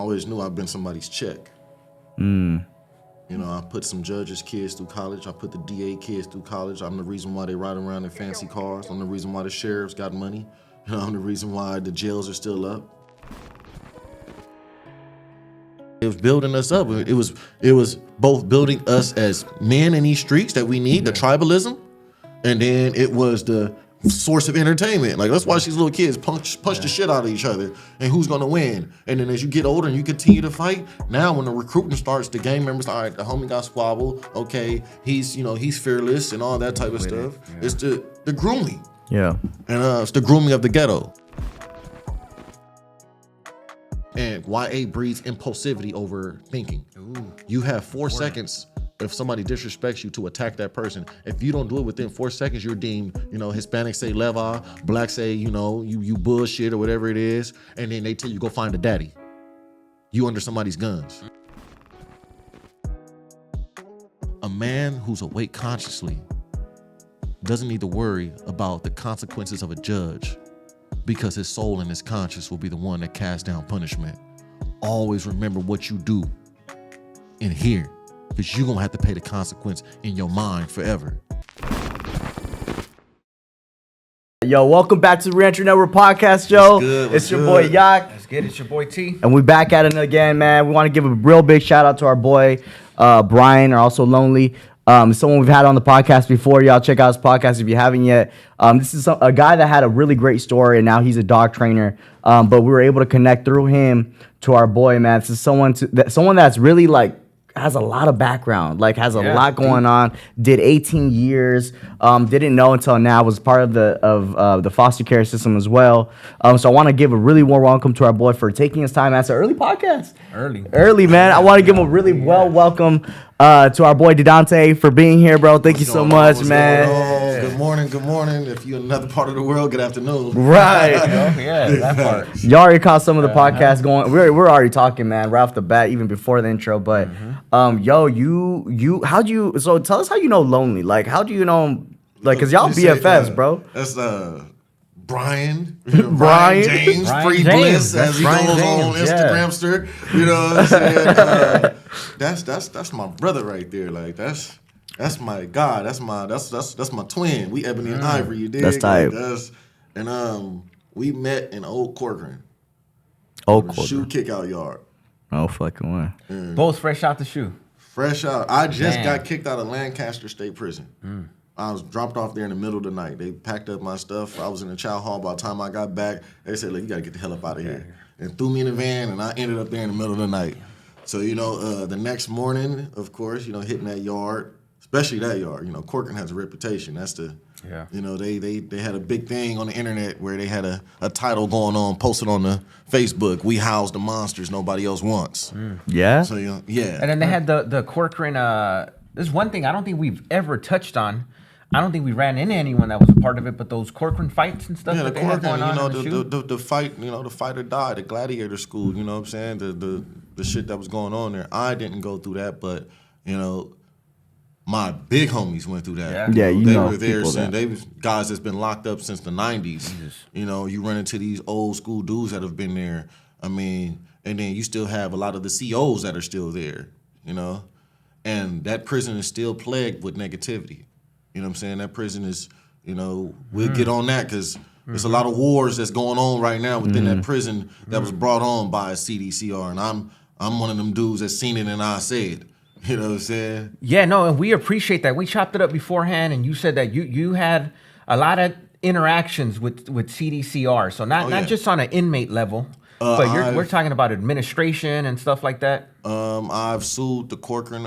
always knew I've been somebody's check. You know, I put some judges' kids through college. I put the DA kids through college. I'm the reason why they ride around in fancy cars. I'm the reason why the sheriffs got money. You know, I'm the reason why the jails are still up. It was building us up. It was both building us as men in these streets that we need, the tribalism, and then it was the source of entertainment. Like, let's watch these little kids punch the shit out of each other, and who's gonna win. And then as you get older and you continue to fight, now when the recruiting starts, the gang members, all right, the homie got squabble, okay, he's fearless and all that type of stuff. Yeah. It's the grooming. Yeah. And it's the grooming of the ghetto. And YA breeds impulsivity over thinking. Ooh. You have 4 seconds if somebody disrespects you to attack that person. If you don't do it within 4 seconds, you're deemed, Hispanics say leva, blacks say, you bullshit or whatever it is. And then they tell you go find a daddy. You under somebody's guns. A man who's awake consciously doesn't need to worry about the consequences of a judge, because his soul and his conscience will be the one that casts down punishment. Always remember what you do in here, because you're going to have to pay the consequence in your mind forever. Yo, welcome back to the Reentry Network Podcast, Joe. It's your boy, Yak. That's good. It's your boy, T. And we back at it again, man. We want to give a real big shout out to our boy, Brian, or also Lonely. Someone we've had on the podcast before. Y'all check out his podcast if you haven't yet. This is a guy that had a really great story, and now he's a dog trainer. But we were able to connect through him to our boy, man. This is someone that's really like has a lot of background, like has a lot going on. Did 18 years. Didn't know until now. Was part of the foster care system as well. So I want to give a really warm welcome to our boy for taking his time. That's an early podcast. Early, man. I want to give him a really welcome to our boy Didontae for being here, bro. Thank you so much, man. Good morning. If you're in another part of the world, good afternoon. Right. That part. You already caught some of the podcasts going. We're already talking, man, right off the bat, even before the intro. But how'd you? So tell us how you know Lonely. Like, how do you know him? Like, cause y'all BFFs, bro. That's Brian James, Free Bliss, as he goes on Instagramster. You know what I'm saying? That's my brother right there. Like that's my God. That's my twin. We ebony and ivory. You dig? That's tight. And we met in Old Corcoran. Shoe kickout yard. Oh fucking way. Both fresh out the shoe. Fresh out. I just got kicked out of Lancaster State Prison. I was dropped off there in the middle of the night. They packed up my stuff. I was in the chow hall. By the time I got back, they said, look, you got to get the hell up out of here. And threw me in the van, and I ended up there in the middle of the night. So, the next morning, of course, hitting that yard, especially that yard. Corcoran has a reputation. That's the, they had a big thing on the internet where they had a title going on, posted on the Facebook, we house the monsters nobody else wants. Yeah? So, yeah. And then they had the Corcoran, there's one thing I don't think we've ever touched on. I don't think we ran into anyone that was a part of it, but those Corcoran fights and stuff that they had going on. The fight, the fight or die, the gladiator school, you know what I'm saying? The shit that was going on there. I didn't go through that, but, my big homies went through that. Yeah, they were there since they was guys that's been locked up since the 90s. You run into these old school dudes that have been there. I mean, and then you still have a lot of the COs that are still there, and that prison is still plagued with negativity. You know what I'm saying? That prison is, we'll get on that because there's a lot of wars that's going on right now within that prison that was brought on by a CDCR. And I'm one of them dudes that's seen it and I said, you know what I'm saying? Yeah, no, and we appreciate that. We chopped it up beforehand and you said that you had a lot of interactions with CDCR. So not just on an inmate level, but we're talking about administration and stuff like that. I've sued the Corcoran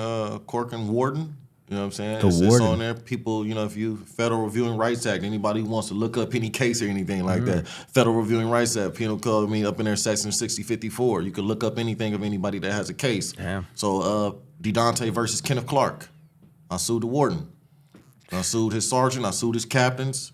warden. You know what I'm saying? It's on there. People, if you Federal Reviewing Rights Act, anybody who wants to look up any case or anything like that, Federal Reviewing Rights Act, Penal Code, up in there, Section 6054. You can look up anything of anybody that has a case. Yeah. So, Didontae versus Kenneth Clark. I sued the warden. I sued his sergeant. I sued his captains.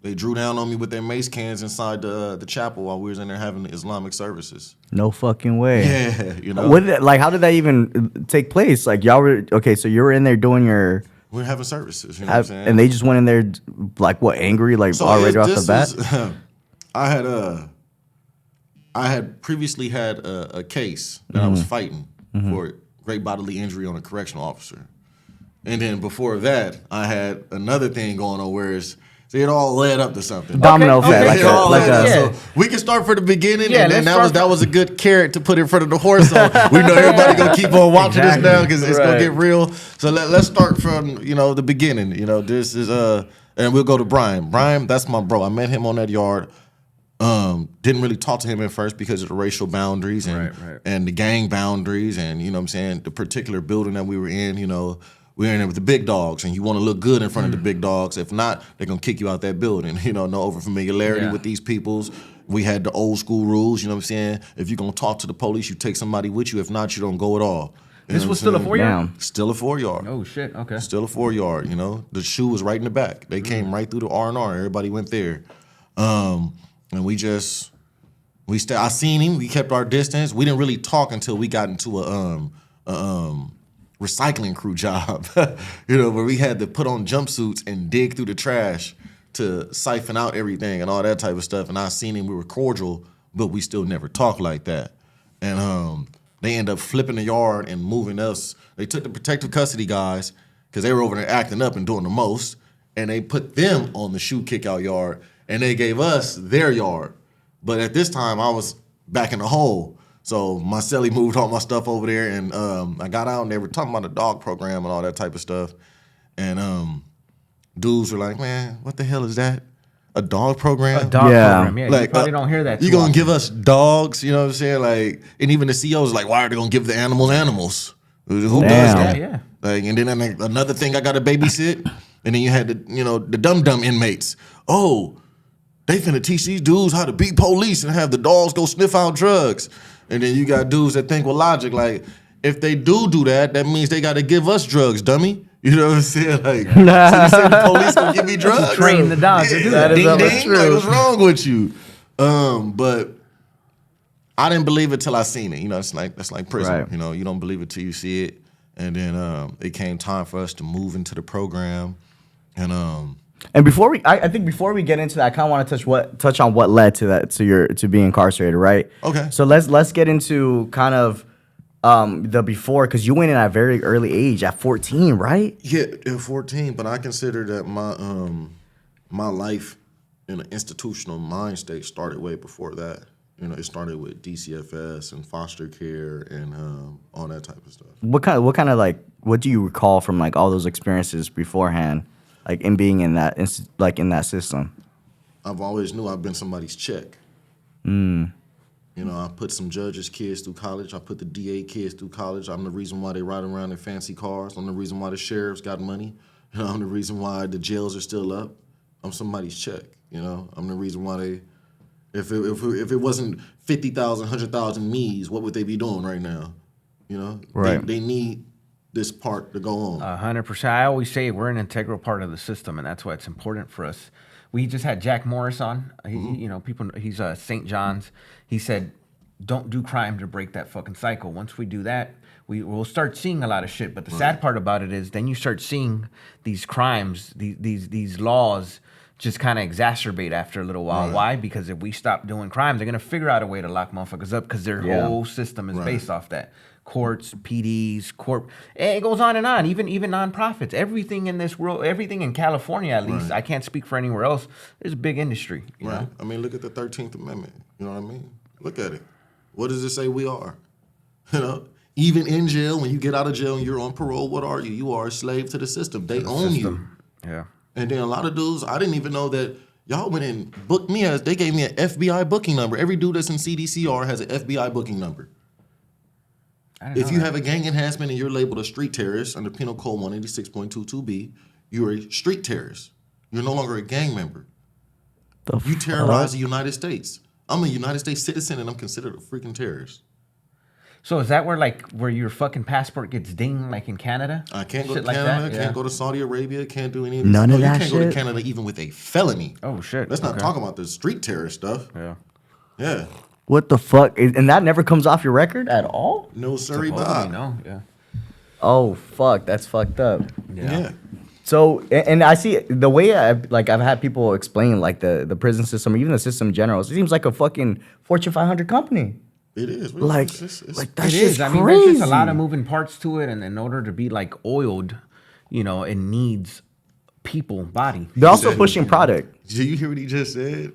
They drew down on me with their mace cans inside the chapel while we was in there having the Islamic services. No fucking way. Yeah, how did that even take place? Like y'all were so you were in there doing your. We're having services. You know what I'm saying? And they just went in there like what, angry, like already off the bat. I had I had previously had a case that I was fighting for great bodily injury on a correctional officer. And then before that, I had another thing going on where it all led up to something. Domino effect. So we can start from the beginning, and then that was a good carrot to put in front of the horse. So we know everybody gonna keep on watching this now because it's gonna get real. So let's start from the beginning. This is and we'll go to Brian. Brian, that's my bro. I met him on that yard. Didn't really talk to him at first because of the racial boundaries and the gang boundaries, and what I'm saying, the particular building that we were in. We're in there with the big dogs, and you want to look good in front of the big dogs. If not, they're going to kick you out that building. No overfamiliarity with these peoples. We had the old school rules, you know what I'm saying? If you're going to talk to the police, you take somebody with you. If not, you don't go at all. This was still a 4-yard? Still a 4-yard. Oh, shit, okay. Still a 4-yard, The shoe was right in the back. They came right through the R&R. Everybody went there. And I seen him. We kept our distance. We didn't really talk until we got into a recycling crew job, where we had to put on jumpsuits and dig through the trash to siphon out everything and all that type of stuff. And I seen him, we were cordial, but we still never talked like that. And they ended up flipping the yard and moving us. They took the protective custody guys because they were over there acting up and doing the most, and they put them on the shoe kick-out yard, and they gave us their yard. But at this time, I was back in the hole. So my celly moved all my stuff over there, and I got out, and they were talking about the dog program and all that type of stuff. And dudes were like, man, what the hell is that? A dog program? A dog program, yeah. You probably don't hear that too You going to often. give us dogs, you know what I'm saying? Like, and even the CEOs like, why are they going to give the animals? Who does that? Yeah. Like, and then another thing I got to babysit, and then you had the dumb inmates. Oh, they finna teach these dudes how to beat police and have the dogs go sniff out drugs. And then you got dudes that think with logic, like, if they do that, that means they got to give us drugs, dummy. You know what I'm saying? Like, so you say the police gonna give me drugs? Train the dogs to do that. Ding, ding, like, what's wrong with you? But I didn't believe it till I seen it. That's like prison. Right. You don't believe it till you see it. And then it came time for us to move into the program. And before we get into that, I kind of want to touch on what led to that, to being incarcerated, right? Okay. So let's get into kind of the before, because you went in at a very early age, at 14, right? Yeah, at 14. But I consider that my life in an institutional mind state started way before that. It started with DCFS and foster care and all that type of stuff. What do you recall from like all those experiences beforehand? Like in being in that in that system, I've always knew I've been somebody's check. I put some judges' kids through college. I put the DA kids through college. I'm the reason why they ride around in fancy cars. I'm the reason why the sheriffs got money. I'm the reason why the jails are still up. I'm somebody's check. I'm the reason why they. If it wasn't 50,000, 100,000 me's, what would they be doing right now? Right. They need this part to go on. 100%. I always say we're an integral part of the system, and that's why it's important for us. We just had Jack Morris on. He's St. John's. He said, don't do crime to break that fucking cycle. Once we do that, we'll start seeing a lot of shit. But the sad part about it is then you start seeing these crimes, these laws just kind of exacerbate after a little while. Right. Why? Because if we stop doing crimes, they're going to figure out a way to lock motherfuckers up because their whole system is based off that. Courts, PDs, it goes on and on. Even nonprofits, everything in this world, everything in California at least. I can't speak for anywhere else. There's a big industry. You know? I mean, look at the 13th Amendment. You know what I mean? Look at it. What does it say we are? Even in jail, when you get out of jail and you're on parole, what are you? You are a slave to the system. They own you. Yeah. And then a lot of dudes, I didn't even know that y'all went and booked me they gave me an FBI booking number. Every dude that's in CDCR has an FBI booking number. If you have a gang enhancement and you're labeled a street terrorist under Penal Code 186.22b, you're a street terrorist. You're no longer a gang member. You terrorize the United States. I'm a United States citizen and I'm considered a freaking terrorist. So is that where your fucking passport gets dinged like in Canada? I can't go to Canada, can't go to Saudi Arabia, can't do any of this. None of that shit. You can't go to Canada even with a felony. Oh, shit. Let's not talk about the street terrorist stuff. Yeah. Yeah. What the fuck? And that never comes off your record at all? No, sorry, No, yeah. Oh, fuck. That's fucked up. Yeah. So, and I see the way I've had people explain like the prison system or even the system in general. It seems like a fucking Fortune 500 company. It is. Like It that's is. just I mean, crazy. there's just a lot of moving parts to it, and in order to be like oiled, it needs people, body. They're also pushing product. Did you hear what he just said?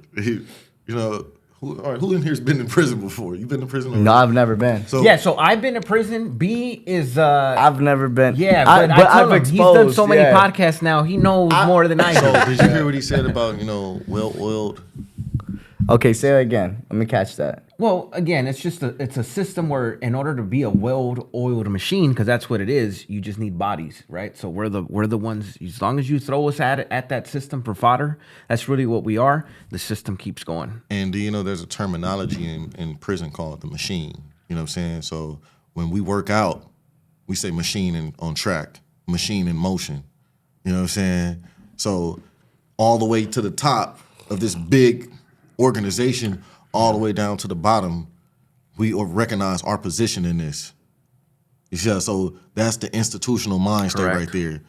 Who in here's been in prison before? You been in prison? No, I've never been. So I've been to prison. B is I've never been. Yeah, but I've exposed. He's done so many podcasts now. He knows more than I know. Did you hear what he said about well-oiled? Okay, say it again. Let me catch that. Well, again, it's a system where in order to be a well-oiled machine, because that's what it is, you just need bodies, right? So we're the ones. As long as you throw us at that system for fodder, that's really what we are. The system keeps going. And do you know there's a terminology in prison called the machine? You know what I'm saying? So when we work out, we say machine on track, machine in motion. You know what I'm saying? So all the way to the top of this big organization, all the way down to the bottom, we recognize our position in this. Yeah, so that's the institutional mind state right there.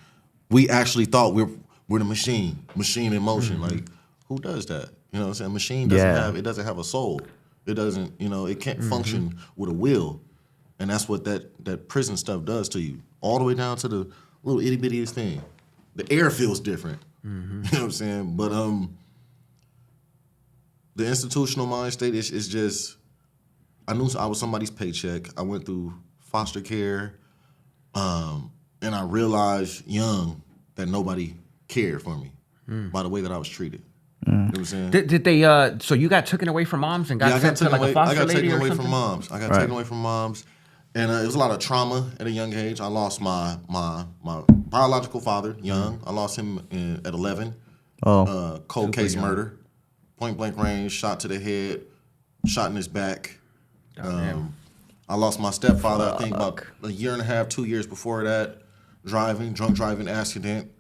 We actually thought we're the machine in motion. Mm-hmm. Like, who does that? You know what I'm saying? Machine doesn't have a soul. It doesn't, it can't function with a will. And that's what that prison stuff does to you. All the way down to the little itty bittiest thing. The air feels different. Mm-hmm. You know what I'm saying? But the institutional mind state is just, I knew I was somebody's paycheck. I went through foster care, and I realized young that nobody cared for me by the way that I was treated. You know what I'm saying? Did they, so you got taken away from moms and got sent to like a foster lady or something? I got taken away from moms. And it was a lot of trauma at a young age. I lost my biological father young. I lost him at 11. Cold case murder. Point blank range, shot to the head, shot in his back. I lost my stepfather, I think about a year and a half, 2 years before that. Drunk driving accident.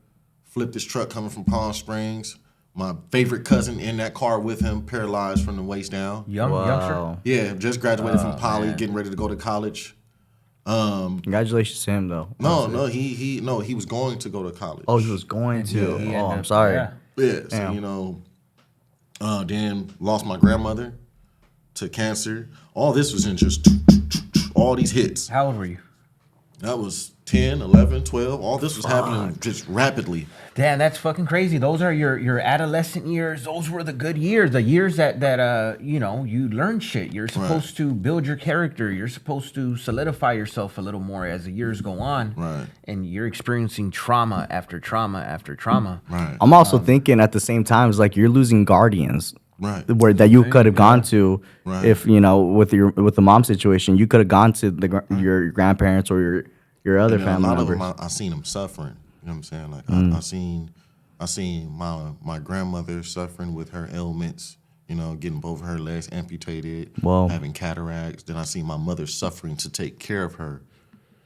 Flipped his truck coming from Palm Springs. My favorite cousin in that car with him, paralyzed from the waist down. Youngster? Yeah, just graduated from Poly, getting ready to go to college. Congratulations to him, though. No, he was going to go to college. Oh, he was going to. I'm sorry. Yeah, so then lost my grandmother to cancer. All this was in just all these hits. How old were you? That was 10, 11, 12. All this was happening just rapidly. Damn, that's fucking crazy. Those are your adolescent years. Those were the good years. The years that you learn shit. You're supposed to build your character. You're supposed to solidify yourself a little more as the years go on. Right. And you're experiencing trauma after trauma after trauma. Right. I'm also thinking at the same time, it's like you're losing guardians. Right. That you could have gone to if, with the mom situation, you could have gone to your grandparents or your other family members. A lot of them, I seen them suffering. You know what I'm saying? Like I seen my grandmother suffering with her ailments. Getting both of her legs amputated, having cataracts. Then I seen my mother suffering to take care of her.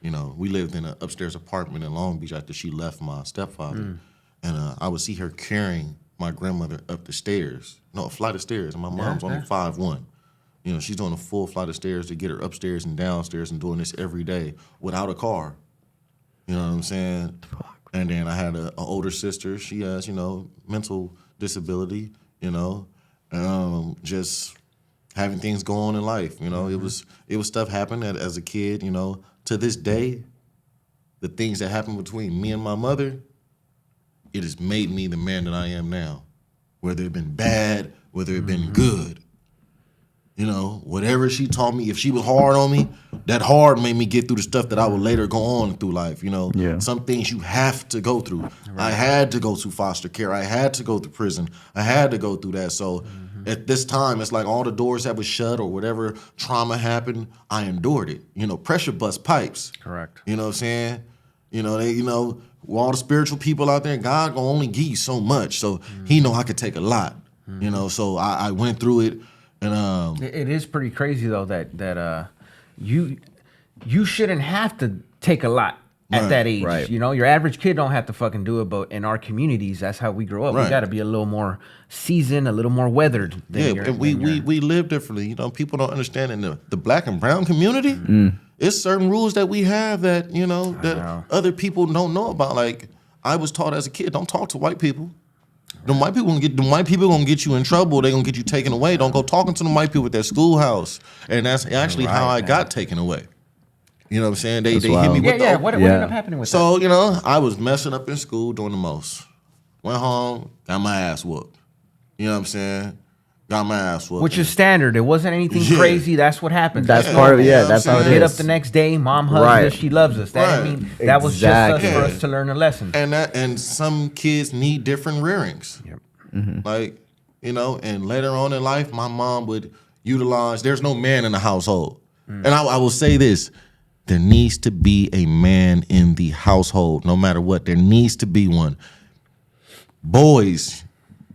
We lived in an upstairs apartment in Long Beach after she left my stepfather, and I would see her carrying my grandmother up the stairs. No, a flight of stairs, and my mom's only 5'1". She's doing a full flight of stairs to get her upstairs and downstairs and doing this every day without a car. You know what I'm saying? And then I had an older sister. She has, mental disability, just having things go on in life. It was stuff happening as a kid, To this day, the things that happened between me and my mother, it has made me the man that I am now. Whether it been bad, whether it been good. Whatever she taught me, if she was hard on me, that hard made me get through the stuff that I would later go on through life. Some things you have to go through. Right. I had to go through foster care. I had to go through prison. I had to go through that. So at this time, it's like all the doors that was shut or whatever trauma happened, I endured it. Pressure bust pipes. Correct. You know what I'm saying? All the spiritual people out there, God gonna only give you so much. So he know I could take a lot. So I went through it. And it is pretty crazy though that you shouldn't have to take a lot at that age. Right. Your average kid don't have to fucking do it, but in our communities, that's how we grow up. We got to be a little more seasoned, a little more weathered. And we live differently. People don't understand in the black and brown community. It's certain rules that we have that that other people don't know about. Like I was taught as a kid, don't talk to white people. Them white people gonna get you in trouble. They gonna get you taken away. Don't go talking to them white people at their schoolhouse. And that's actually how I got taken away. You know what I'm saying? They hit me with what ended up happening with that? So, you know, I was messing up in school doing the most. Went home, got my ass whooped. You know what I'm saying? Got my ass whooped. Which is standard. It wasn't anything crazy. That's what happens. That's part of it. Yeah, that's how it is. Get up the next day, mom hugs us, she loves us. That I mean, that was just us for us to learn a lesson. And some kids need different rearings. Yep. Mm-hmm. Like, you know, and later on in life, my mom would utilize, there's no man in the household. And I will say this, there needs to be a man in the household, no matter what. There needs to be one. Boys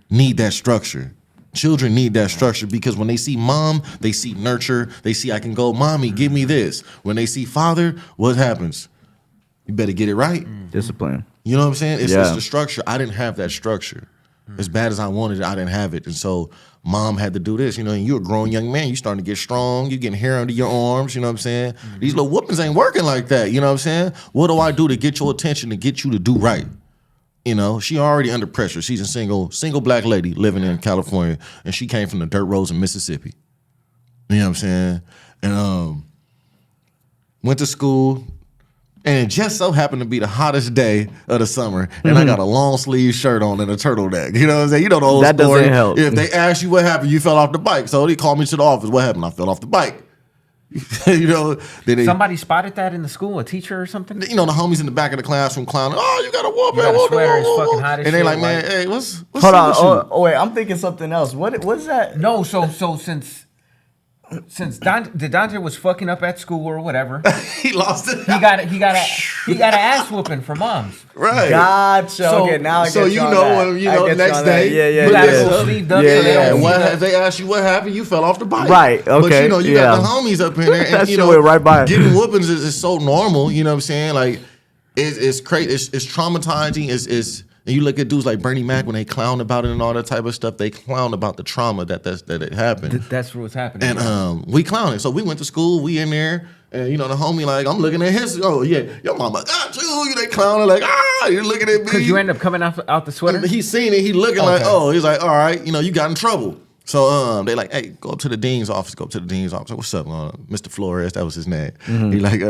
need that structure. Children need that structure because when they see mom, they see nurture. They see I can go, mommy, give me this. When they see father, what happens? You better get it right. Discipline. You know what I'm saying? It's the structure. I didn't have that structure. As bad as I wanted it, I didn't have it. And so mom had to do this. You know, and you're a grown young man. You starting to get strong. You getting hair under your arms. You know what I'm saying? These little whoopings ain't working like that. You know what I'm saying? What do I do to get your attention, to get you to do right? You know, she already under pressure. She's a single black lady living in California, and she came from the dirt roads in Mississippi. You know what I'm saying? And went to school, and it just so happened to be the hottest day of the summer, and I got a long sleeve shirt on and a turtleneck. You know what I'm saying? You know the old story. That doesn't help. If they ask you what happened, you fell off the bike. So they called me to the office. What happened? I fell off the bike. You know, somebody spotted that in the school, a teacher or something. You know, the homies in the back of the classroom clowning. Oh, you got a whoop, man! It's fucking hot as shit. And they like, man, hey, what's hold on? Oh, wait, I'm thinking something else. What's that? No, so since Didontae was fucking up at school or whatever, he lost it. He got an ass whooping for moms. Right. Gotcha. So, okay, now I get so you know when next day. You got to go sleeved up. If they ask you what happened, you fell off the bike. Right. Okay. But you know you got the homies up in there, and that you shit know went right by. Getting whoopings is so normal. You know what I'm saying? Like it's crazy. It's traumatizing. And you look at dudes like Bernie Mac when they clown about it and all that type of stuff. They clown about the trauma that it happened. That's what's happening. And we clowned. So we went to school. We in there, and you know the homie like I'm looking at his. Oh yeah, your mama got you. They clowning like you're looking at me. Because you end up coming out the sweater. He seen it. He looking like he's like all right. You know you got in trouble. So they like hey go up to the dean's office. Go up to the dean's office. What's up, Mr. Flores? That was his name. Mm-hmm. He like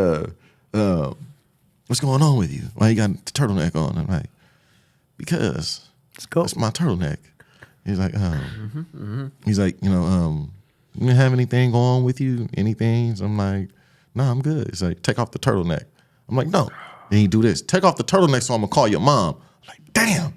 what's going on with you? Why you got the turtleneck on? I'm like. Because it's my turtleneck. He's like, he's like, you didn't have anything going on with you? Anything? So I'm like, no, I'm good. He's like, take off the turtleneck. I'm like, no. And he do this. Take off the turtleneck so I'm going to call your mom. I'm like, damn.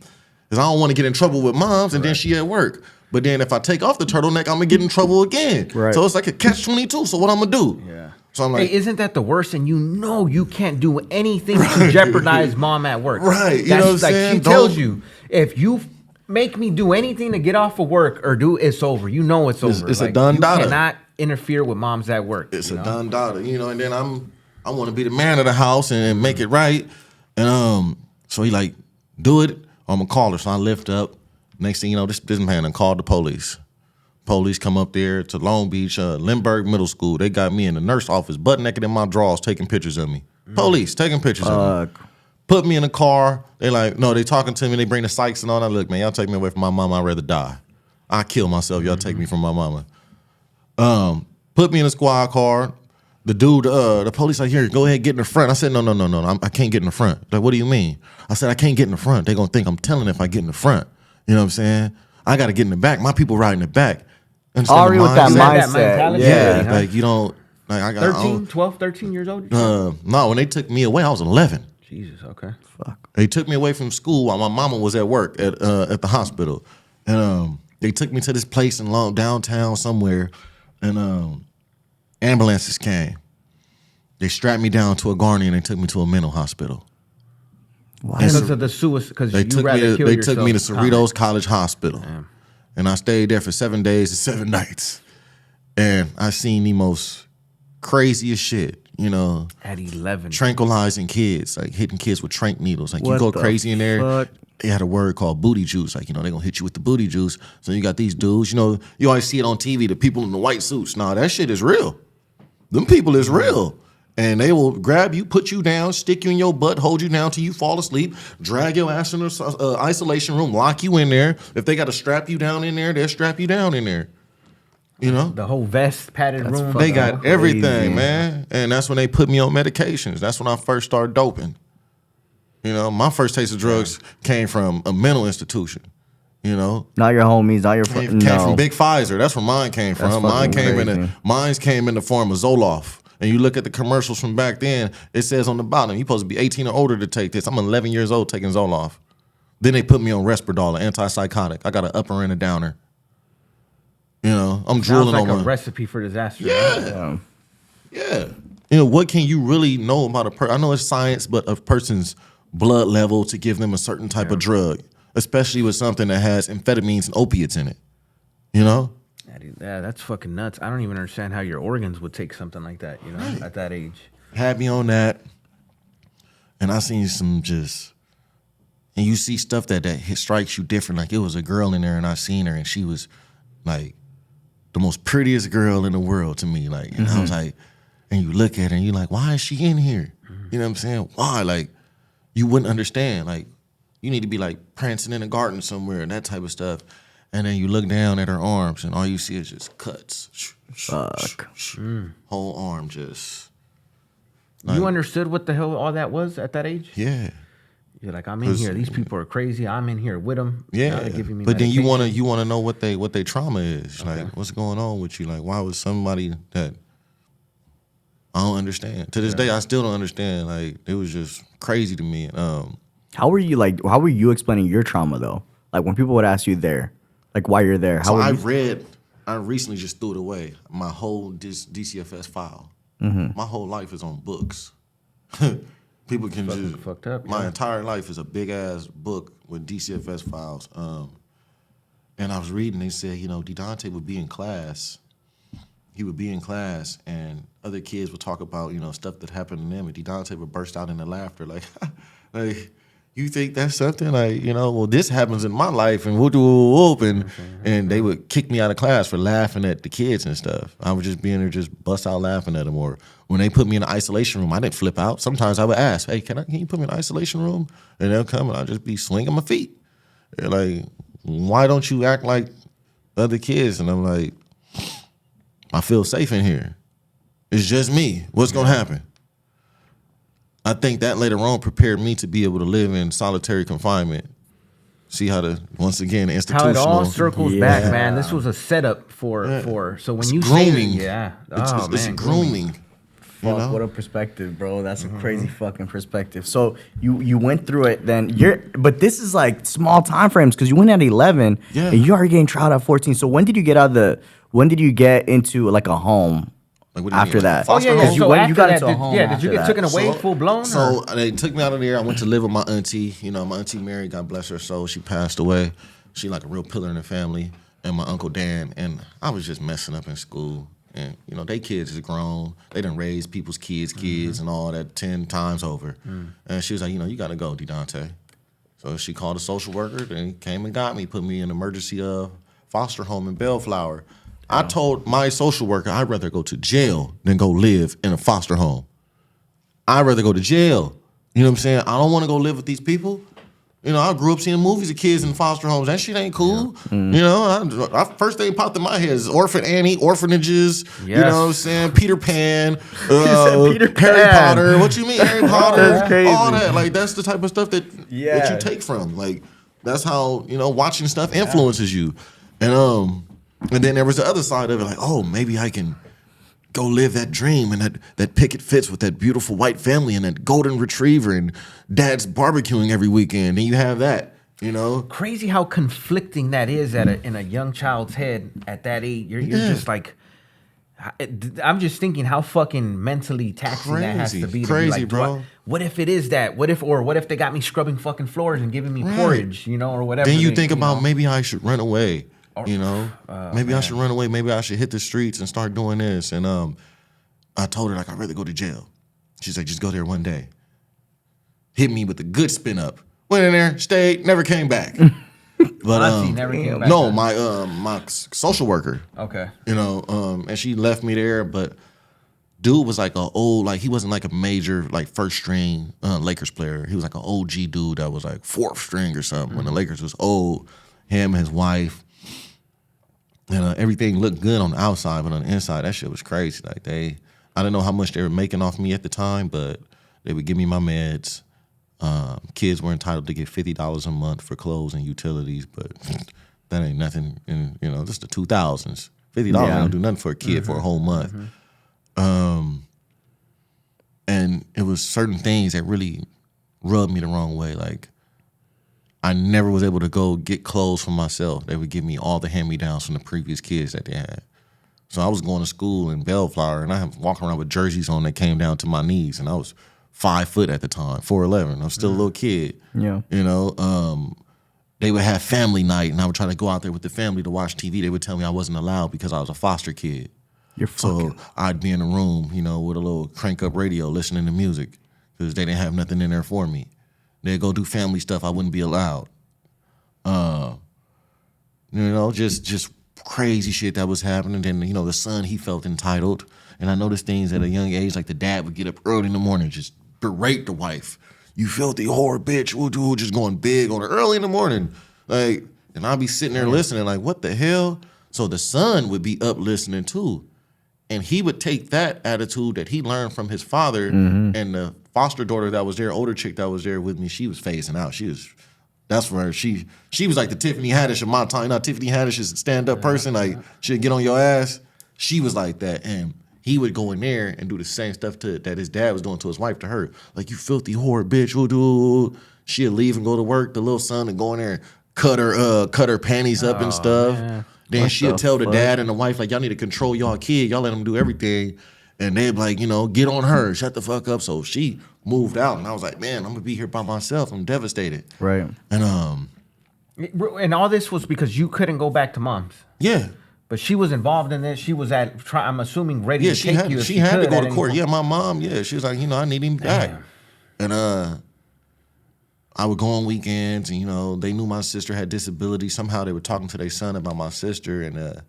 Because I don't want to get in trouble with moms and then she at work. But then if I take off the turtleneck, I'm going to get in trouble again. Right. So it's like a catch-22. So what I'm going to do? Yeah. So I'm like, hey, isn't that the worst? And you know you can't do anything to jeopardize mom at work. Right. You know what I'm saying? She tells you, if you make me do anything to get off of work or it's over. You know it's over. It's a done daughter. You cannot interfere with moms at work. It's a done daughter. You know, and then I want to be the man of the house and make it right. And so he like, do it, or I'm going to call her. So I lift up. Next thing you know, this man done called the police. Police come up there to Long Beach, Lindbergh Middle School. They got me in the nurse office, butt naked in my drawers, taking pictures of me. Police taking pictures of me. Put me in a car. They like, no, they talking to me. They bring the psychs and all that. Look, man, y'all take me away from my mama. I'd rather die. I kill myself. Y'all take me from my mama. Put me in a squad car. The dude, the police like, here, go ahead, get in the front. I said, no, I can't get in the front. Like, what do you mean? I said, I can't get in the front. They gonna think I'm telling if I get in the front. You know what I'm saying? I got to get in the back. My people ride in the back. Already with that mindset. Yeah, like you don't, like I got 12, 13 years old? No, when they took me away, I was 11. Jesus, okay. Fuck. They took me away from school while my mama was at work at the hospital. And they took me to this place in downtown somewhere, and ambulances came. They strapped me down to a gurney and they took me to a mental hospital. Why? Because of the suicide, because you rather kill yourself. They took me to Cerritos College Hospital. Damn. And I stayed there for 7 days and 7 nights. And I seen the most craziest shit, you know. At 11. Tranquilizing kids, like hitting kids with trank needles. Like you go crazy in there. Fuck? They had a word called booty juice. Like, you know, they're going to hit you with the booty juice. So you got these dudes, you know, you always see it on TV, the people in the white suits. Nah, that shit is real. Them people is real. And they will grab you, put you down, stick you in your butt, hold you down till you fall asleep, drag your ass in the isolation room, lock you in there. If they got to strap you down in there, they'll strap you down in there. You know? The whole vest, padded room. They got everything, man. And that's when they put me on medications. That's when I first started doping. You know, my first taste of drugs came from a mental institution. You know, not your homies, not your came from Big Pfizer. That's where mine came from. Mine came in the form of Zoloft. And you look at the commercials from back then, it says on the bottom, you're supposed to be 18 or older to take this. I'm 11 years old taking Zoloft. Then they put me on Risperdal, an antipsychotic. I got an upper and a downer. You know, I'm drooling on a recipe for disaster. Yeah. Yeah. You know, what can you really know about a person? I know it's science, but a person's blood level to give them a certain type of drug, especially with something that has amphetamines and opiates in it. You know? Yeah, that's fucking nuts. I don't even understand how your organs would take something like that, you know, at that age. Had me on that, and I seen some and you see stuff that strikes you different. Like, it was a girl in there, and I seen her, and she was, like, the most prettiest girl in the world to me. Like, and I was like, and you look at her, and you're like, why is she in here? You know what I'm saying? Why? Like, you wouldn't understand. Like, you need to be, like, prancing in a garden somewhere and that type of stuff. And then you look down at her arms, and all you see is just cuts. Fuck. Whole arm just. Like, you understood what the hell all that was at that age? Yeah. You're like, I'm in here. These people are crazy. I'm in here with them. Yeah. But then you wanna know what they trauma is. Okay. Like, what's going on with you? Like, why was somebody that I don't understand? To this day, I still don't understand. Like, it was just crazy to me. How were you explaining your trauma though? Like, when people would ask you there. Like, why you're there? I recently just threw it away. My whole DCFS file. My whole life is on books. People can just fucked up. My entire life is a big ass book with DCFS files. And I was reading. They said, you know, Didontae would be in class. He would be in class, and other kids would talk about, you know, stuff that happened to them, and Didontae would burst out into laughter, like, you think that's something? Like, you know, well, this happens in my life, and and they would kick me out of class for laughing at the kids and stuff. I would just be in there, just bust out laughing at them. Or when they put me in the isolation room, I didn't flip out. Sometimes I would ask, hey, can you put me in the isolation room? And they'll come, and I'll just be swinging my feet. They're like, why don't you act like other kids? And I'm like, I feel safe in here. It's just me. What's going to happen? I think that later on prepared me to be able to live in solitary confinement. See how once again, the institutional. How it all circles back, man. This was a setup for so when it's you grooming. Say It's grooming. Fuck, you know? What a perspective, bro. That's a crazy fucking perspective. So you went through it then. But this is like small time frames because you went at 11 and you already getting tried at 14. So when did you get into like a home? Like, after that? Oh, yeah. You got into a home. Did you get taken away full blown? So they took me out of there. I went to live with my auntie. You know, my auntie Mary, God bless her soul, she passed away. She like a real pillar in the family. And my uncle Dan. And I was just messing up in school. And, you know, they kids is grown. They done raised people's kids and all that 10 times over. And she was like, you know, you got to go, Didontae. So she called a social worker and he came and got me, put me in an emergency foster home in Bellflower. I told my social worker I'd rather go to jail than go live in a foster home. I'd rather go to jail. You know what I'm saying? I don't want to go live with these people. You know, I grew up seeing movies of kids in foster homes. That shit ain't cool. You know, first thing popped in my head is Orphan Annie, orphanages. Yes. You know what I'm saying? Peter Pan, Harry Potter. What you mean, Harry Potter? That's crazy. All that. Like, that's the type of stuff that you take from. Like, that's how, you know, watching stuff influences you. And then there was the other side of it, like, oh, maybe I can go live that dream and that picket fits with that beautiful white family and that golden retriever and dad's barbecuing every weekend. And you have that, you know? Crazy how conflicting that is in a young child's head at that age. You're just like, I'm just thinking how fucking mentally taxing that has to be. Crazy, like, bro. What if it is that? What if they got me scrubbing fucking floors and giving me porridge, you know, or whatever? Then you think about maybe I should run away. You know, maybe I should run away. Maybe I should hit the streets and start doing this. And I told her, like, I'd rather go to jail. She's like, just go there one day. Hit me with a good spin up. Went in there, stayed, never came back. But never came back. No, my social worker. Okay. You know, and she left me there. But dude was like he wasn't like a major, like first string Lakers player. He was like an OG dude that was like fourth string or something when the Lakers was old. Him, his wife, and everything looked good on the outside, but on the inside, that shit was crazy. Like I didn't know how much they were making off me at the time, but they would give me my meds. Kids were entitled to get $50 a month for clothes and utilities, but that ain't nothing. In just the 2000s. $50 ain't gonna do nothing for a kid for a whole month. And it was certain things that really rubbed me the wrong way. Like, I never was able to go get clothes for myself. They would give me all the hand-me-downs from the previous kids that they had. So I was going to school in Bellflower, and I was walking around with jerseys on that came down to my knees, and I was 5 foot at the time, 4'11". I'm still a little kid. Yeah. They would have family night, and I would try to go out there with the family to watch TV. They would tell me I wasn't allowed because I was a foster kid. So I'd be in a room, with a little crank-up radio listening to music because they didn't have nothing in there for me. They'd go do family stuff. I wouldn't be allowed. Just crazy shit that was happening. Then, the son, he felt entitled. And I noticed things at a young age, like the dad would get up early in the morning, just berate the wife. You filthy whore, bitch. We'll just going big on her early in the morning. Like, and I'd be sitting there listening like, what the hell? So the son would be up listening too. And he would take that attitude that he learned from his father, and the foster daughter that was there, older chick that was there with me, she was phasing out. That's where she was like the Tiffany Haddish of my time. Tiffany Haddish is a stand-up person. Like, she'd get on your ass. She was like that. And he would go in there and do the same stuff that his dad was doing to his wife to her. Like, you filthy whore, bitch. She'd leave and go to work, the little son, and go in there and cut her panties up and stuff. Man. Then she'd tell the dad and the wife, like, y'all need to control y'all kid. Y'all let them do everything. And they'd be like, get on her. Shut the fuck up. So she moved out. And I was like, man, I'm going to be here by myself. I'm devastated. Right. And all this was because you couldn't go back to mom's. Yeah. But she was involved in this. She was I'm assuming, ready to take you. She had to go to court. Yeah, my mom, she was like, I need him back. And I would go on weekends, and, they knew my sister had disabilities. Somehow they were talking to their son about my sister, and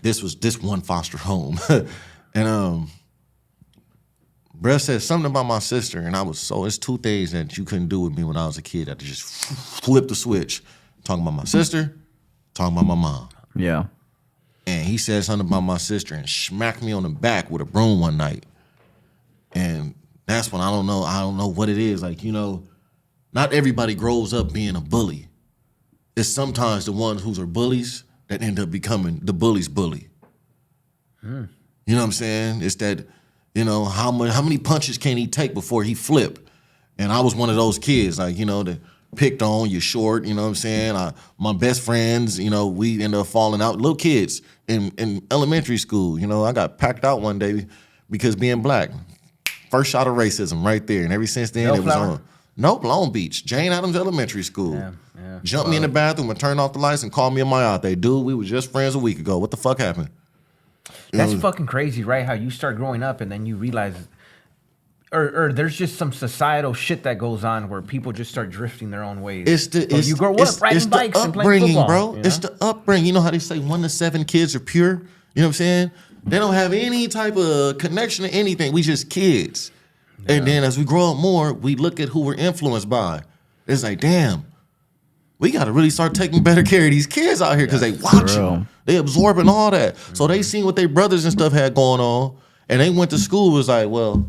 this one foster home. And Brett said something about my sister, and it's two things that you couldn't do with me when I was a kid. I had to just flip the switch. Talking about my sister, talking about my mom. Yeah. And he said something about my sister and smacked me on the back with a broom one night. And that's when I don't know what it is. Like, not everybody grows up being a bully. It's sometimes the ones who are bullies that end up becoming the bully's bully. You know what I'm saying? It's that, how many punches can he take before he flip? And I was one of those kids, like, that picked on, you're short, you know what I'm saying? My best friends, we ended up falling out. Little kids in elementary school, I got packed out one day because being black. First shot of racism right there. And ever since then, it was on. Nope, Long Beach, Jane Addams Elementary School. Yeah. Jumped me in the bathroom and turned off the lights and called me a mayate. Dude, we were just friends a week ago. What the fuck happened? That's fucking crazy, right? How you start growing up and then you realize, or there's just some societal shit that goes on where people just start drifting their own ways. You grow up riding bikes and playing football, bro. It's the upbringing. You know how they say 1 to 7 kids are pure? You know what I'm saying? They don't have any type of connection to anything. We just kids. Yeah. And then as we grow up more, we look at who we're influenced by. It's like, damn, we got to really start taking better care of these kids out here because they watching. They absorbing all that. So they seen what their brothers and stuff had going on, and they went to school. It was like, well,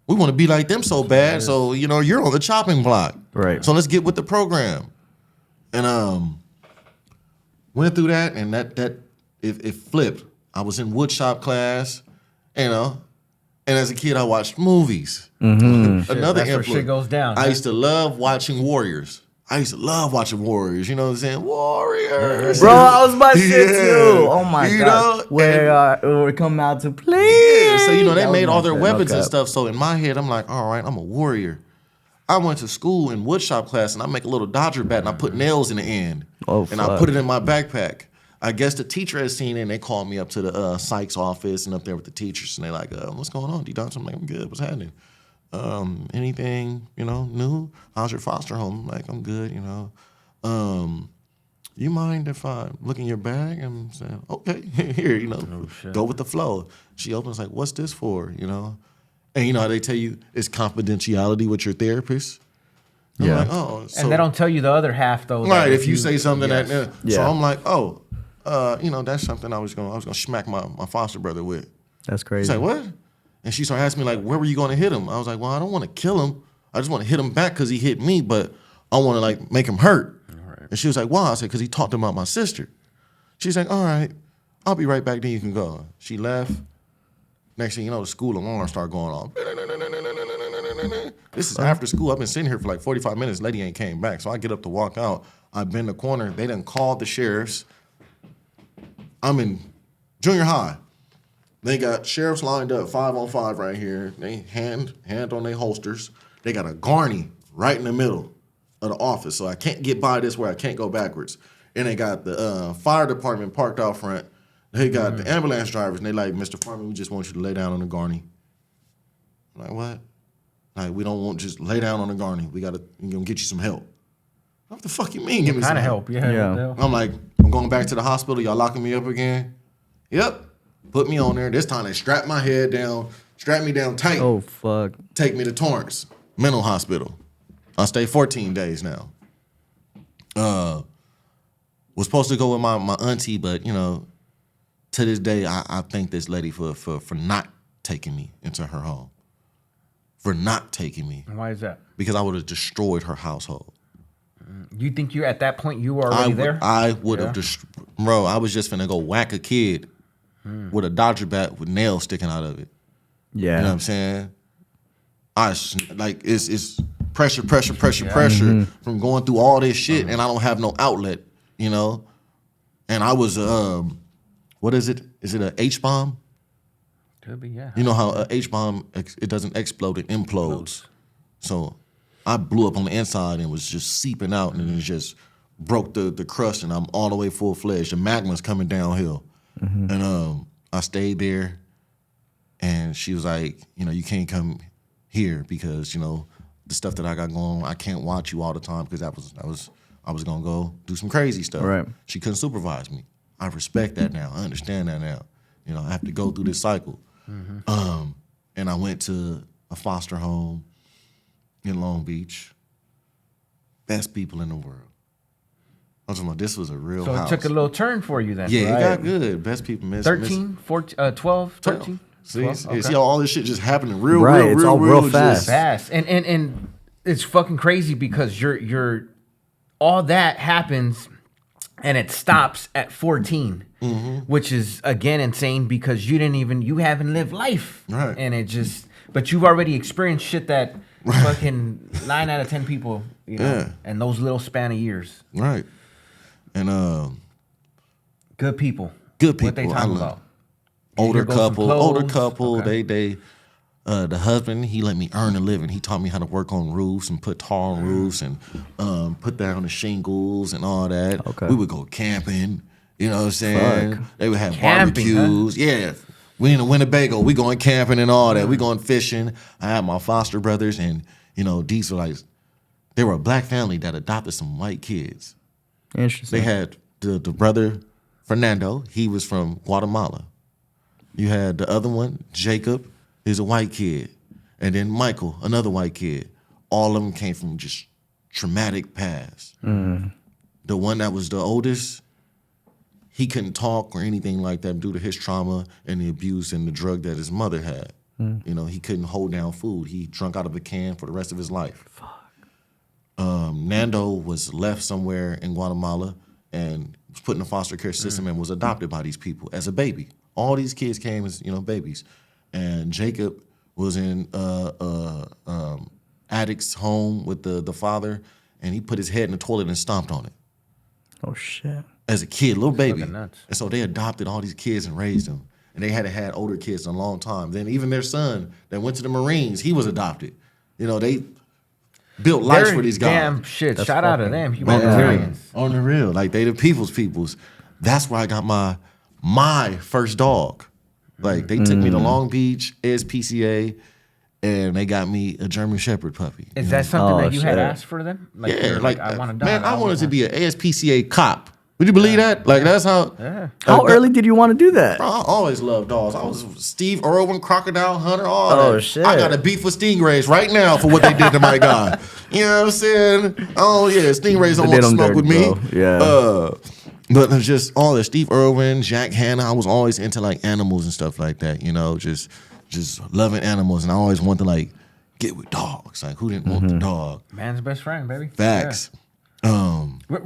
we want to be like them so bad. So, you're on the chopping block. Right. So let's get with the program. And went through that, and it flipped. I was in woodshop class, and as a kid, I watched movies. Another that's where shit goes down. I used to love watching Warriors. You know what I'm saying? Warriors. Bro, I was about to say too. Oh my God. We're coming out to play. Yeah, so, they made all their weapons and stuff. So in my head, I'm like, all right, I'm a warrior. I went to school in woodshop class, and I make a little Dodger bat, and I put nails in the end. And I put it in my backpack. I guess the teacher had seen it, and they called me up to the psych's office and up there with the teachers, and they're like, what's going on, Didontae? I'm like, I'm good. What's happening? Anything, new? How's your foster home? I'm like, I'm good, you mind if I look in your bag? And say, okay, here, go with the flow. She opens like, what's this for, And you know how they tell you it's confidentiality with your therapist? I'm like, oh. So, and they don't tell you the other half, though. Right, if you say something yes. So I'm like, oh, that's something I was gonna smack my foster brother with. That's crazy. She's like, what? And she started asking me, like, where were you gonna hit him? I was like, well, I don't want to kill him. I just want to hit him back because he hit me, but I want to, like, make him hurt. Right. And she was like, why? I said, because he talked about my sister. She's like, all right, I'll be right back, then you can go. She left. Next thing you know, the school alarm started going off. This is after school. I've been sitting here for like 45 minutes. Lady ain't came back. So I get up to walk out. I bend the corner. They done called the sheriffs. I'm in junior high. They got sheriffs lined up 5 on 5 right here. They hand on their holsters. They got a Garney right in the middle of the office. So I can't get by this way. I can't go backwards. And they got the fire department parked out front. They got the ambulance drivers, and they like, Mr. Farmer, we just want you to lay down on the Garney. I'm like, what? Like, we don't want just lay down on the Garney. We're gonna get you some help. What the fuck you mean? Give me some help. Yeah. I'm like, I'm going back to the hospital. Y'all locking me up again? Yep. Put me on there. This time they strapped my head down, strapped me down tight. Oh, fuck. Take me to Torrance Mental Hospital. I stay 14 days now. Was supposed to go with my auntie, but, to this day, I thank this lady for not taking me into her home. For not taking me. Why is that? Because I would have destroyed her household. You think at that point you were already there? I would have bro, I was just finna go whack a kid with a Dodger bat with nails sticking out of it. Yeah. You know what I'm saying? It's pressure from going through all this shit, and I don't have no outlet, And I was, what is it? Is it an H-bomb? Could be, yeah. You know how an H-bomb, it doesn't explode, it implodes. So I blew up on the inside and was just seeping out, and it just broke the crust, and I'm all the way full-fledged. The magma's coming downhill. Mm-hmm. And I stayed there, and she was like, you can't come here because, the stuff that I got going on, I can't watch you all the time because I was going to go do some crazy stuff. Right. She couldn't supervise me. I respect that now. I understand that now. I have to go through this cycle. Mm-hmm. And I went to a foster home in Long Beach. Best people in the world. I was talking about, this was a real house. So it took a little turn for you then. Yeah, right? It got good. Best people. 13, 14, 12, 13? See, 12? Okay. See all this shit just happening real fast. Fast. And it's fucking crazy because you're all that happens and it stops at 14, which is again insane because you haven't lived life. Right. And but you've already experienced shit that fucking 9 out of 10 people, and those little span of years. Right. And good people. What they talking about? Older couple. Okay. They the husband, he let me earn a living. He taught me how to work on roofs and put tar on roofs and put down the shingles and all that. Okay. We would go camping. You know what I'm saying? Fuck. They would have Camping, barbecues. Huh? Yeah. We in the Winnebago. We going camping and all that. We going fishing. I had my foster brothers, and these were like, they were a black family that adopted some white kids. Interesting. They had the brother Fernando. He was from Guatemala. You had the other one, Jacob. He's a white kid. And then Michael, another white kid. All of them came from just traumatic past. Mm. The one that was the oldest, he couldn't talk or anything like that due to his trauma and the abuse and the drug that his mother had. Mm. He couldn't hold down food. He drunk out of a can for the rest of his life. Fuck. Nando was left somewhere in Guatemala and was put in a foster care system and was adopted by these people as a baby. All these kids came as, babies. And Jacob was in addict's home with the father, and he put his head in the toilet and stomped on it. Oh, shit. As a kid, little baby. Nuts. And so they adopted all these kids and raised them. And they hadn't had older kids in a long time. Then even their son that went to the Marines, he was adopted. They built lives for these guys. Damn shit. That's Shout out to them. On the real. Like, they the peoples. That's where I got my first dog. Like, they took me to Long Beach, SPCA, and they got me a German Shepherd puppy. Is that something that you had asked for them? I wanted to to be an ASPCA cop. Would you believe that? Like, that's how. Yeah. How early did you want to do that? Bro, I always loved dogs. I was Steve Irwin, Crocodile Hunter, all that. Oh, shit. I got a beef with stingrays right now for what they did to my guy. You know what I'm saying? Oh, yeah, stingrays don't want to smoke with me. Bro. Yeah. But it's just all the Steve Irwin, Jack Hanna. I was always into, like, animals and stuff like that, you know, just loving animals. And I always wanted to, like, get with dogs. Like, who didn't want the dog? Man's best friend, baby. Facts. Yeah.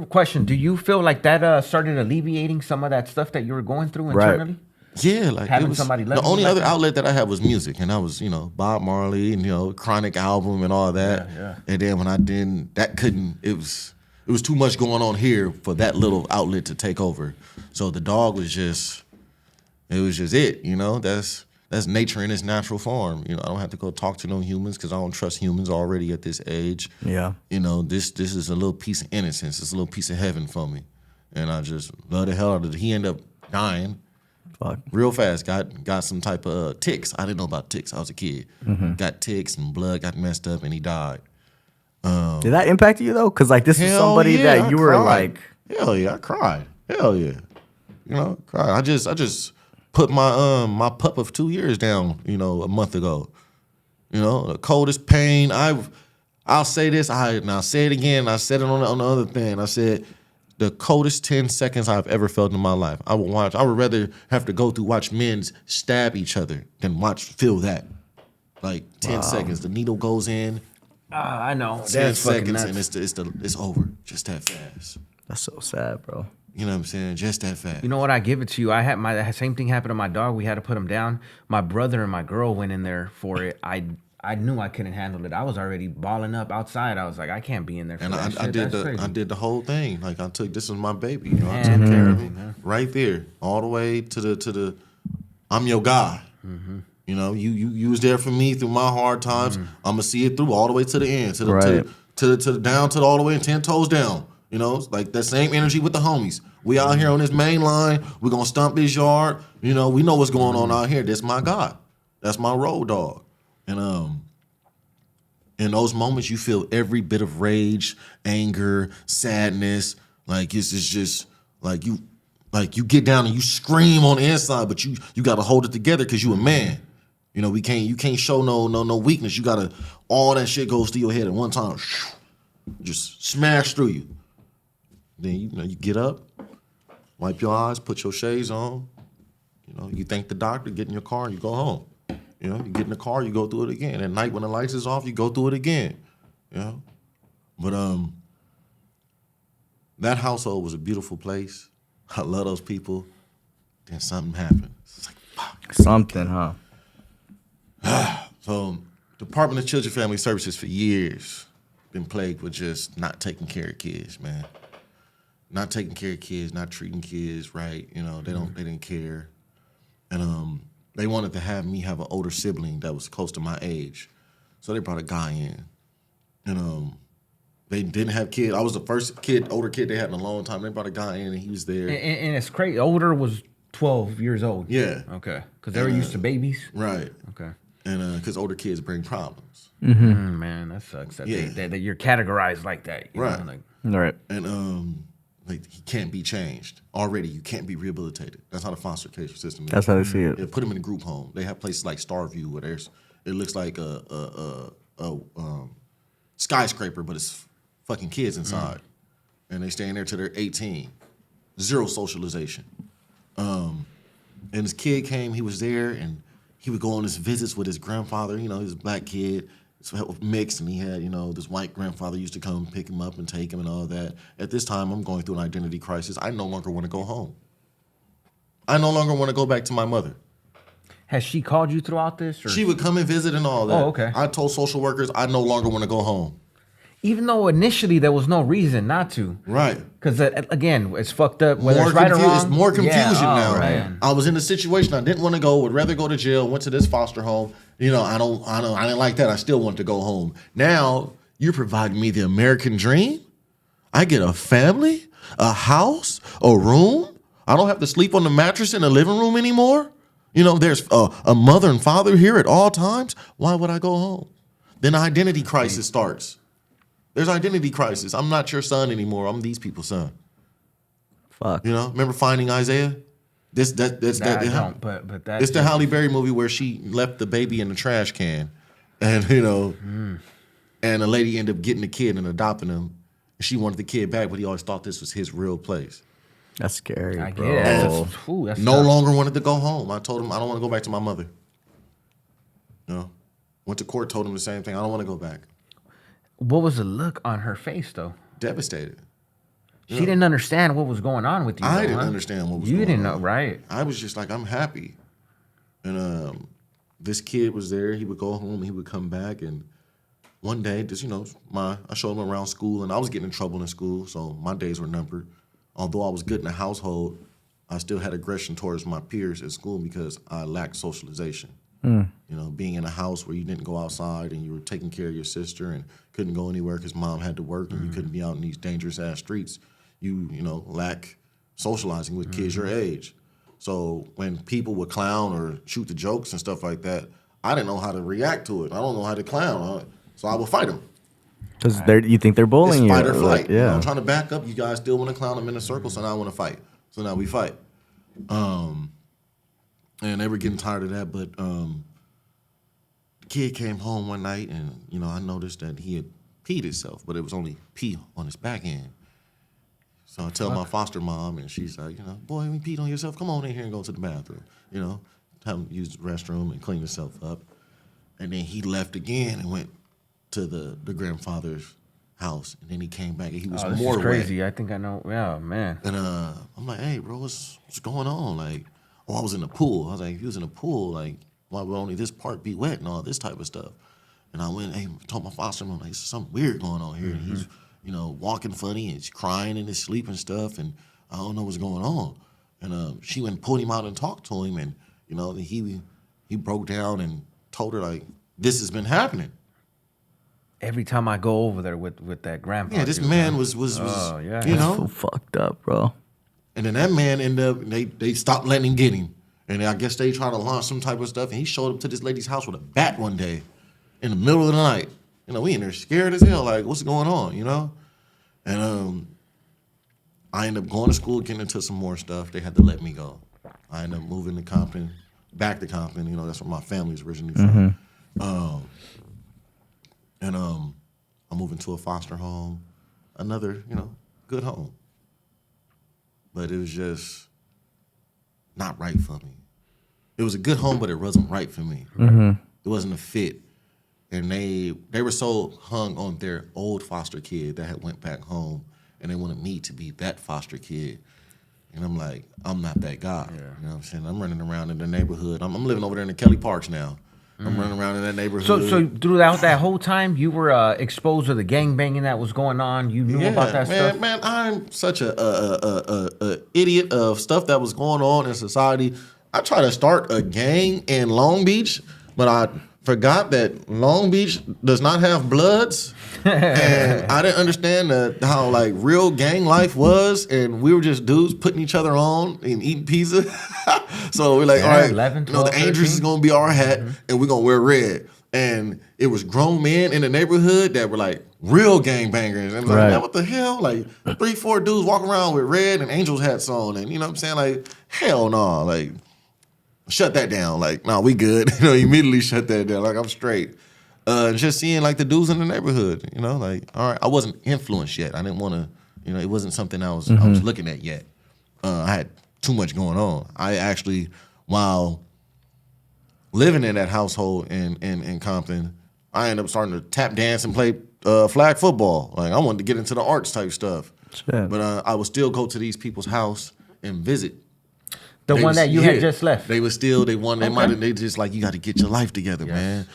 Question: do you feel like that started alleviating some of that stuff that you were going through internally? Right. Yeah, like having it was, somebody the only like other that? outlet that I had was music, and I was, you know, Bob Marley and, you know, Chronic album and all that. Yeah. And then when I didn't, it was too much going on here for that little outlet to take over. So the dog was just it, you know. That's nature in its natural form. You know, I don't have to go talk to no humans because I don't trust humans already at this age. Yeah. You know, this is a little piece of innocence. It's a little piece of heaven for me. And I just love the hell out of it. He ended up dying real fast. Got some type of ticks. I didn't know about ticks. I was a kid. Got ticks and blood got messed up and he died. Did that impact you, though? Because, like, this is somebody that you were like... Hell yeah, I cried. Hell yeah. You know, cried. I just put my pup of 2 years down, you know, a month ago. You know, the coldest pain. I'll say this. I'll say it again. I said it on the other thing. I said the coldest 10 seconds I've ever felt in my life. I would rather have to watch men stab each other than feel that. Like 10 seconds. The needle goes in. I know. 10 That's seconds and it's over. Just that fast. That's so sad, bro. You know what I'm saying? Just that fast. You know what? I give it to you. I had my same thing happen to my dog. We had to put him down. My brother and my girl went in there for it. I knew I couldn't handle it. I was already balling up outside. I was like, I can't be in there for that shit. I did the whole thing. Like this was my baby. You know, I took care of him right there, all the way to the. I'm your guy. Mm-hmm. You know, you was there for me through my hard times. I'm gonna see it through all the way to the end, to the down to all the way and 10 toes down. You know, like that same energy with the homies. We out here on this main line. We're going to stomp this yard. You know, we know what's going on out here. That's my God. That's my road dog. And in those moments, you feel every bit of rage, anger, sadness. Like it's just like you get down and you scream on the inside, but you got to hold it together because you a man. You know, you can't show no weakness. You got to, all that shit goes through your head at one time. Just smash through you. Then you get up, wipe your eyes, put your shades on. You know, you thank the doctor, get in your car, and you go home. You know, you get in the car, you go through it again. At night when the lights is off, you go through it again. You know? But that household was a beautiful place. I love those people. Then something happened. It's like, fuck. Something, huh? So, Department of Children and Family Services for years been plagued with just not taking care of kids, man. Not taking care of kids, not treating kids right. You know, they didn't care. And they wanted to have me have an older sibling that was close to my age. So they brought a guy in. And they didn't have kids. I was the first older kid they had in a long time. They brought a guy in and he was there. And it's crazy. Older was 12 years old. Yeah. Okay. Because they were used to babies. Right. Okay. And because older kids bring problems. Man, that sucks. That you're categorized like that. You right. know, like, right. And like he can't be changed. Already, you can't be rehabilitated. That's how the foster care system is. That's how they see it. They put them in a group home. They have places like Starview where it looks like a skyscraper, but it's fucking kids inside. And they stay in there till they're 18. Zero socialization. And this kid came, he was there, and he would go on his visits with his grandfather. You know, he was a black kid. So mixed, and he had, you know, this white grandfather used to come pick him up and take him and all that. At this time, I'm going through an identity crisis. I no longer want to go home. I no longer want to go back to my mother. Has she called you throughout this? Or? She would come and visit and all that. Oh, okay. I told social workers I no longer want to go home. Even though initially there was no reason not to. Right. Because, again, it's fucked up, whether it's right or wrong. It's more confusion now. Right. I was in a situation I didn't want to go, would rather go to jail, went to this foster home. You know, I didn't like that. I still want to go home. Now, you're providing me the American dream. I get a family, a house, a room. I don't have to sleep on the mattress in the living room anymore. You know, there's a mother and father here at all times. Why would I go home? Then identity crisis starts. There's identity crisis. I'm not your son anymore. I'm these people's son. Fuck. You know, remember Finding Isaiah? It's the Halle Berry movie where she left the baby in the trash can, and and a lady ended up getting the kid and adopting him. She wanted the kid back, but he always thought this was his real place. That's scary, I bro. get it. That's no tough. longer wanted to go home. I told him I don't want to go back to my mother. Went to court, told him the same thing. I don't want to go back. What was the look on her face though? Devastated. She didn't understand what was going on with you. I didn't understand what was going on. You didn't know, right? I was just like, I'm happy. And this kid was there. He would go home. He would come back. And one day, just, I showed him around school. And I was getting in trouble in school, so my days were numbered. Although I was good in the household, I still had aggression towards my peers at school because I lacked socialization. Being in a house where you didn't go outside and you were taking care of your sister and couldn't go anywhere because mom had to work and you couldn't be out in these dangerous-ass streets. You lack socializing with kids your age. So when people would clown or shoot the jokes and stuff like that, I didn't know how to react to it. I don't know how to clown. So I would fight them. Because you think they're bullying you. It's fight or flight. Like, yeah. I'm trying to back up. You guys still want to clown them in a circle, so now I want to fight. So now we fight. And they were getting tired of that, but the kid came home one night and, I noticed that he had peed himself, but it was only pee on his back end. So I tell my foster mom, and she's like, boy, you peed on yourself. Come on in here and go to the bathroom. Have him use the restroom and clean himself up. And then he left again and went to the grandfather's house. And then he came back and he was more this is crazy. wet. I think I know. Yeah, man. And I'm like, hey, bro, what's going on? Like, I was in the pool. I was like, if you was in the pool, like, why would only this part be wet and all this type of stuff? And I went, told my foster mom, like, there's something weird going on here. And he's, walking funny and he's crying in his sleep and stuff. And I don't know what's going on. And she went and pulled him out and talked to him. And, he broke down and told her, like, this has been happening. Every time I go over there with that grandpa. Yeah, this man was That's so fucked up, bro. And then that man ended up, they stopped letting him get him. And I guess they tried to launch some type of stuff. And he showed up to this lady's house with a bat one day in the middle of the night. We in there scared as hell, like, what's going on, And I ended up going to school, getting into some more stuff. They had to let me go. I ended up moving to Compton, back to Compton. That's where my family's originally from. And I'm moving to a foster home, another, good home. But it was just not right for me. It was a good home, but it wasn't right for me. It wasn't a fit. And they were so hung on their old foster kid that had went back home, and they wanted me to be that foster kid. And I'm like, I'm not that guy. Yeah. You know what I'm saying? I'm running around in the neighborhood. I'm living over there in the Kelly Parks now. I'm running around in that neighborhood. So throughout that whole time, you were exposed to the gangbanging that was going on. You knew about that stuff. Man, I'm such a idiot of stuff that was going on in society. I tried to start a gang in Long Beach, but I forgot that Long Beach does not have Bloods, and I didn't understand how like real gang life was, and we were just dudes putting each other on and eating pizza. So we're like, all right, 11, 12, the Angels is gonna be our hat, and we're gonna wear red. And it was grown men in the neighborhood that were like real gangbangers, and I was like, man, what the hell? Like 3-4 dudes walking around with red and Angels hats on, and you know what I'm saying? Like, hell no, like. Shut that down. Like, nah, we good. Immediately shut that down. Like, I'm straight. Just seeing, like, the dudes in the neighborhood, like, all right. I wasn't influenced yet. I didn't want to, it wasn't something I was looking at yet. I had too much going on. I actually, while living in that household in Compton, I ended up starting to tap dance and play flag football. Like, I wanted to get into the arts type stuff. Shit. But I would still go to these people's house and visit. The one that you had just left. They just like, you got to get your life together, man.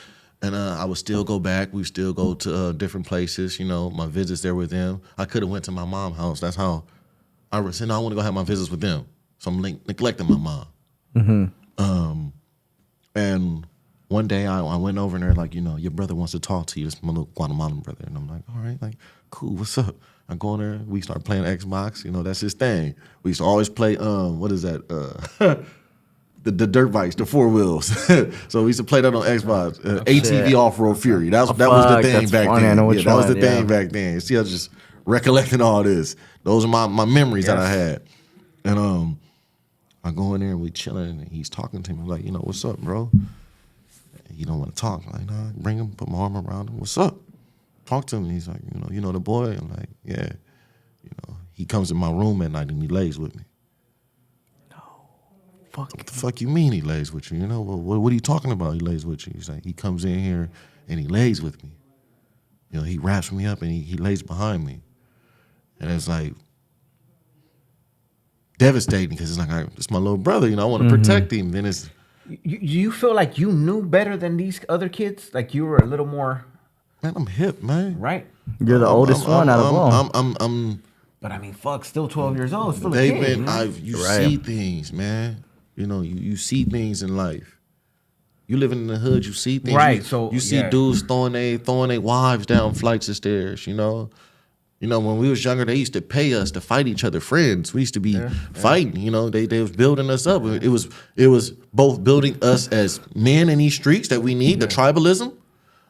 And I would still go back. We still go to different places, my visits there with them. I could have went to my mom's house. That's how I was saying, I want to go have my visits with them. So I'm neglecting my mom. And one day I went over there like, your brother wants to talk to you. It's my little Guatemalan brother. And I'm like, all right, like, cool, what's up? I go in there, we start playing Xbox, that's his thing. We used to always play, what is that? The dirt bikes, the 4 wheels. So we used to play that on Xbox. ATV Off-Road Fury. That was the thing back then. That was the thing back then. See, I was just recollecting all this. Those are my memories that I had. And I go in there and we chilling, and he's talking to me. I'm like, what's up, bro? He don't want to talk. I'm like, nah, bring him, put my arm around him. What's up? Talk to him. He's like, you know the boy? I'm like, yeah. He comes in my room at night and he lays with me. No. Fuck. What the fuck you mean he lays with you? Well, what are you talking about? He lays with you. He's like, he comes in here and he lays with me. He wraps me up and he lays behind me. And it's like devastating because it's like, it's my little brother, I want to protect him. Then it's... You feel like you knew better than these other kids? Like you were a little more... Man, I'm hip, man. Right. You're the oldest one out of all. But I mean, fuck, still 12 years old, still a kid. You see things, man. You see things in life. You living in the hood, you see things. Right. You see dudes throwing their wives down flights of stairs. When we was younger, they used to pay us to fight each other, friends. We used to be fighting. They was building us up. It was both building us as men in these streets that we need, the tribalism,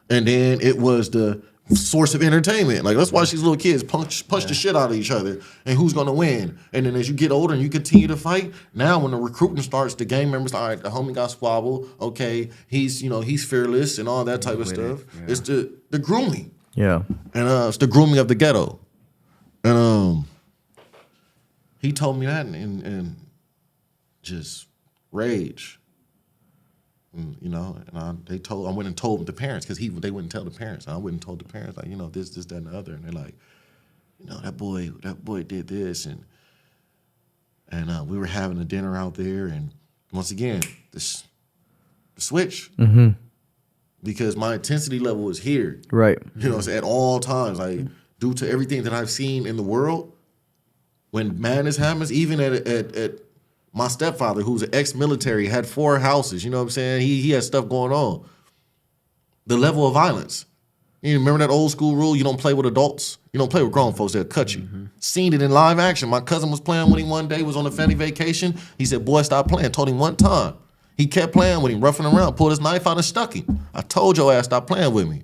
and then it was the source of entertainment. Like, let's watch these little kids punch the shit out of each other, and who's gonna win. And then as you get older and you continue to fight, now when the recruiting starts, the gang members, all right, the homie got squabble. Okay, he's fearless and all that type of stuff. Yeah. It's the grooming. Yeah. And it's the grooming of the ghetto. And he told me that and just rage. And, I went and told the parents because they wouldn't tell the parents. I went and told the parents, like, this, that, and the other. And they're like, that boy did this. And we were having a dinner out there. And once again, the switch. Mm-hmm. Because my intensity level was here. Right. At all times. Like, due to everything that I've seen in the world, when madness happens, even at my stepfather, who's an ex-military, had 4 houses, you know what I'm saying? He had stuff going on. The level of violence. You remember that old school rule? You don't play with adults. You don't play with grown folks, they'll cut you. Mm-hmm. Seen it in live action. My cousin was playing with him one day, was on a family vacation. He said, boy, stop playing. Told him one time. He kept playing with him, roughing around, pulled his knife out and stuck him. I told your ass, stop playing with me.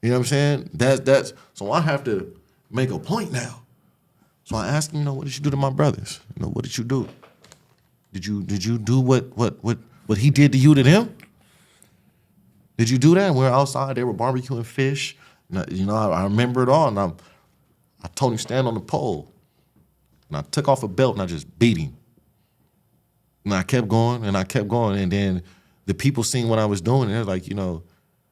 You know what I'm saying? That's so I have to make a point now. So I asked him, what did you do to my brothers? What did you do? Did you do what he did to you to them? Did you do that? And we were outside, they were barbecuing fish. I remember it all. And I told him stand on the pole. And I took off a belt and I just beat him. And I kept going and I kept going. And then the people seen what I was doing, and they're like,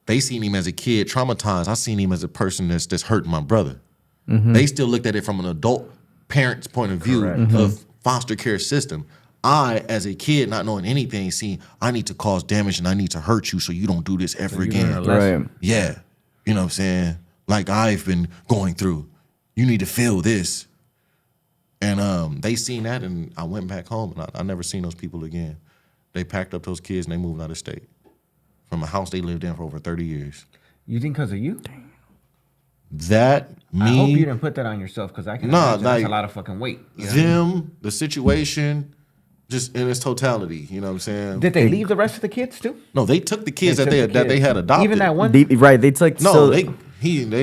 they seen him as a kid traumatized. I seen him as a person that's hurting my brother. Mm-hmm. They still looked at it from an adult parent's point of view of foster care system. I, as a kid, not knowing anything, I need to cause damage and I need to hurt you so you don't do this ever again. Right. Yeah. You know what I'm saying? Like I've been going through. You need to feel this. And they seen that, and I went back home, and I never seen those people again. They packed up those kids and they moved out of state from a house they lived in for over 30 years. You think because of you? I hope you didn't put that on yourself, because I can imagine that's a lot of fucking weight. The situation, just in its totality, you know what I'm saying? Did they leave the rest of the kids too? No, they took the kids that they had adopted. Even that one? Right, they took... No, they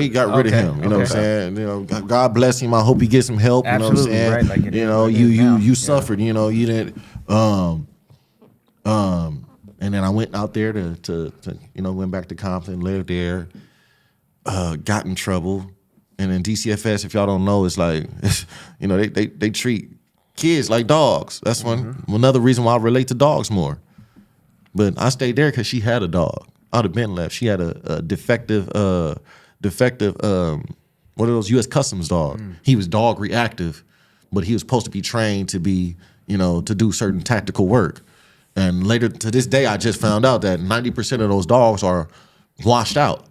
got rid of him. You know what I'm saying? God bless him. I hope he gets some help. Absolutely, you know what I'm saying? Right, you suffered. You didn't. And then I went out there to went back to Compton, lived there, got in trouble, and then DCFS. If y'all don't know, it's like they treat kids like dogs. That's another reason why I relate to dogs more. But I stayed there because she had a dog. I'd have been left. She had a defective one of those U.S. Customs dog. He was dog reactive, but he was supposed to be trained to be, to do certain tactical work. And later to this day, I just found out that 90% of those dogs are washed out.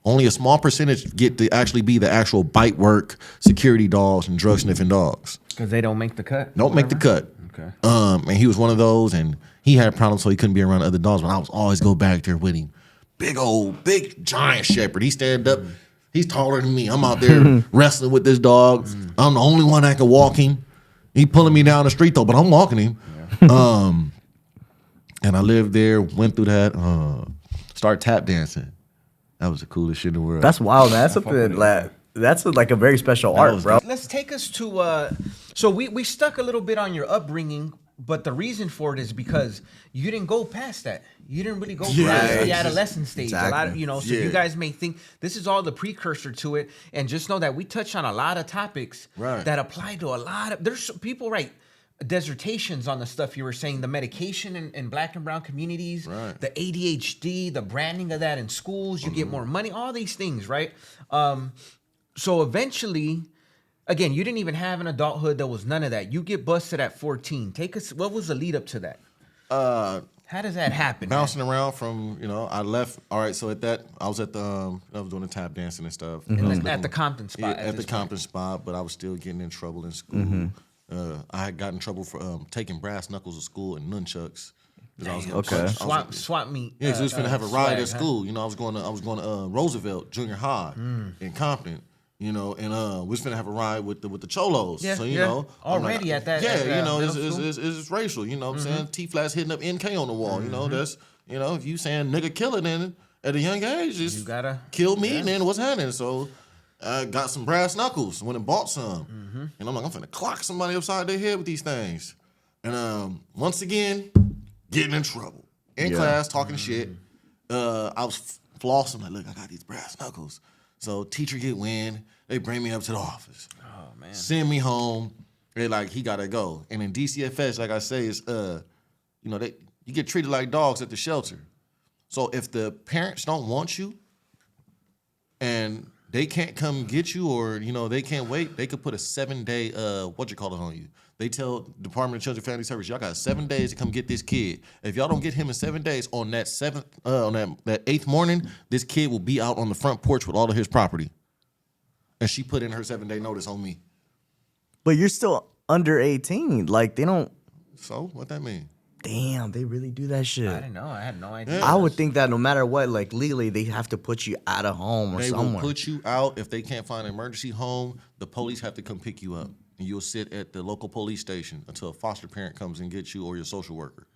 Only a small percentage get to actually be the actual bite work, security dogs, and drug sniffing dogs. Because they don't make the cut? Don't make the cut. Okay. And he was one of those, and he had a problem, so he couldn't be around other dogs, but I was always go back there with him. Big giant shepherd. He stand up. He's taller than me. I'm out there wrestling with this dog. I'm the only one that can walk him. He pulling me down the street though, but I'm walking him. Yeah. And I lived there, went through that, started tap dancing. That was the coolest shit in the world. That's wild, man. That's something that That's like a very special art, bro. Let's take us to so we stuck a little bit on your upbringing, but the reason for it is because you didn't go past that. You didn't really go past the adolescent stage. Exactly. A lot of, so you guys may think this is all the precursor to it, and just know that we touch on a lot of topics that apply to a lot of. There's people write dissertations on the stuff you were saying, the medication in black and brown communities, the ADHD, the branding of that in schools. You get more money, all these things, right? So eventually, again, you didn't even have an adulthood. There was none of that. You get busted at 14. Take us. What was the lead up to that? How does that happen? Bouncing around from, I left. All right, so I was at the, I was doing the tap dancing and stuff. At the Compton spot. Yeah, at the Compton spot, but I was still getting in trouble in school. I had gotten in trouble for taking brass knuckles to school and nunchucks. Swap meet. Yeah, because we was finna have a ride at school. I was going to Roosevelt Junior High in Compton. And we was finna have a ride with the cholos. Yeah, so already at that. It's racial. You know what I'm saying? T-flats hitting up NK on the wall. That's if you saying nigga killer, then at a young age, just you gotta kill me. And then what's happening? So I got some brass knuckles. Went and bought some, and I'm like, I'm finna clock somebody upside their head with these things. And once again, getting in trouble in class, talking shit. I was flossing like, look, I got these brass knuckles. So teacher get wind, they bring me up to the office. Oh man. Send me home. They like, he gotta go. And in DCFS, like I say, is you get treated like dogs at the shelter. So if the parents don't want you and they can't come get you, or they can't wait, they could put a 7-day on you. They tell Department of Children and Family Services, y'all got 7 days to come get this kid. If y'all don't get him in 7 days, on that that 8th morning, this kid will be out on the front porch with all of his property. And she put in her 7-day notice on me. But you're still under 18. Like, they don't. So what that mean? Damn, they really do that shit. I didn't know. I had no idea. I would think that no matter what, like legally, they have to put you out of home or somewhere. They will put you out if they can't find an emergency home. The police have to come pick you up, and you'll sit at the local police station until a foster parent comes and gets you, or your social worker.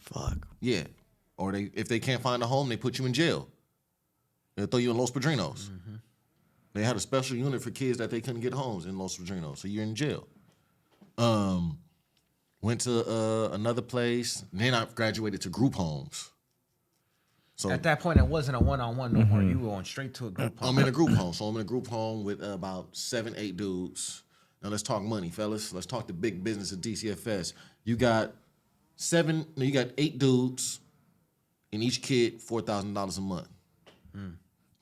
Fuck. Yeah, or if they can't find a home, they put you in jail. They'll throw you in Los Padrinos. They had a special unit for kids that they couldn't get homes in Los Padrinos, so you're in jail. Went to another place. Then I graduated to group homes. So at that point, it wasn't a one-on-one no more. You were going straight to a group home. I'm in a group home. So I'm in a group home with about 7, 8 dudes. Now let's talk money, fellas. Let's talk the big business of DCFS. You got 8 dudes, and each kid $4,000 a month.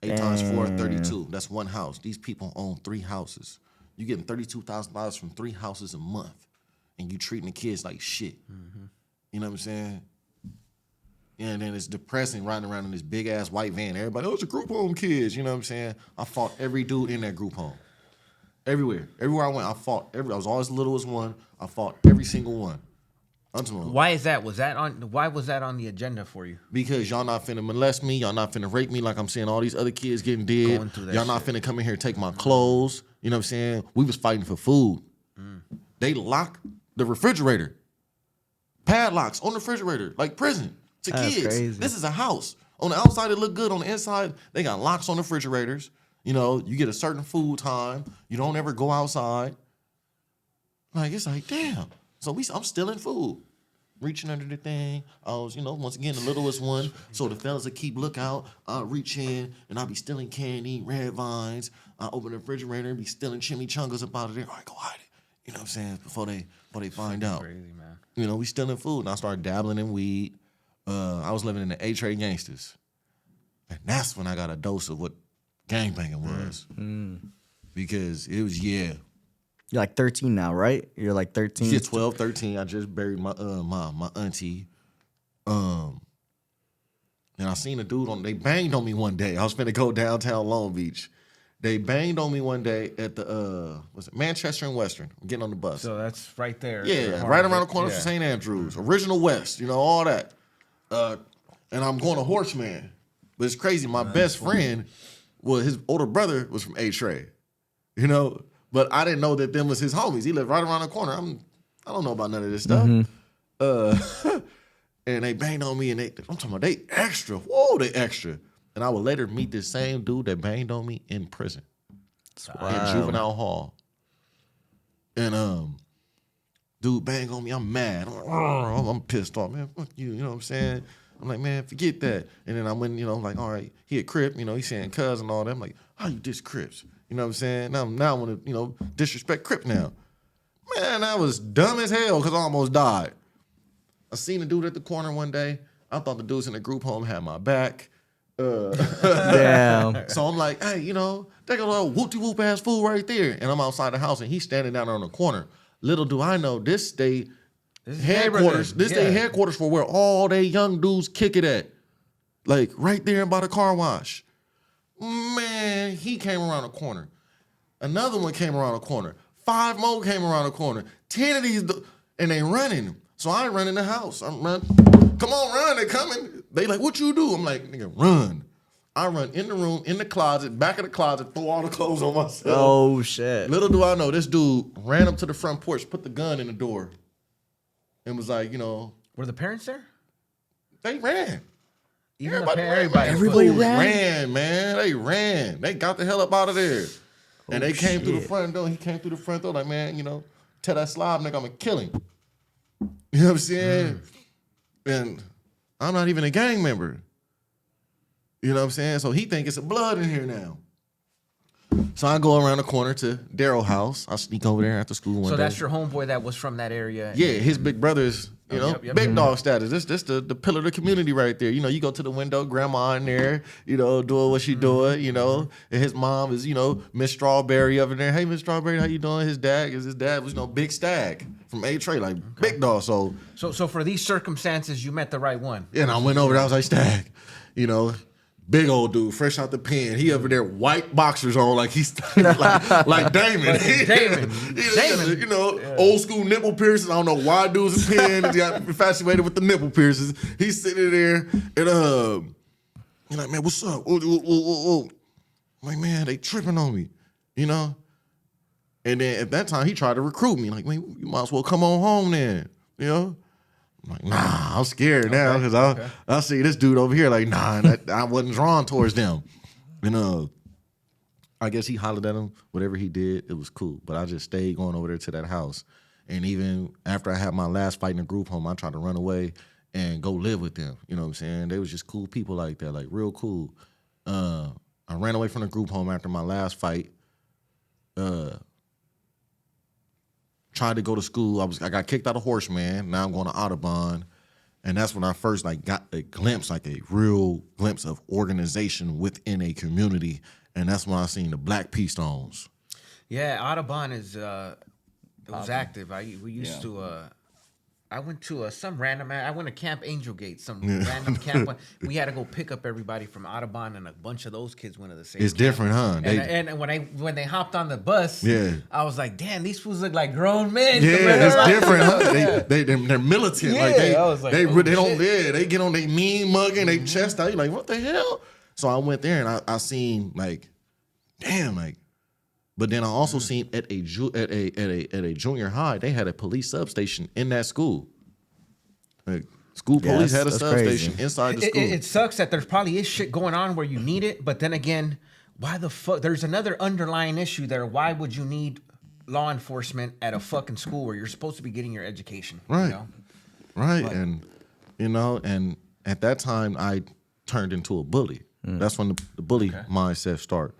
8 times 4, 32. That's one house. These people own 3 houses. You're getting $32,000 from 3 houses a month. And you treating the kids like shit. You know what I'm saying? Yeah, and then it's depressing riding around in this big ass white van. Everybody, it's a group home kids. You know what I'm saying? I fought every dude in that group home. Everywhere I went, I fought I was always the littlest one. I fought every single one. Why is that? Why was that on the agenda for you? Because y'all not finna molest me. Y'all not finna rape me like I'm seeing all these other kids getting dead. Y'all not finna come in here and take my clothes. You know what I'm saying? We was fighting for food. They lock the refrigerator. Padlocks on the refrigerator, like prison to kids. Crazy. This is a house. On the outside, it look good. On the inside, they got locks on the refrigerators. You get a certain food time. You don't ever go outside. Like, it's like, damn. So I'm stealing food. Reaching under the thing. I was, once again, the littlest one. So the fellas that keep lookout, I'll reach in and I'll be stealing candy, red vines. I open the refrigerator and be stealing chimichangas up out of there. All right, go hide it. You know what I'm saying? Before they find out. Crazy, man. We stealing food. And I started dabbling in weed. I was living in the A-Trade gangsters. And that's when I got a dose of what gangbanging was. Because it was, You're like 13 now, right? You're like 13? Yeah, 12, 13. I just buried my auntie. And I seen a dude they banged on me one day. I was finna go downtown Long Beach. They banged on me one day at the Manchester and Western. I'm getting on the bus. So that's right there. Yeah, right around the corner from St. Andrews. Original West, all that. And I'm going to Horseman. But it's crazy. My best friend, his older brother was from A-Trade. But I didn't know that them was his homies. He lived right around the corner. I don't know about none of this stuff. And they banged on me, and I'm talking about they extra. Whoa, they extra. And I would later meet this same dude that banged on me in prison. in juvenile hall. And dude bang on me. I'm mad. I'm pissed off, man. Fuck you. You know what I'm saying? I'm like, man, forget that. And then I went, I'm like, all right, he a Crip. He's saying cuz and all that. I'm like, how you diss Crips? You know what I'm saying? Now I want to, disrespect Crip now. Man, that was dumb as hell because I almost died. I seen a dude at the corner one day. I thought the dudes in the group home had my back. Damn. So I'm like, hey, they got a little whoop-de-whoop ass fool right there. And I'm outside the house and he's standing down on the corner. Little do I know, this state headquarters for where all they young dudes kick it at. Like right there by the car wash. Man, he came around the corner. Another one came around the corner. 5 more came around the corner. 10 of these, and they running. So I run in the house. I'm running. Come on, run, they coming. They like, what you do? I'm like, nigga, run. I run in the room, in the closet, back of the closet, throw all the clothes on myself. Oh, shit. Little do I know, this dude ran up to the front porch, put the gun in the door, and was like, Were the parents there? They ran. Even Everybody ran, man. They ran. They got the hell up out of there. And they came through the front door. He came through the front door like, man, tell that slob nigga I'm going to kill him. You know what I'm saying? And I'm not even a gang member. You know what I'm saying? So he think it's a blood in here now. So I go around the corner to Daryl's house. I sneak over there after school one day. So that's your homeboy that was from that area? Yeah, his big brother's, big dog status. This the pillar of the community right there. You go to the window, grandma in there, doing what she doing, And his mom is, Miss Strawberry over there. Hey, Miss Strawberry, how you doing? His dad was, Big Stag from A-Tray, like big dog. So for these circumstances, you met the right one. Yeah, and I went over there, I was like, Stag, big old dude, fresh out the pen. He over there, white boxers on, like he's like Damon. Damon. Old school nipple piercings. I don't know why dudes in pen got infatuated with the nipple piercings. He's sitting there and you're like, man, what's up? I'm like, man, they tripping on me, And then at that time he tried to recruit me. Like, man, you might as well come on home then, I'm like, nah, I'm scared now because I see this dude over here like, nah, I wasn't drawn towards them. And I guess he hollered at him. Whatever he did, it was cool. But I just stayed going over there to that house. And even after I had my last fight in the group home, I tried to run away and go live with them. You know what I'm saying? They was just cool people like that, like real cool. I ran away from the group home after my last fight. Tried to go to school. I got kicked out of Horseman. Now I'm going to Audubon. And that's when I first got a real glimpse of organization within a community. And that's when I seen the Black Pea Stones. Yeah, Audubon is was active. We used to I went to some random. I went to Camp Angel Gate, some random camp. We had to go pick up everybody from Audubon, and a bunch of those kids went to the same. It's camp. different, huh? And when they hopped on the bus, I was like, damn, these fools look like grown men. Yeah, it's different, huh? They're militant. Yeah, like they, I was like, they don't live. They get on their mean mugging, they chest out. You're like, what the hell? So I went there and I seen like, damn, like. But then I also seen at a junior high, they had a police substation in that school. Like, school police had a substation inside the school. It sucks that there's probably is shit going on where you need it, but then again, why the fuck? There's another underlying issue there. Why would you need law enforcement at a fucking school where you're supposed to be getting your education? Right, right, But, and and at that time I turned into a bully. That's when the bully mindset started,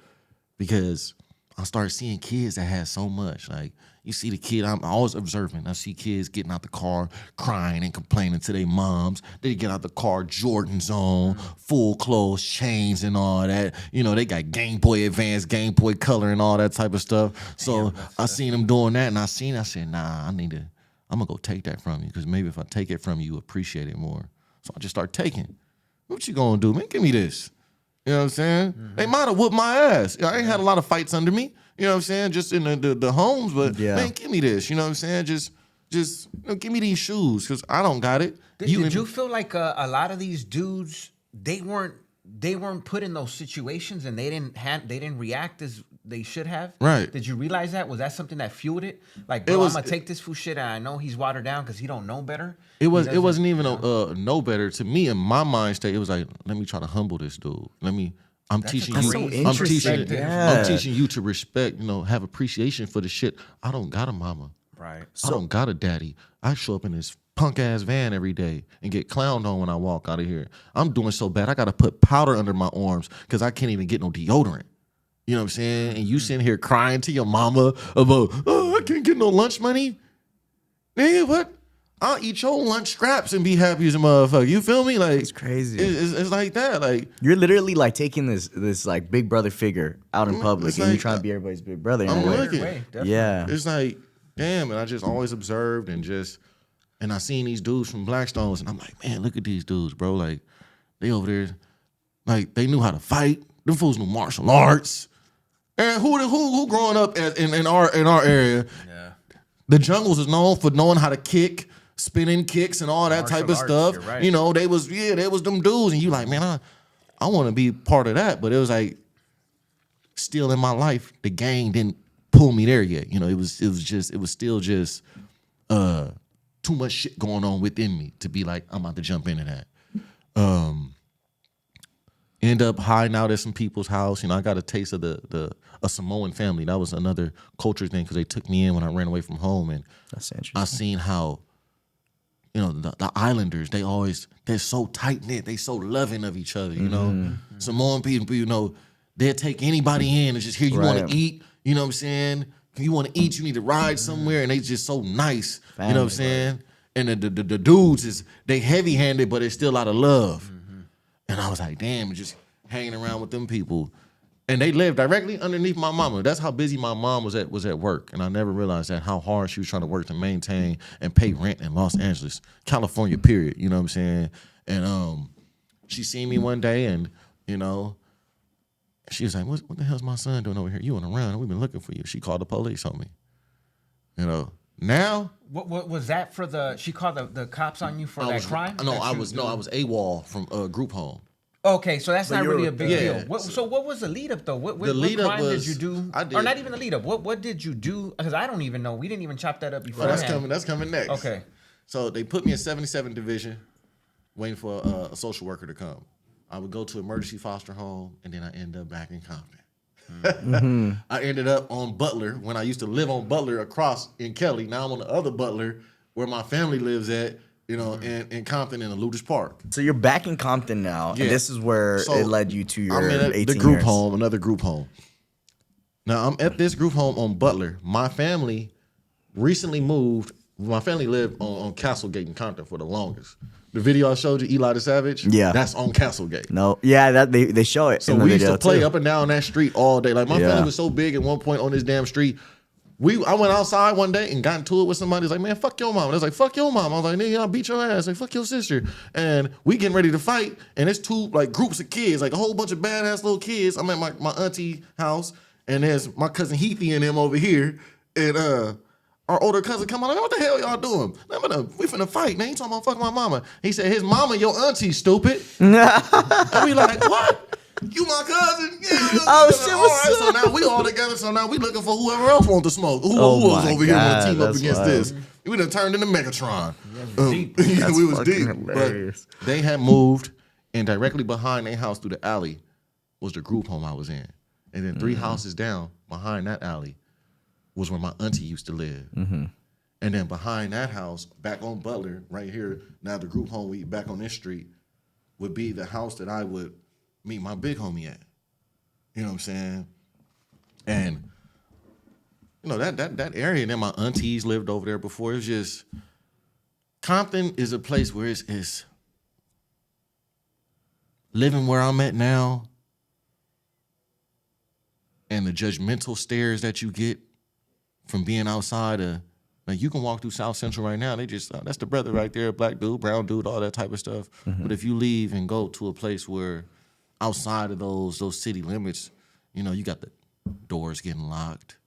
because I started seeing kids that had so much. Like, you see the kid, I'm always observing. I see kids getting out the car, crying and complaining to their moms. They get out the car, Jordans on, full clothes, chains and all that. You know, they got Game Boy Advance, Game Boy Color and all that type of stuff. So I seen them doing that, and I said, nah, I'm going to go take that from you, because maybe if I take it from you, you appreciate it more. So I just start taking. What you going to do, man? Give me this. You know what I'm saying? Mm-hmm. They might have whooped my ass. I ain't had a lot of fights under me. You know what I'm saying? Just in the homes, but man, give me this. You know what I'm saying? Just give me these shoes, because I don't got it. Did you feel like a lot of these dudes, they weren't put in those situations and they didn't react as they should have? Right. Did you realize that? Was that something that fueled it? Like, bro, I'm gonna take this fool shit, and I know he's watered down because he don't know better. It wasn't even a know better to me. In my mind state, it was like, let me try to humble this dude. I'm teaching you. so I'm teaching. Yeah. I'm teaching you to respect. Have appreciation for the shit. I don't got a mama. Right. I don't got a daddy. I show up in this punk ass van every day and get clowned on when I walk out of here. I'm doing so bad. I got to put powder under my arms because I can't even get no deodorant. You know what I'm saying? And you sitting here crying to your mama about, I can't get no lunch money. Nigga, what? I'll eat your lunch scraps and be happy as a motherfucker. You feel me? Like, it's crazy. It's like that. Like, you're literally like taking this like big brother figure out in public, and like, you're trying to be everybody's big brother. I'm looking. Yeah. It's like, damn, and I just always observed and I seen these dudes from Blackstones, and I'm like, man, look at these dudes, bro. Like, they over there, like, they knew how to fight. Them fools knew martial arts. And who growing up in our area, the Jungles is known for knowing how to kick, spinning kicks and all that martial type of arts, stuff. right. They was them dudes, and you like, man, I want to be part of that, but it was like, still in my life, the gang didn't pull me there yet. It was still just too much shit going on within me to be like, I'm about to jump into that. End up hiding out at some people's house. I got a taste of a Samoan family. That was another culture thing because they took me in when I ran away from home, and That's interesting. I seen how the Islanders, they're so tight knit, they so loving of each other. Samoan people, they'll take anybody in and just hear you want to eat. You know what I'm saying? If you want to eat, you need to ride somewhere, and they just so nice. Family, you know what I'm saying? And the dudes they heavy handed, but it's still out of love. And I was like, damn, just hanging around with them people. And they lived directly underneath my mama. That's how busy my mom was at work. And I never realized that, how hard she was trying to work to maintain and pay rent in Los Angeles, California, period. You know what I'm saying? And she seen me one day, and, she was like, what the hell's my son doing over here? You went around, we've been looking for you. She called the police on me. Now. What was that for she called the cops on you for that crime? No, I was AWOL from group home. Okay, so that's not really a big deal. So what was the lead up though? What crime did you do? Or not even the lead up. What did you do? Because I don't even know. We didn't even chop that up before. That's coming next. Okay. So they put me in 77 Division, waiting for a social worker to come. I would go to emergency foster home, and then I end up back in Compton. Mm-hmm. I ended up on Butler when I used to live on Butler across in Kelly. Now I'm on the other Butler where my family lives at, in Compton in Eludis Park. So you're back in Compton now, and this is where it led you to your 18 years. The group home, another group home. Now I'm at this group home on Butler. My family recently moved. My family lived on Castlegate in Compton for the longest. The video I showed you, Eli the Savage, that's on Castlegate. No, that they show it. So in the we video used to play too. up and down that street all day. Like my family was so big at one point on this damn street. I went outside one day and got into it with somebody. It's like, man, fuck your mom. And I was like, fuck your mom. I was like, nigga, I'll beat your ass. Like, fuck your sister. And we getting ready to fight. And it's two groups of kids, like a whole bunch of badass little kids. I'm at my auntie house, and there's my cousin Heathy and them over here. And our older cousin come on, like, what the hell y'all doing? We finna fight. Man, you talking about fuck my mama. He said, his mama, your auntie, stupid. And we like, what? You my cousin? Yeah. Oh, shit, all right, so now we all together. So now we looking for whoever else wants to smoke. Who was over here want to team up against this? We done turned into Megatron. We was deep. Hilarious. But they had moved, and directly behind their house through the alley was the group home I was in. And then 3 houses down behind that alley was where my auntie used to live. Mm-hmm. And then behind that house, back on Butler, right here, now the group home we back on this street, would be the house that I would meet my big homie at. You know what I'm saying? And that area, then my aunties lived over there before. It was just, Compton is a place where it's living where I'm at now, and the judgmental stares that you get from being outside of, like, you can walk through South Central right now, they just, that's the brother right there, black dude, brown dude, all that type of stuff. Mm-hmm. But if you leave and go to a place where outside of those city limits, you got the doors getting locked,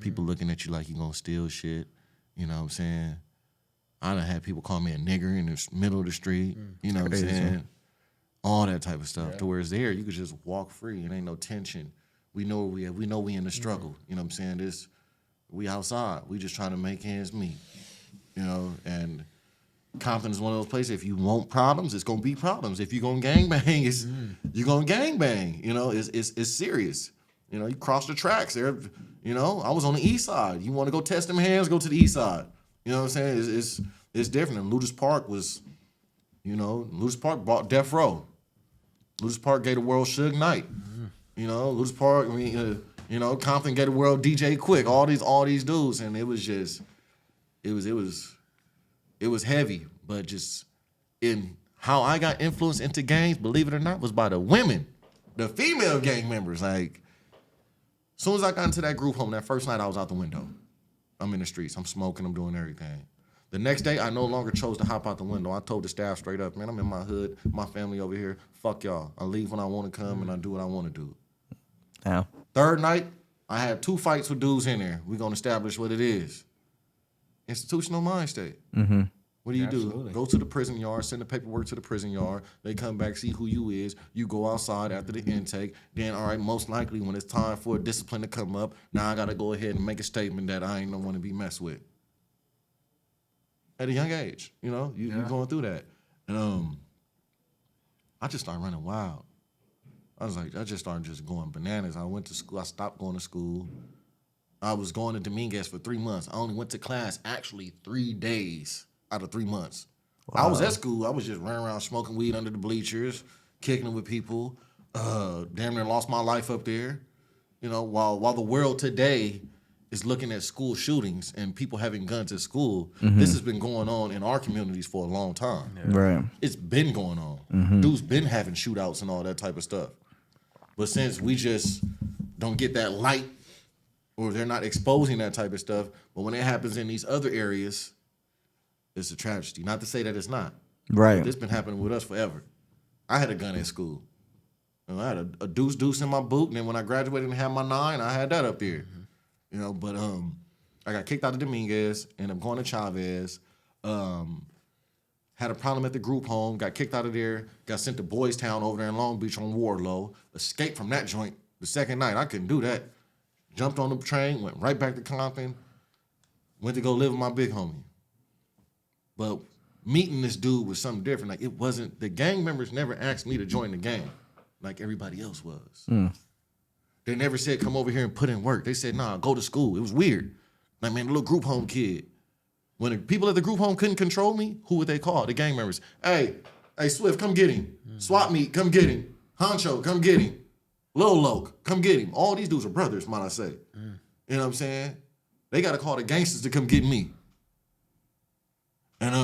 people looking at you like you gonna steal shit, you know what I'm saying? I done had people call me a nigger in the middle of the street, you know what I'm saying? All that type of stuff. To where it's there, you could just walk free and ain't no tension. We know we in the struggle, you know what I'm saying? We outside, we just trying to make ends meet, and Compton is one of those places. If you want problems, it's gonna be problems. If you're gonna gangbang, you're gonna gangbang. You know, it's serious. You know, you cross the tracks there. You know, I was on the east side. You want to go test them hands? Go to the east side. You know what I'm saying? It's different. And Ludus Park was, you know, Ludus Park bought Death Row. Ludus Park gave the world Suge Knight. You know, Ludus Park. I mean, you know, Compton gave the world DJ Quick. All these dudes, and it was just, it was heavy. But just in how I got influenced into gangs, believe it or not, was by the women, the female gang members. Like, as soon as I got into that group home, that first night I was out the window. I'm in the streets. I'm smoking. I'm doing everything. The next day, I no longer chose to hop out the window. I told the staff straight up, man, I'm in my hood, my family over here. Fuck y'all. I leave when I want to come, and I do what I want to do. Yeah. Third night, I had 2 fights with dudes in there. We're going to establish what it is. Institutional mind state. Mm-hmm. What do you do? Go to the prison yard, send the paperwork to the prison yard. They come back, see who you is. You go outside after the intake. Then, all right, most likely when it's time for discipline to come up, now I got to go ahead and make a statement that I ain't no one to be messed with. At a young age, you know, you're going through that. And I just started running wild. I just started just going bananas. I went to school. I stopped going to school. I was going to Dominguez for 3 months. I only went to class actually 3 days out of 3 months. Wow. I was at school. I was just running around smoking weed under the bleachers, kicking it with people. Damn near lost my life up there. You know, while the world today is looking at school shootings and people having guns at school, this has been going on in our communities for a long time. Yeah. Right. It's been going on. Dudes been having shootouts and all that type of stuff. But since we just don't get that light, or they're not exposing that type of stuff, but when it happens in these other areas, it's a tragedy. Not to say that it's not. Right. But it's been happening with us forever. I had a gun at school. You know, I had a deuce in my boot, and then when I graduated and had my 9, I had that up here. You know, but I got kicked out of Dominguez, and I'm going to Chavez. Had a problem at the group home, got kicked out of there, got sent to Boys Town over there in Long Beach on Warlow. Escaped from that joint the second night. I couldn't do that. Jumped on the train, went right back to Compton, went to go live with my big homie. But meeting this dude was something different. Like, it wasn't, the gang members never asked me to join the gang like everybody else was. They never said, come over here and put in work. They said, nah, go to school. It was weird. Like, man, the little group home kid. When the people at the group home couldn't control me, who would they call? The gang members. Hey, Swift, come get him. Swap meet, come get him. Honcho, come get him. Lil Loke, come get him. All these dudes are brothers, might I say. You know what I'm saying? They got to call the gangsters to come get me. And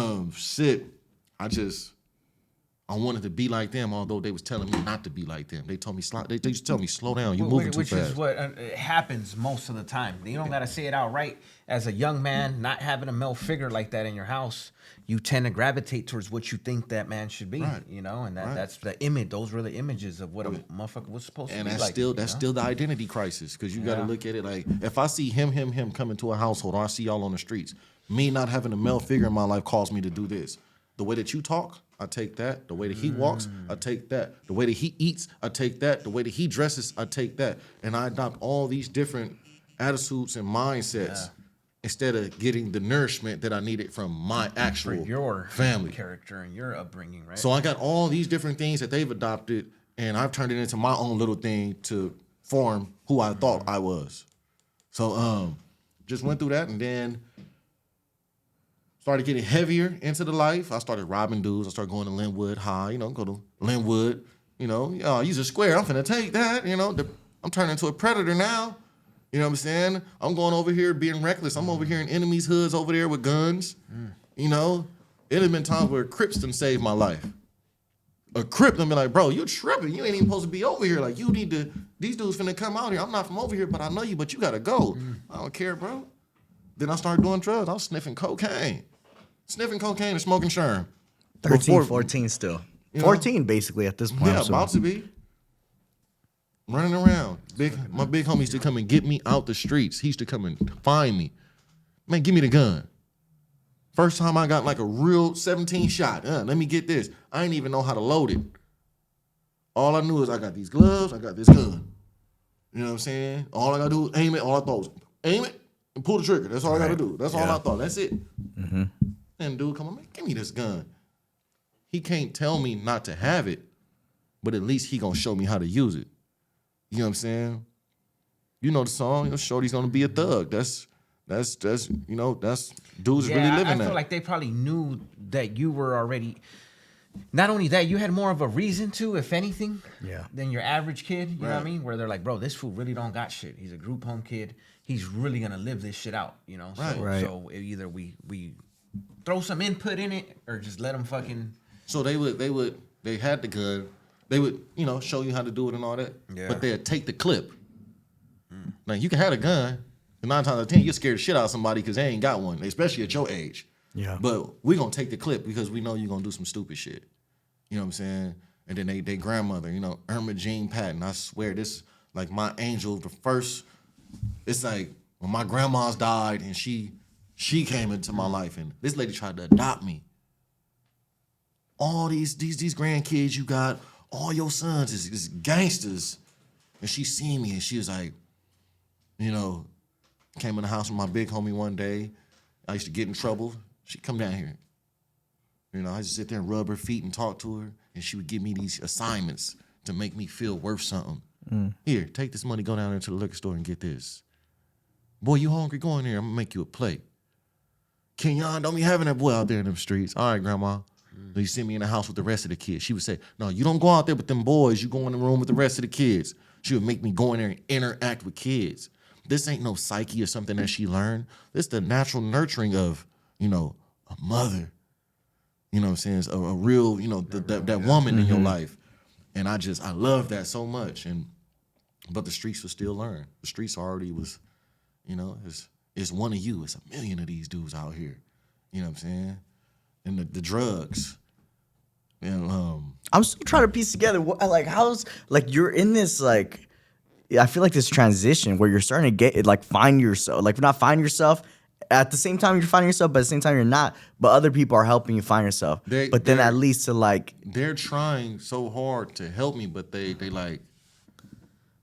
I wanted to be like them, although they was telling me not to be like them. They told me, they used to tell me, slow down, you're moving too fast. Which is what happens most of the time. You don't got to say it outright. As a young man, not having a male figure like that in your house, you tend to gravitate towards what you think that man should be, you know? And that's the image. Those were the images of what a motherfucker was supposed to be like. And that's still the identity crisis, because you got to look at it like, if I see him coming to a household, or I see y'all on the streets, me not having a male figure in my life caused me to do this. The way that you talk, I take that. The way that he walks, I take that. The way that he eats, I take that. The way that he dresses, I take that. And I adopt all these different attitudes and mindsets instead of getting the nourishment that I needed from my actual for your family character and your upbringing, right? So I got all these different things that they've adopted, and I've turned it into my own little thing to form who I thought I was. So just went through that, and then started getting heavier into the life. I started robbing dudes. I started going to Linwood High, go to Linwood, use a square. I'm finna take that, I'm turning into a predator now. You know what I'm saying? I'm going over here being reckless. I'm over here in enemies' hoods over there with guns. It has been times where Crips done saved my life. A Crip done be like, bro, you tripping. You ain't even supposed to be over here. Like, you need to, these dudes finna come out here. I'm not from over here, but I know you, but you gotta go. I don't care, bro. Then I started doing drugs. I was sniffing cocaine. And smoking sherm. 13, 14 still. 14 basically at this point. Yeah, about to be. Running around. My big homie used to come and get me out the streets. He used to come and find me. Man, give me the gun. First time I got like a real 17 shot. Let me get this. I didn't even know how to load it. All I knew is I got these gloves, I got this gun. You know what I'm saying? All I gotta do is aim it. All I thought was aim it and pull the trigger. That's all I gotta do. That's all I thought. That's it. And dude, come on, man, give me this gun. He can't tell me not to have it, but at least he gonna show me how to use it. You know what I'm saying? You know the song, you know, Shorty's gonna be a thug. That's you know, that's dudes really living that. I feel like they probably knew that you were already. Not only that, you had more of a reason to, if anything, than your average kid. You know what I mean? Where they're like, bro, this fool really don't got shit. He's a group home kid. He's really gonna live this shit out. You know? So either we throw some input in it or just let them fucking. So they had the gun. They would, you know, show you how to do it and all that. Yeah. But they'd take the clip. Now you can have a gun. 9 times out of 10, you're scared the shit out of somebody because they ain't got one, especially at your age. Yeah. But we gonna take the clip because we know you're gonna do some stupid shit. You know what I'm saying? And then they grandmother, you know, Irma Jean Patton. I swear this, like my angel, the first. It's like when my grandma's died and she came into my life and this lady tried to adopt me. All these grandkids you got, all your sons is gangsters. And she seen me and she was like, you know, came in the house with my big homie one day. I used to get in trouble. She'd come down here. You know, I used to sit there and rub her feet and talk to her, and she would give me these assignments to make me feel worth something. Here, take this money, go down there to the liquor store and get this. Boy, you hungry? Go in there, I'm gonna make you a plate. Kenyon, don't be having that boy out there in them streets. All right, grandma. You send me in the house with the rest of the kids. She would say, no, you don't go out there with them boys. You go in the room with the rest of the kids. She would make me go in there and interact with kids. This ain't no psyche or something that she learned. This the natural nurturing of, you know, a mother. You know what I'm saying? A real, you know, that woman in your life. And I love that so much. But the streets will still learn. The streets already was, you know, it's one of you. It's a million of these dudes out here. You know what I'm saying? And the drugs. And I'm still trying to piece together like how's like you're in this like I feel like this transition where you're starting to get like find yourself, like not find yourself at the same time you're finding yourself, but at the same time you're not. But other people are helping you find yourself. But then at least to like they're trying so hard to help me, but they like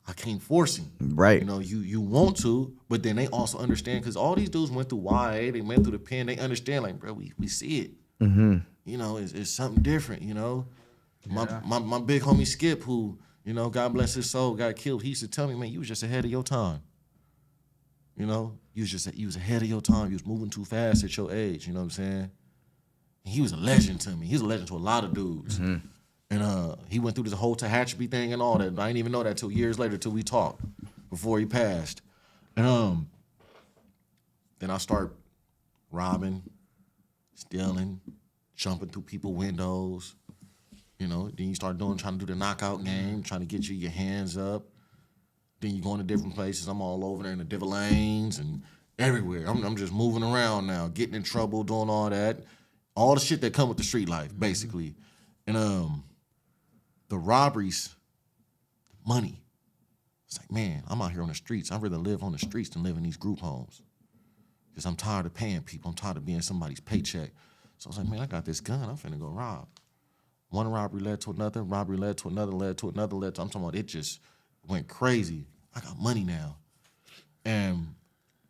I can't force him. Right. You know, you want to, but then they also understand because all these dudes went through YA, they went through the pen, they understand like, bro, we see it. You know, it's something different. You know, my big homie Skip, who you know, God bless his soul, got killed. He used to tell me, man, you was just ahead of your time. You know, you was ahead of your time. You was moving too fast at your age. You know what I'm saying? And he was a legend to me. He was a legend to a lot of dudes. And he went through this whole Tehachapi thing and all that. I didn't even know that till years later, till we talked, before he passed. And then I start robbing, stealing, jumping through people's windows. You know, then you start trying to do the knockout game, trying to get your hands up. Then you go into different places. I'm all over there in the different lanes and everywhere. I'm just moving around now, getting in trouble, doing all that. All the shit that come with the street life, basically. And the robberies, money. It's like, man, I'm out here on the streets. I'd rather live on the streets than live in these group homes. Because I'm tired of paying people. I'm tired of being somebody's paycheck. So I was like, man, I got this gun. I'm finna go rob. One robbery led to another, robbery led to another, led to another, led to, I'm talking about it just went crazy. I got money now. And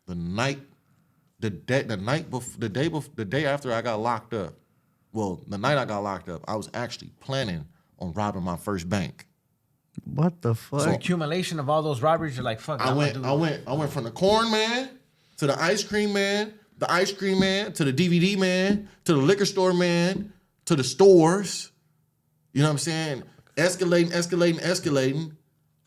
the day after I got locked up, well, the night I got locked up, I was actually planning on robbing my first bank. What the fuck? So accumulation of all those robberies, you're like, fuck. I went from the corn man to the ice cream man to the DVD man, to the liquor store man, to the stores. You know what I'm saying? Escalating.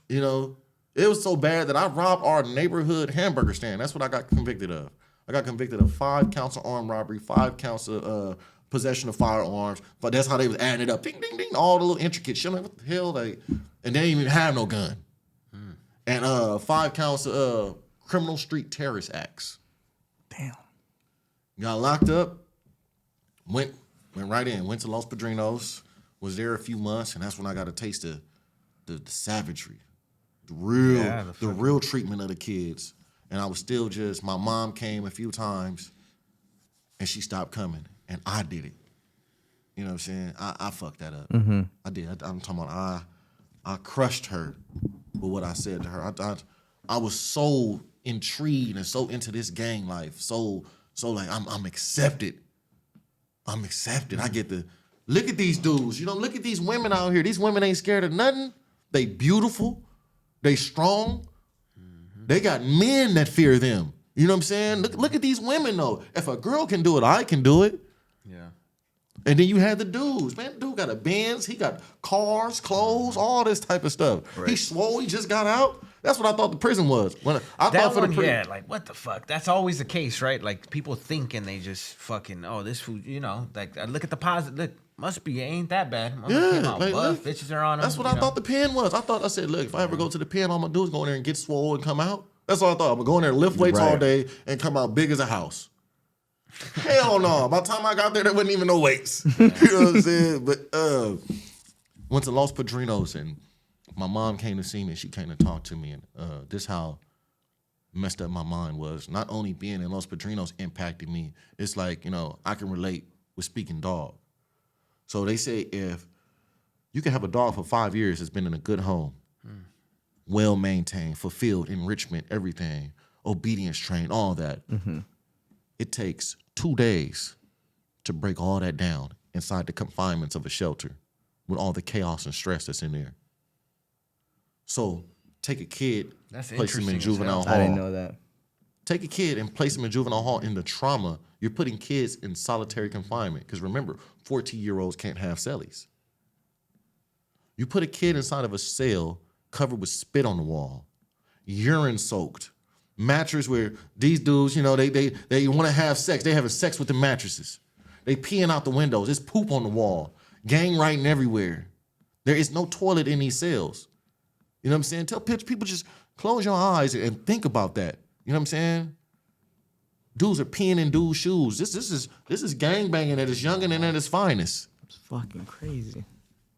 You know, it was so bad that I robbed our neighborhood hamburger stand. That's what I got convicted of. I got convicted of 5 counts of armed robbery, 5 counts of possession of firearms. But that's how they was adding it up. Ding, ding, ding. All the little intricate shit. Like, what the hell? And they didn't even have no gun. And 5 counts of criminal street terrorist acts. Damn. Got locked up. Went right in. Went to Los Padrinos. Was there a few months, and that's when I got a taste of the savagery, the real treatment of the kids. And I was still just, my mom came a few times, and she stopped coming, and I did it. You know what I'm saying? I fucked that up. I did. I'm talking about I crushed her with what I said to her. I was so intrigued and so into this gang life, so like I'm accepted. I'm accepted. I get to look at these dudes. You know, look at these women out here. These women ain't scared of nothing. They beautiful. They strong. They got men that fear them. You know what I'm saying? Look at these women, though. If a girl can do it, I can do it. Yeah. And then you had the dudes. Man, dude got a Benz. He got cars, clothes, all this type of stuff. Right. He swole. He just got out. That's what I thought the prison was. Yeah, like, what the fuck? That's always the case, right? Like, people think and they just fucking, this food, you know, like, look at the positive. Look, must be, ain't that bad. Bitches are on them. That's what I thought the pen was. I said, look, if I ever go to the pen, all I'm going to do is go in there and get swole and come out. That's all I thought. I'm going to go in there and lift weights all day and come out big as a house. Hell no. By the time I got there wasn't even no weights. You know what I'm saying? But went to Los Padrinos, and my mom came to see me. She came to talk to me, and this how messed up my mind was. Not only being in Los Padrinos impacted me, it's like, you know, I can relate with speaking dog. So they say if you can have a dog for 5 years that's been in a good home, well-maintained, fulfilled, enrichment, everything, obedience trained, all that, it takes 2 days to break all that down inside the confinements of a shelter with all the chaos and stress that's in there. So take a kid, place him in juvenile hall. I didn't know that. Take a kid and place him in juvenile hall. In the trauma, you're putting kids in solitary confinement. Because remember, 14-year-olds can't have cellies. You put a kid inside of a cell covered with spit on the wall, urine soaked, mattress where these dudes, you know, they want to have sex. They having sex with the mattresses. They peeing out the windows. There's poop on the wall. Gang writing everywhere. There is no toilet in these cells. You know what I'm saying? Tell people just close your eyes and think about that. You know what I'm saying? Dudes are peeing in dudes' shoes. This is gangbanging at its youngin' and at its finest. It's fucking crazy.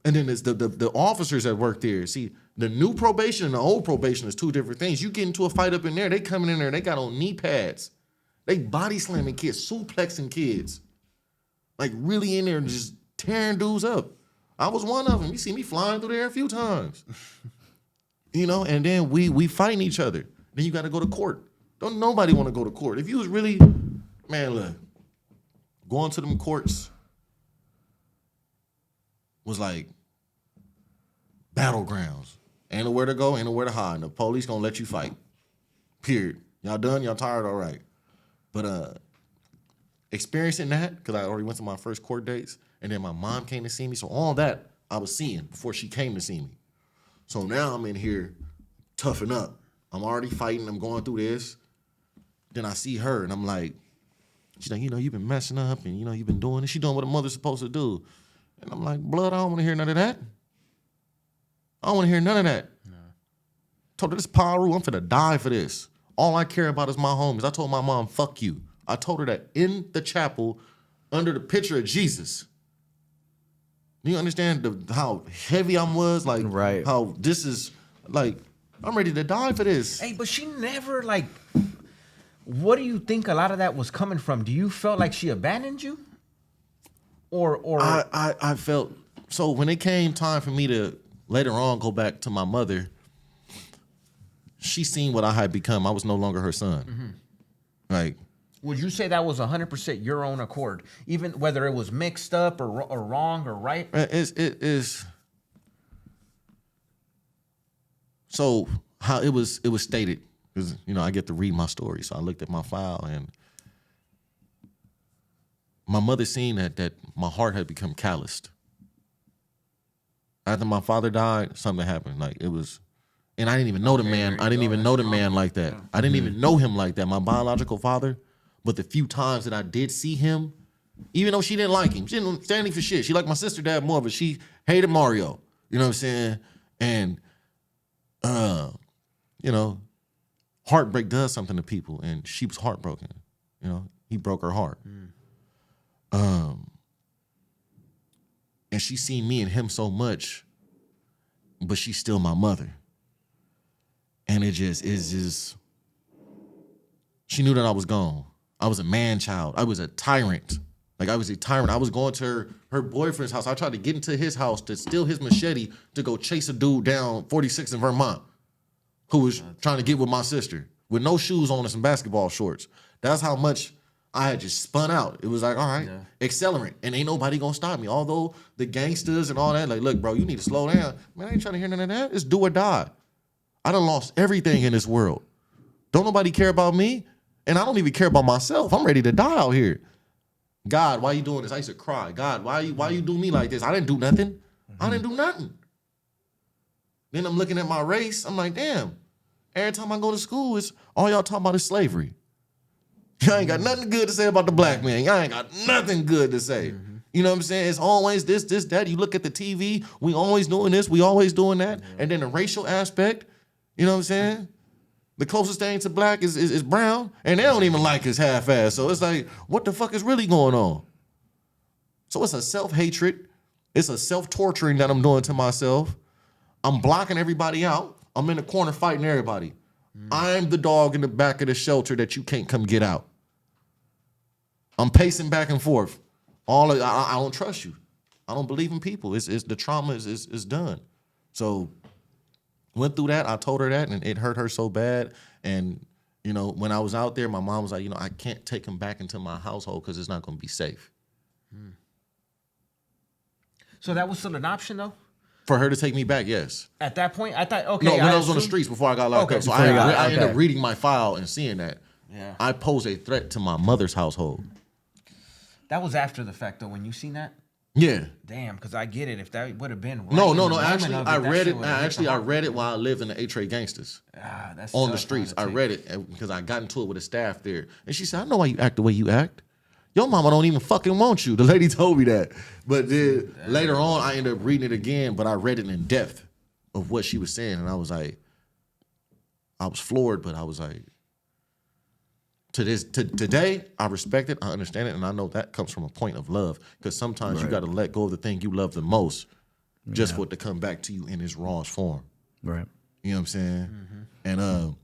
And then there's the officers that work there. See, the new probation and the old probation is two different things. You get into a fight up in there, they coming in there, they got on knee pads. They body slamming kids, suplexing kids. Like really in there and just tearing dudes up. I was one of them. You see me flying through there a few times. You know, and then we fighting each other. Then you got to go to court. Don't nobody want to go to court. If you was really, man, look, going to them courts was like battlegrounds. Ain't nowhere to go, ain't nowhere to hide. And the police gonna let you fight. Period. Y'all done? Y'all tired? All right. But experiencing that, because I already went to my first court dates, and then my mom came to see me. So all that I was seeing before she came to see me. So now I'm in here toughen up. I'm already fighting. I'm going through this. Then I see her, and I'm like, she's like, you know, you've been messing up, and, you know, you've been doing this. She's doing what a mother's supposed to do. And I'm like, blood, I don't want to hear none of that. I don't want to hear none of that. No. Told her, this Paru, I'm finna die for this. All I care about is my homies. I told my mom, fuck you. I told her that in the chapel under the picture of Jesus. Do you understand how heavy I was? Like, right. How this is, like, I'm ready to die for this. Hey, but she never, like, what do you think a lot of that was coming from? Do you feel like she abandoned you? Or I felt, so when it came time for me to later on go back to my mother, she seen what I had become. I was no longer her son. Mm-hmm. Like, would you say that was 100% your own accord, even whether it was mixed up or wrong or right? It is. So how it was stated, because, you know, I get to read my story. So I looked at my file, and my mother seen that my heart had become calloused. After my father died, something happened. Like, it was, and I didn't even know the man. I didn't even know the man like that. I didn't even know him like that, my biological father. But the few times that I did see him, even though she didn't like him, she didn't stand for shit. She liked my sister dad more, but she hated Mario. You know what I'm saying? And, you know, heartbreak does something to people, and she was heartbroken. You know, he broke her heart. And she seen me and him so much, but she's still my mother. And it just is just, she knew that I was gone. I was a man child. I was a tyrant. Like, I was a tyrant. I was going to her boyfriend's house. I tried to get into his house to steal his machete to go chase a dude down 46 in Vermont who was trying to get with my sister with no shoes on and some basketball shorts. That's how much I had just spun out. It was like, all right, accelerant, and ain't nobody gonna stop me. Although the gangsters and all that, like, look, bro, you need to slow down. Man, I ain't trying to hear none of that. It's do or die. I done lost everything in this world. Don't nobody care about me, and I don't even care about myself. I'm ready to die out here. God, why you doing this? I used to cry. God, why you do me like this? I didn't do nothing. I didn't do nothing. Then I'm looking at my race. I'm like, damn. Every time I go to school, it's all y'all talking about is slavery. Y'all ain't got nothing good to say about the black man. Y'all ain't got nothing good to say. You know what I'm saying? It's always this, that. You look at the TV, we always doing this, we always doing that. And then the racial aspect, you know what I'm saying? The closest thing to black is brown, and they don't even like us half-ass. So it's like, what the fuck is really going on? So it's a self-hatred. It's a self-torturing that I'm doing to myself. I'm blocking everybody out. I'm in the corner fighting everybody. I'm the dog in the back of the shelter that you can't come get out. I'm pacing back and forth. I don't trust you. I don't believe in people. It's the trauma is done. So went through that. I told her that, and it hurt her so bad. And you know, when I was out there, my mom was like, you know, I can't take him back into my household because it's not going to be safe. So that was still an option, though? For her to take me back, yes. At that point, I thought, okay. No, when I was on the streets before I got locked up. So I ended up reading my file and seeing that. Yeah. I posed a threat to my mother's household. That was after the fact, though, when you seen that? Yeah. Damn, because I get it. If that would have been right No. Actually, I read it. I read it while I lived in the A-Trade Gangsters. That's on the streets. I read it because I got into it with the staff there. And she said, I know why you act the way you act. Your mama don't even fucking want you. The lady told me that. But then later on, I ended up reading it again, but I read it in depth of what she was saying. And I was like, I was floored, but I was like, today, I respect it, I understand it, and I know that comes from a point of love. Because sometimes you got to let go of the thing you love the most just for it to come back to you in its rawest form. Right. You know what I'm saying?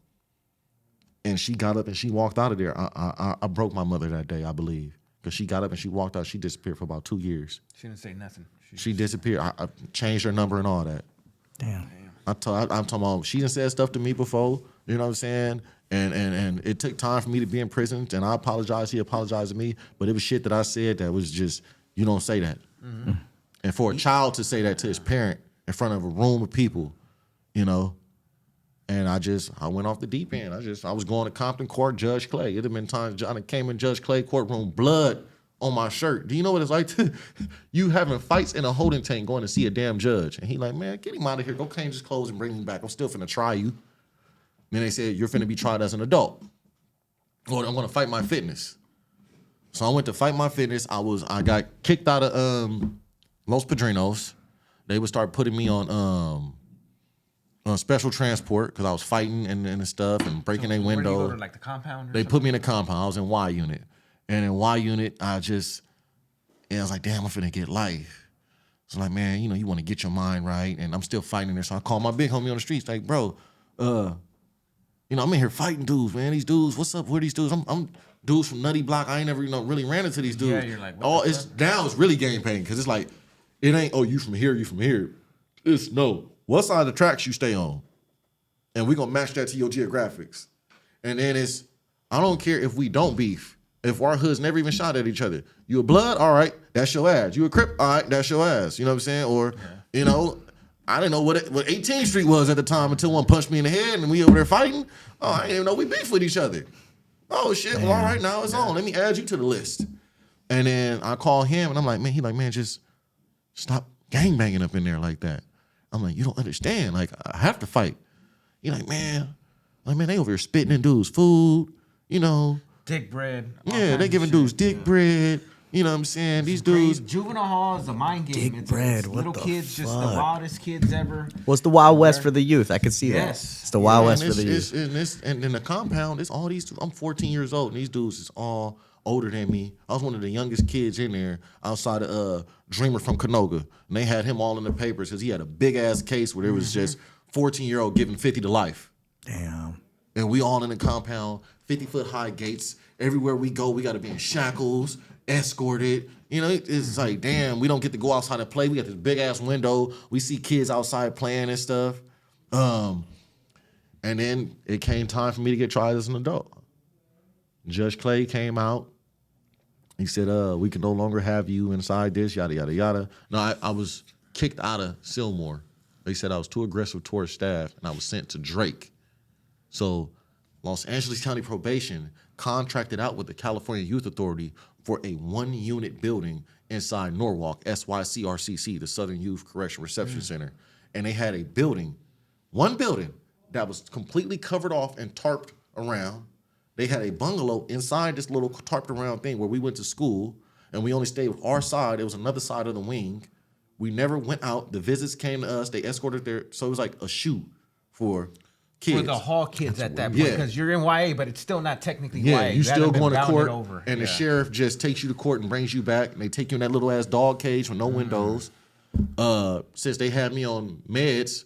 And she got up and she walked out of there. I broke my mother that day, I believe. Because she got up and she walked out. She disappeared for about 2 years. She didn't say nothing. She disappeared. I changed her number and all that. Damn. I'm talking about, she done said stuff to me before, you know what I'm saying? And it took time for me to be in prison, and I apologized. He apologized to me, but it was shit that I said that was just, you don't say that. And for a child to say that to his parent in front of a room of people, you know, and I went off the deep end. I was going to Compton Court, Judge Clay. It had been times I came in Judge Clay courtroom, blood on my shirt. Do you know what it's like you having fights in a holding tank going to see a damn judge? And he like, man, get him out of here. Go change his clothes and bring him back. I'm still finna try you. Then they said, you're finna be tried as an adult. Or I'm gonna fight my fitness. So I went to fight my fitness. I got kicked out of Los Padrinos. They would start putting me on special transport because I was fighting and stuff and breaking their window. Where do you go to, like the compound? They put me in a compound. I was in Y unit. And in Y unit, I was like, damn, I'm finna get life. So like, man, you know, you want to get your mind right. And I'm still fighting there. So I called my big homie on the streets, like, bro, you know, I'm in here fighting dudes, man. These dudes, what's up? Where are these dudes? I'm dudes from Nutty Block. I ain't never, really ran into these dudes. Yeah, you're like, now it's really game pain because it's like, it ain't, oh, you from here, you from here. It's no, what side of the tracks you stay on? And we're going to match that to your geographics. And then it's, I don't care if we don't beef. If our hoods never even shot at each other. You a blood? All right, that's your ass. You a Crip? All right, that's your ass. You know what I'm saying? Or, you know, I didn't know what 18th Street was at the time until one punched me in the head and we over there fighting. Oh, I didn't even know we beef with each other. Oh, shit. Well, all right, now it's on. Let me add you to the list. And then I call him and I'm like, man, he like, man, just stop gangbanging up in there like that. I'm like, you don't understand. Like, I have to fight. He like, man, they over here spitting in dudes' food, you know. Dick bread. Yeah, they giving dudes dick bread. You know what I'm saying? These dudes. Juvenile hall is a mind game. Dick bread. What little the kids, fuck? just the wildest kids ever. What's the Wild West for the youth? I can see that. It's the Wild West for the youth. And in the compound, it's all these dudes. I'm 14 years old, and these dudes is all older than me. I was one of the youngest kids in there outside of Dreamer from Canoga. And they had him all in the papers because he had a big-ass case where there was just 14-year-old giving 50 to life. Damn. And we all in the compound, 50-foot high gates. Everywhere we go, we got to be in shackles, escorted. You know, it's like, damn, we don't get to go outside and play. We got this big-ass window. We see kids outside playing and stuff. And then it came time for me to get tried as an adult. Judge Clay came out, He said, we can no longer have you inside this, yada, yada, yada. No, I was kicked out of Sylmore. They said I was too aggressive towards staff, and I was sent to Drake. So Los Angeles County Probation contracted out with the California Youth Authority for a 1-unit building inside Norwalk, SYCRCC, the Southern Youth Correction Reception Center. And they had one building that was completely covered off and tarped around. They had a bungalow inside this little tarped around thing where we went to school, and we only stayed with our side. It was another side of the wing. We never went out. The visits came to us. They escorted there. So it was like a shoot for kids. For the hall kids at that point, because you're in YA, but it's still not technically YA. You still going to court, over. And the sheriff just takes you to court and brings you back, and they take you in that little ass dog cage with no windows. Since they had me on meds,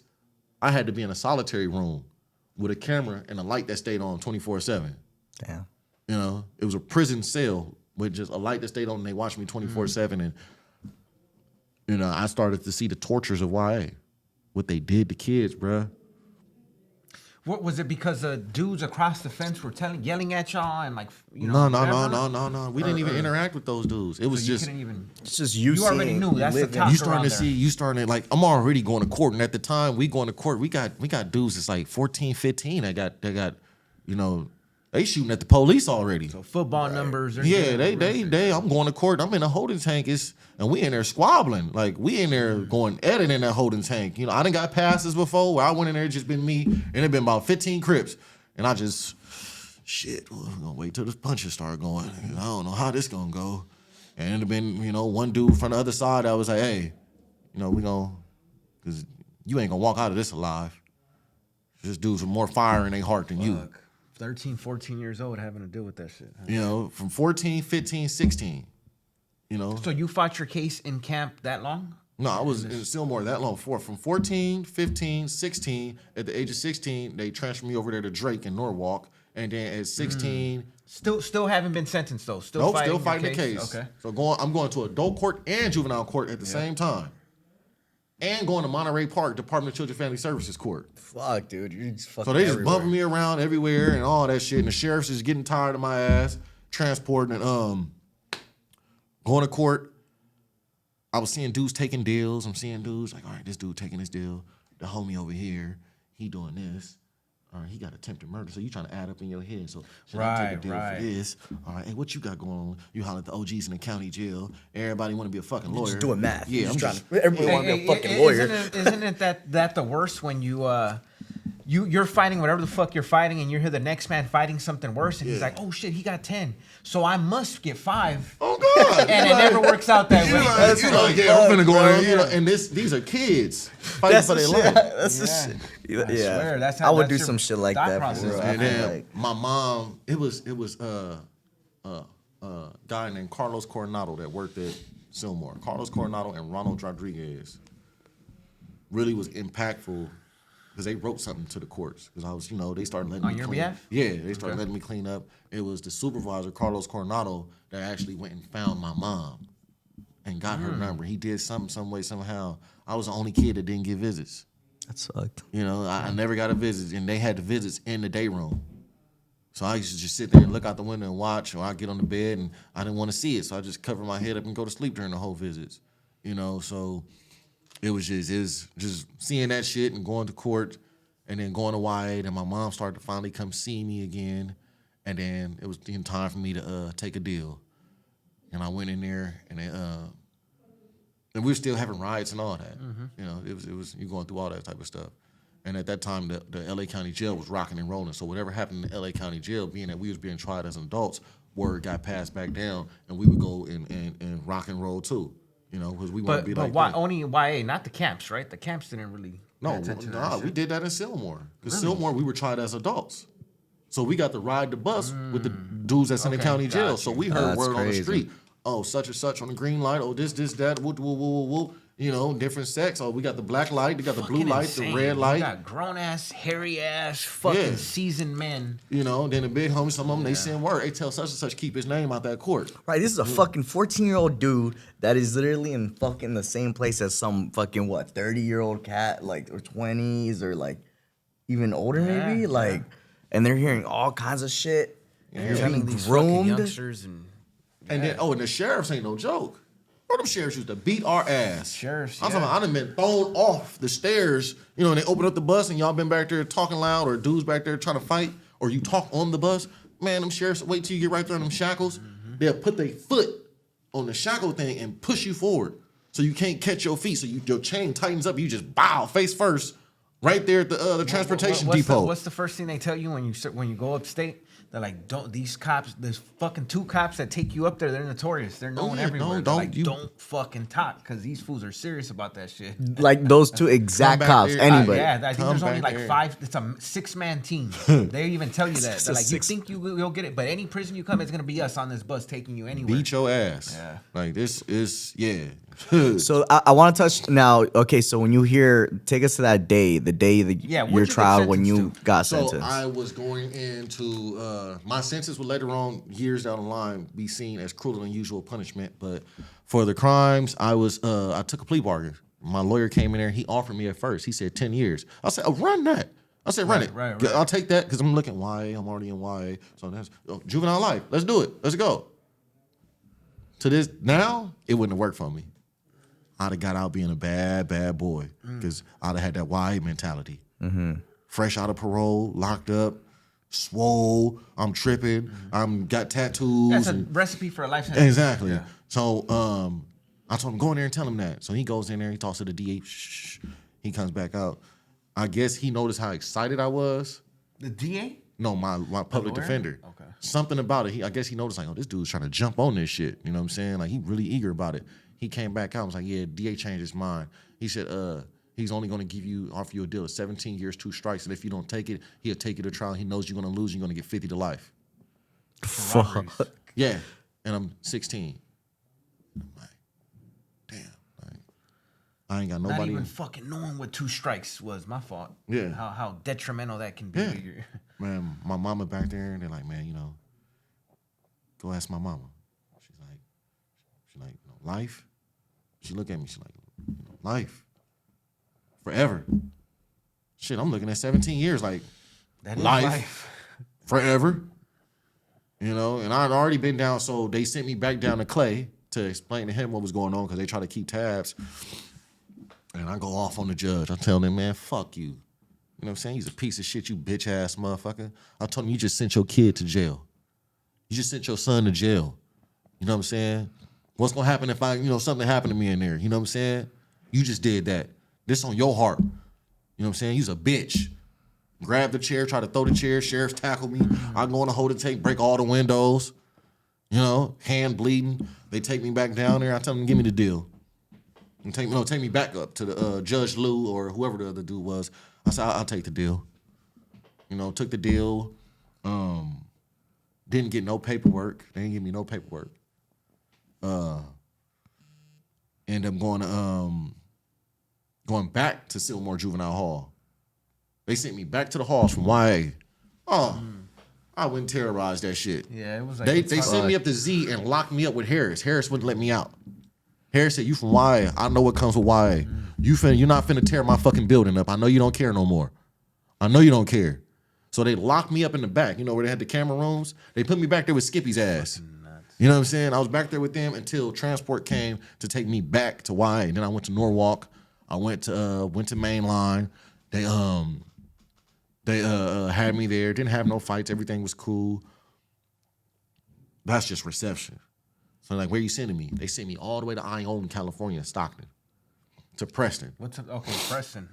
I had to be in a solitary room with a camera and a light that stayed on 24/7. Damn. You know, it was a prison cell with just a light that stayed on, and they watched me 24/7. And you know, I started to see the tortures of YA, what they did to kids, bruh. What was it? Because dudes across the fence were yelling at y'all and like, you know? No. We didn't even interact with those dudes. It was just. It's just you. You already knew. That's the top. You starting to like. I'm already going to court, and at the time we going to court, we got dudes that's like 14, 15. That got, you know, they shooting at the police already. So football numbers. Yeah, they. I'm going to court. I'm in a holding tank. And we in there squabbling. Like, we in there going editing that holding tank. You know, I done got passes before where I went in there, just been me, and it been about 15 Crips. And I just, we're going to wait till the punches start going. I don't know how this going to go. And it had been, you know, one dude from the other side that was like, hey, you know, we going to, because you ain't going to walk out of this alive. This dude's with more fire in their heart than you. 13, 14 years old having to deal with that shit. Huh? You know, from 14, 15, 16. You know? So you fought your case in camp that long? No, I was in Sylmore that long. From 14, 15, 16, at the age of 16, they transferred me over there to Drake in Norwalk. And then at 16... Still haven't been sentenced, though? Still fighting the case. Okay. So I'm going to adult court and juvenile court at the same time. And going to Monterey Park, Department of Children and Family Services court. Fuck, dude. You're just fucking So they just bumping me around everywhere and all that shit. And the sheriff's is getting tired of my ass, transporting and... Going to court, I was seeing dudes taking deals. I'm seeing dudes like, all right, this dude taking this deal. The homie over here, he doing this. All right, he got attempted murder. So you trying to add up in your head. So should I take a deal for this? All right, hey, what you got going on? You holler at the OGs in the county jail. Everybody want to be a fucking lawyer. Just doing math. Yeah, I'm trying to. Everybody want to be a fucking lawyer. Isn't it that the worst when you're fighting whatever the fuck you're fighting, and you hear the next man fighting something worse, and he's like, "Oh shit, he got 10, so I must get 5." Oh God! And it never works out that way. I'm finna go in. You know, and these are kids fighting for their life. That's the shit. I swear, that's how I would do some shit like that. Process. And then my mom, it was guy named Carlos Coronado that worked at Sylmore. Carlos Coronado and Ronald Rodriguez really was impactful. Because they wrote something to the courts. Because I was, you know, they started letting me clean. On your behalf? Yeah, they started letting me clean up. It was the supervisor, Carlos Coronado, that actually went and found my mom and got her number. He did something, some way, somehow. I was the only kid that didn't get visits. That sucked. You know, I never got a visit, and they had the visits in the day room. So I used to just sit there and look out the window and watch, or I'd get on the bed, and I didn't want to see it, so I just cover my head up and go to sleep during the whole visits. You know, so... It was just seeing that shit and going to court and then going to YA. And my mom started to finally come see me again. And then it was in time for me to take a deal. And I went in there and we were still having riots and all that. Mm-hmm. You know, it was you going through all that type of stuff. And at that time, the LA County Jail was rocking and rolling. So whatever happened in the LA County Jail, being that we was being tried as adults, word got passed back down, and we would go and rock and roll too. You know, because we want to be like. But why only YA, not the camps, right? The camps didn't really. No, we did that in Sylmore. Because Sylmore, we were tried as adults. So we got to ride the bus with the dudes that's in the county jail. Gotcha. So we heard word on the street. Oh, such and such on the green light. Oh, this, that, whoop, whoop, whoop, whoop. You know, different sex. Oh, we got the black light. They got the blue light, the red light. We got grown ass, hairy ass, fucking seasoned men. You know, then the big homies, some of them, they send word. They tell such and such keep his name out that court. Right, this is a fucking 14-year-old dude that is literally in fucking the same place as some fucking, 30-year-old cat, like, or 20s, or, like, even older maybe? Like, and they're hearing all kinds of shit. And you're telling these fucking youngsters and... And then, and the sheriffs ain't no joke. Bro, them sheriffs used to beat our ass. Sheriffs, I'm talking about, I done been thrown off the stairs, you know, and they open up the bus and y'all been back there talking loud, or dudes back there trying to fight, or you talk on the bus. Man, them sheriffs, wait till you get right there in them shackles. They'll put their foot on the shackle thing and push you forward so you can't catch your feet. So your chain tightens up. You just bow face first right there at the transportation depot. What's the first thing they tell you when you go upstate? They're like, these cops, there's fucking 2 cops that take you up there. They're notorious. They're known everywhere. Don't fucking talk, because these fools are serious about that shit. Like those 2 exact cops, anybody. I think there's only like 5. It's a 6-man team. They even tell you that. They're like, you think you'll get it, but any prison you come, it's gonna be us on this bus taking you anywhere. Beat your ass. Yeah. Like this is So I want to touch now. Okay, so when you take us to that day, the day that your trial when you got sentenced. So I was going into my sentence would later on, years down the line, be seen as cruel and unusual punishment. But for the crimes, I took a plea bargain. My lawyer came in there. He offered me at first. He said 10 years. I said, run that. I said, run it. Right. I'll take that because I'm looking YA. I'm already in YA. So that's juvenile life. Let's do it. Let's go. To this now, it wouldn't have worked for me. I'd have got out being a bad, bad boy because I'd have had that YA mentality. Mm-hmm. Fresh out of parole, locked up, swole, I'm tripping, I'm got tattoos. That's a recipe for a life sentence. Exactly. Yeah. So I told him, go in there and tell him that. So he goes in there, he talks to the DA, shh. He comes back out. I guess he noticed how excited I was. The DA? No, my public defender. Okay. Something about it. I guess he noticed, like, this dude's trying to jump on this shit. You know what I'm saying? Like, he really eager about it. He came back out and was like, yeah, DA changed his mind. He said, he's only going to offer you a deal of 17 years, 2 strikes. And if you don't take it, he'll take you to trial. He knows you're going to lose. You're going to get 50 to life. Fuck. Yeah. And I'm 16. I'm like, damn. Like, I ain't got nobody. Not even fucking knowing what 2 strikes was my fault. Yeah. How detrimental that can be. Yeah. Man, my mama back there, and they're like, man, go ask my mama. She's like, life? She looked at me, she's like, life. Forever. Shit, I'm looking at 17 years, like, that is life. Forever. And I'd already been down, so they sent me back down to Clay to explain to him what was going on, because they try to keep tabs. And I go off on the judge. I tell him, man, fuck you. You know what I'm saying? He's a piece of shit, you bitch-ass motherfucker. I told him, you just sent your kid to jail. You just sent your son to jail. You know what I'm saying? What's going to happen if something happened to me in there? You know what I'm saying? You just did that. This on your heart. You know what I'm saying? You's a bitch. Grab the chair, try to throw the chair. Sheriffs tackle me. I go on a hold and take, break all the windows. Hand bleeding. They take me back down there. I tell them, give me the deal. And take me back up to the Judge Lou or whoever the other dude was. I said, I'll take the deal. Took the deal. Didn't get no paperwork. They didn't give me no paperwork. Ended up going back to Silmore Juvenile Hall. They sent me back to the halls from YA. I wouldn't terrorize that shit. Yeah, it was like they sent me up to Z and locked me up with Harris. Harris wouldn't let me out. Harris said, you from YA. I know what comes with YA. You're not finna tear my fucking building up. I know you don't care no more. I know you don't care. So they locked me up in the back, where they had the camera rooms. They put me back there with Skippy's ass. You know what I'm saying? I was back there with them until transport came to take me back to YA. And then I went to Norwalk. I went to Mainline. They had me there. Didn't have no fights. Everything was cool. That's just reception. So like, where you sending me? They sent me all the way to Ione, California, Stockton, to Preston. Preston.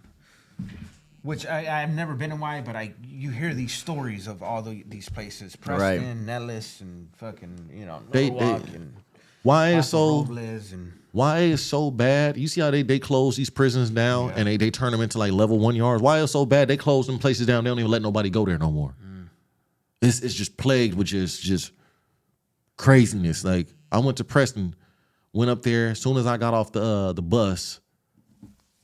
Which I've never been in YA, but you hear these stories of all these places, Preston, right. Nellis, and fucking Norwalk, and YA is so bad. You see how they close these prisons down and they turn them into like level 1 yards. YA is so bad they close them places down. They don't even let nobody go there no more. It's just plagued with just craziness. Like I went to Preston, went up there as soon as I got off the bus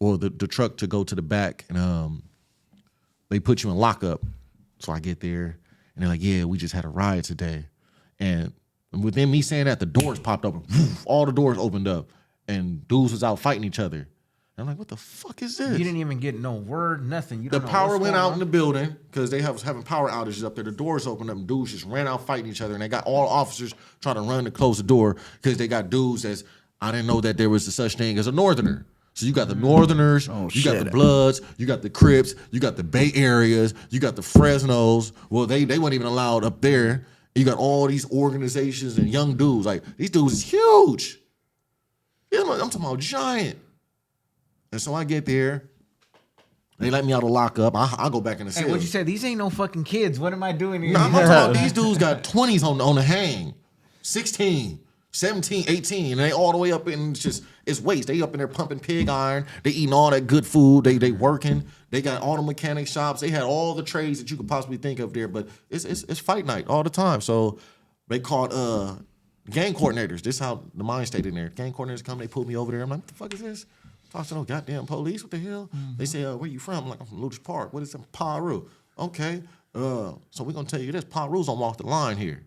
or the truck to go to the back, and they put you in lockup. So I get there and they're like, yeah, we just had a riot today. And within me saying that, the doors popped open. All the doors opened up and dudes was out fighting each other. And I'm like, what the fuck is this? You didn't even get no word, nothing. You the don't know power what's went going out on? in the building because they was having power outages up there. The doors opened up and dudes just ran out fighting each other. And they got all officers trying to run to close the door because they got dudes I didn't know that there was such thing as a northerner. So you got the Northerners, you got the Bloods, you got the Crips, you got the Bay Areas, you got the Fresnos. Well, they weren't even allowed up there. You got all these organizations and young dudes. Like, these dudes is huge. Yeah, I'm talking about giant. And so I get there. They let me out of lockup. I go back in the cell. Hey, what you say? These ain't no fucking kids. What am I doing here? No, I'm talking about these dudes got 20s on the hang. 16, 17, 18. And they all the way up in, it's waste. They up in there pumping pig iron. They eating all that good food. They working. They got auto mechanic shops. They had all the trades that you could possibly think of there. But it's fight night all the time. So they called gang coordinators. This is how the mind stayed in there. Gang coordinators come, they pulled me over there. I'm like, what the fuck is this? Talk to no goddamn police. What the hell? Mm-hmm. They say, where you from? I'm like, I'm from Lutis Park. What is it? Paru. Okay. So we're going to tell you this. Paru's don't walk the line here.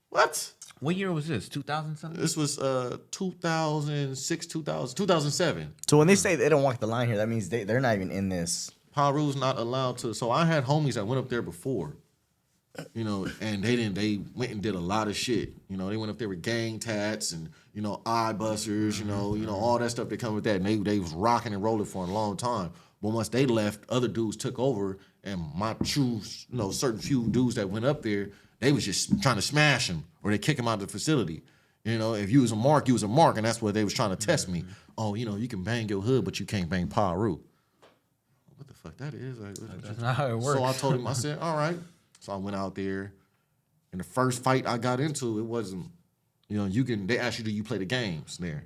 What? What year was this? 2000 something? This was 2006, 2007. So when they say they don't walk the line here, that means they're not even in this. Paru's not allowed to. So I had homies that went up there before, and they went and did a lot of shit. They went up there with gang tats and, eye busters, all that stuff that come with that. And they was rocking and rolling for a long time. But once they left, other dudes took over, and my true, certain few dudes that went up there, they was just trying to smash him or they kick him out of the facility. If you was a mark, you was a mark, and that's what they was trying to test me. Oh, you can bang your hood, but you can't bang Paru. What the fuck that is? That's not how it works. So I told him, I said, all right. So I went out there, and the first fight I got into, it wasn't, they ask you, do you play the games there?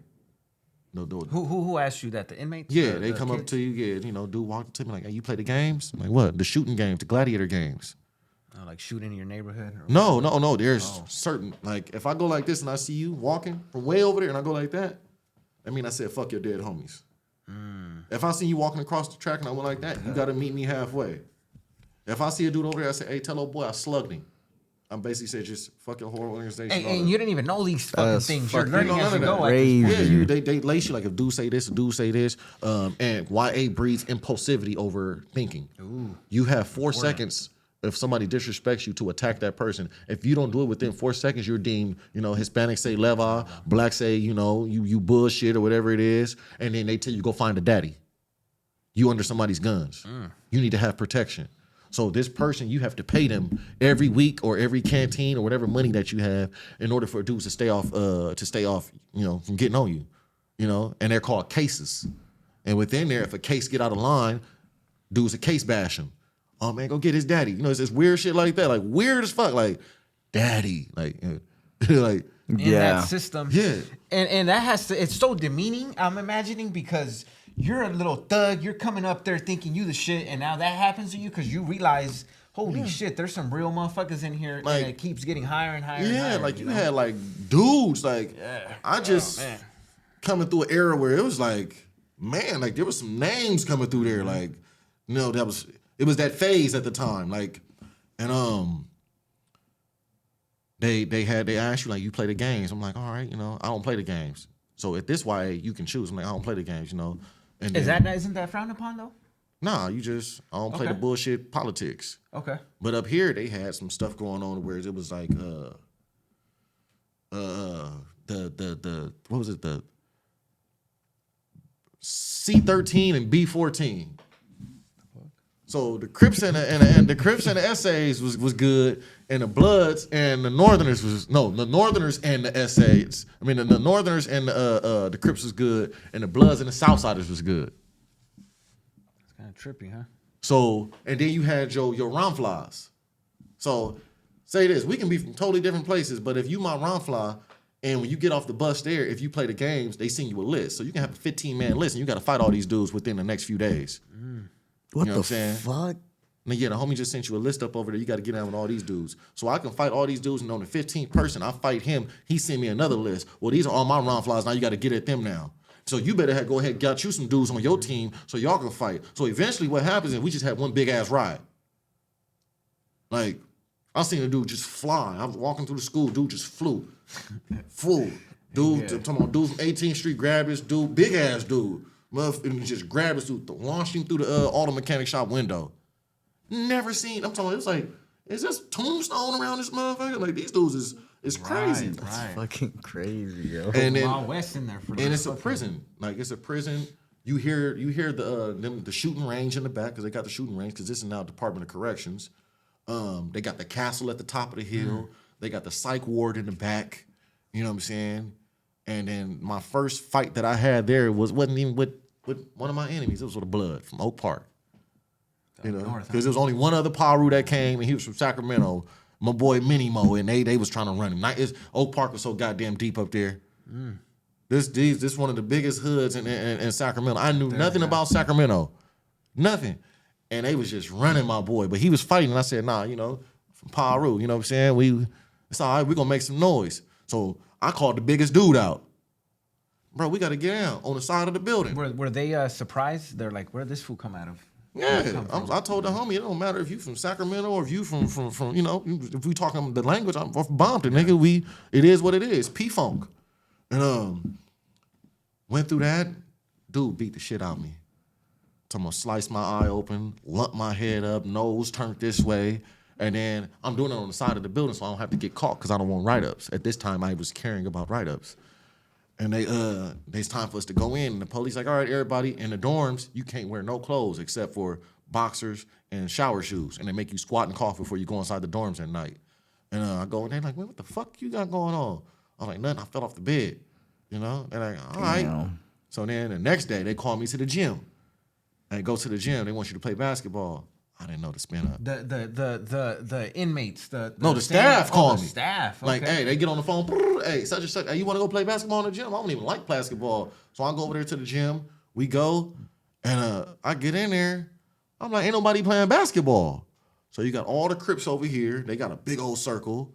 No. Who asked you that? The inmates? Yeah, they come up to you, dude walked to me like, hey, you play the games? I'm like, what? The shooting games, the gladiator games. Like shooting in your neighborhood? No. There's certain, like, if I go like this and I see you walking from way over there and I go like that, I said, fuck your dead homies. If I see you walking across the track and I went like that, you got to meet me halfway. If I see a dude over there, I say, hey, tell old boy I slugged him. I'm basically saying just fuck your whole organization. And you didn't even know these fucking things. You're learning as you go. Yeah, they lace you like, if dude say this, and YA breeds impulsivity over thinking. Ooh. You have 4 seconds if somebody disrespects you to attack that person. If you don't do it within 4 seconds, you're deemed, Hispanics say leva, blacks say, you bullshit or whatever it is, and then they tell you go find a daddy. You under somebody's guns. You need to have protection. So this person, you have to pay them every week or every canteen or whatever money that you have in order for dudes to stay off, from getting on you, and they're called cases. And within there, if a case get out of line, dudes a case bash him. Oh man, go get his daddy. It's this weird shit like that, like weird as fuck, like daddy, like, like in that system. Yeah, and that it's so demeaning. I'm imagining because you're a little thug. You're coming up there thinking you the shit, and now that happens to you because you realize, holy shit, there's some real motherfuckers in here, like, and it keeps getting higher and higher. Yeah, and higher, like you had like dudes, like I just coming through an era where it was like, man, like there was some names coming through there, like it was that phase at the time, like, and they asked you like, you play the games. I'm like, all right, I don't play the games. So at this YA, you can choose. I'm like, I don't play the games, And isn't that frowned upon though? Nah, I don't play the bullshit politics. Okay. But up here they had some stuff going on where it was like the what was it, the C13 and B14. So the Crips and the Crips and the essays was good, and the Bloods and the Northerners the Northerners and the essays. The Northerners and the Crips was good, and the Bloods and the Southsiders was good. It's kind of trippy, huh? So, and then you had your Ronflies. So, say this, we can be from totally different places, but if you my Ronfly, and when you get off the bus there, if you play the games, they send you a list. So you can have a 15-man list, and you got to fight all these dudes within the next few days. What the fuck? Now, yeah, the homie just sent you a list up over there. You got to get down with all these dudes. So I can fight all these dudes, and on the 15th person, I fight him. He send me another list. Well, these are all my Ronflies. Now you got to get at them now. So you better go ahead and got you some dudes on your team so y'all can fight. So eventually what happens is we just had one big-ass ride. Like, I seen a dude just fly. I was walking through the school. Dude just flew. Dude, talking about dude from 18th Street grabbed this dude, big-ass dude. and just grabbed his dude, launched him through the auto mechanic shop window. Never seen. I'm talking. It's like, is this tombstone around this motherfucker? Like these dudes is crazy. Right. That's fucking crazy, yo. And then Wild West in there for and it's a prison. Like it's a prison. You hear the shooting range in the back because they got the shooting range because this is now Department of Corrections. They got the castle at the top of the hill. They got the psych ward in the back. You know what I'm saying? And then my first fight that I had there wasn't even with one of my enemies. It was with a blood from Oak Park. You know, because there was only one other Paru that came, and he was from Sacramento. My boy Minimo, and they was trying to run him. Oak Park was so goddamn deep up there. This one of the biggest hoods in Sacramento. I knew nothing about Sacramento, nothing, and they was just running my boy. But he was fighting, and I said, nah, from Paru, you know what I'm saying? It's all right. We're gonna make some noise. So I called the biggest dude out. Bro, we got to get down on the side of the building. Were they surprised? They're like, where'd this fool come out of? Yeah, I told the homie, it don't matter if you from Sacramento or if you from if we talking the language, I'm from Compton, nigga. It is what it is, P-Funk. And went through that, dude beat the shit out of me. I'm gonna slice my eye open, lump my head up, nose turned this way, and then I'm doing it on the side of the building so I don't have to get caught because I don't want write-ups. At this time, I was caring about write-ups. And it's time for us to go in. And the police like, all right, everybody, in the dorms, you can't wear no clothes except for boxers and shower shoes. And they make you squat and cough before you go inside the dorms at night. And I go in there like, man, what the fuck you got going on? I'm like, nothing, I fell off the bed. They're like, all right. Damn. So then the next day, they call me to the gym. And go to the gym, they want you to play basketball. I didn't know to spin up. The inmates, the staff called me. The staff, okay. Like, hey, they get on the phone. Hey, such and such. Hey, you want to go play basketball in the gym? I don't even like basketball, so I go over there to the gym. We go, and I get in there. I'm like, ain't nobody playing basketball. So you got all the Crips over here. They got a big old circle.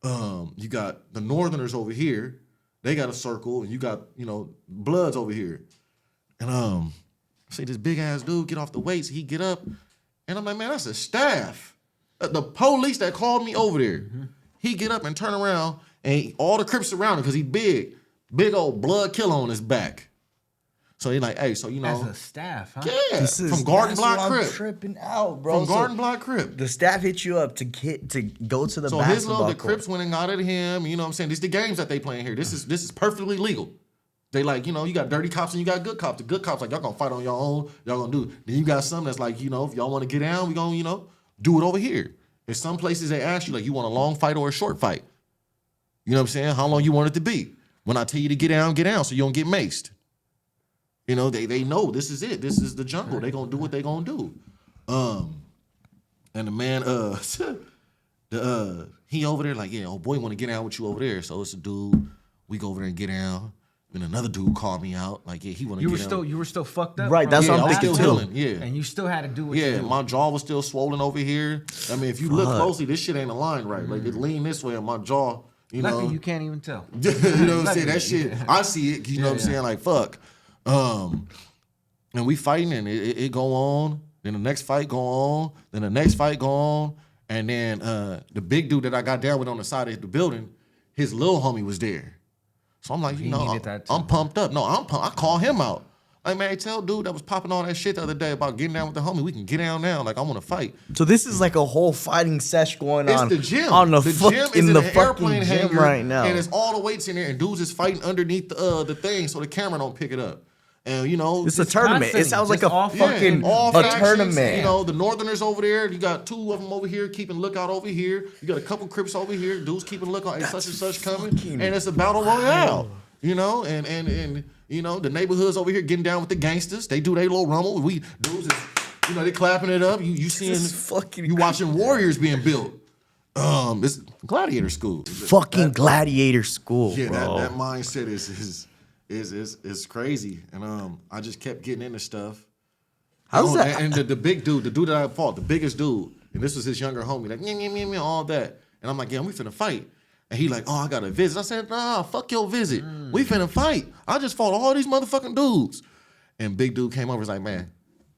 You got the Northerners over here. They got a circle, and you got Bloods over here. And I see this big ass dude get off the weights. He get up. And I'm like, man, that's a staff. The police that called me over there. Mm-hmm. He get up and turn around, and all the Crips around him because he big old blood killer on his back. So he like, hey, so as a staff, huh? Yeah, from Garden Block Crip. I'm tripping out, bro. From Garden Block Crip. The staff hit you up to go to the so basketball the Crips went and got at him. You know what I'm saying? These the games that they playing here. This is perfectly legal. They like, you got dirty cops and you got good cops. The good cops like, y'all gonna fight on your own. Y'all gonna do it. Then you got some that's like, if y'all want to get down, we gonna, do it over here. In some places they ask you, like, you want a long fight or a short fight? You know what I'm saying? How long you want it to be? When I tell you to get down so you don't get maced. They know this is it. This is the jungle. They gonna do what they gonna do. And the man, he over there like, yeah, old boy want to get down with you over there. So it's a dude. We go over there and get down. Then another dude called me out, like, yeah, he want to get down. You were still fucked up, right? That's what I'm thinking still too. Healing, yeah. And you still had to do what you do. My jaw was still swollen over here. I mean, if you look closely, this shit ain't aligned right. Like it leaned this way, and my jaw, Lucky you can't even tell. You know what I'm saying? That shit, I see it. You know what I'm saying? Like fuck. And we fighting, and it go on. Then the next fight go on. Then the next fight go on. And then the big dude that I got down with on the side of the building, his little homie was there. So I'm like, I'm pumped up. No, I'm pumped. I call him out. Like, man, tell dude that was popping all that shit the other day about getting down with the homie. We can get down now. Like, I want to fight. So this is like a whole fighting sesh going on. It's the gym. On the gym is in the airplane gym hangar right now. And it's all the weights in there. And dudes is fighting underneath the thing so the camera don't pick it up. And, it's a tournament. It sounds like a fucking tournament. The Northerners over there. You got two of them over here keeping lookout over here. You got a couple Crips over here. Dudes keeping lookout. Ain't such and such coming. And it's a battle royale. And the neighborhoods over here getting down with the gangsters. They do their little rumble. We dudes is, they clapping it up. You seeing you watching warriors being built. It's gladiator school. Gladiator school. Yeah, bro. that mindset is crazy. And I just kept getting into stuff. How's that? And the big dude, the dude that I fought, the biggest dude, and this was his younger homie, like all that. And I'm like, yeah, we finna fight. And he like, oh, I got a visit. I said, nah, fuck your visit. We finna fight. I just fought all these motherfucking dudes. And big dude came over, was like, man,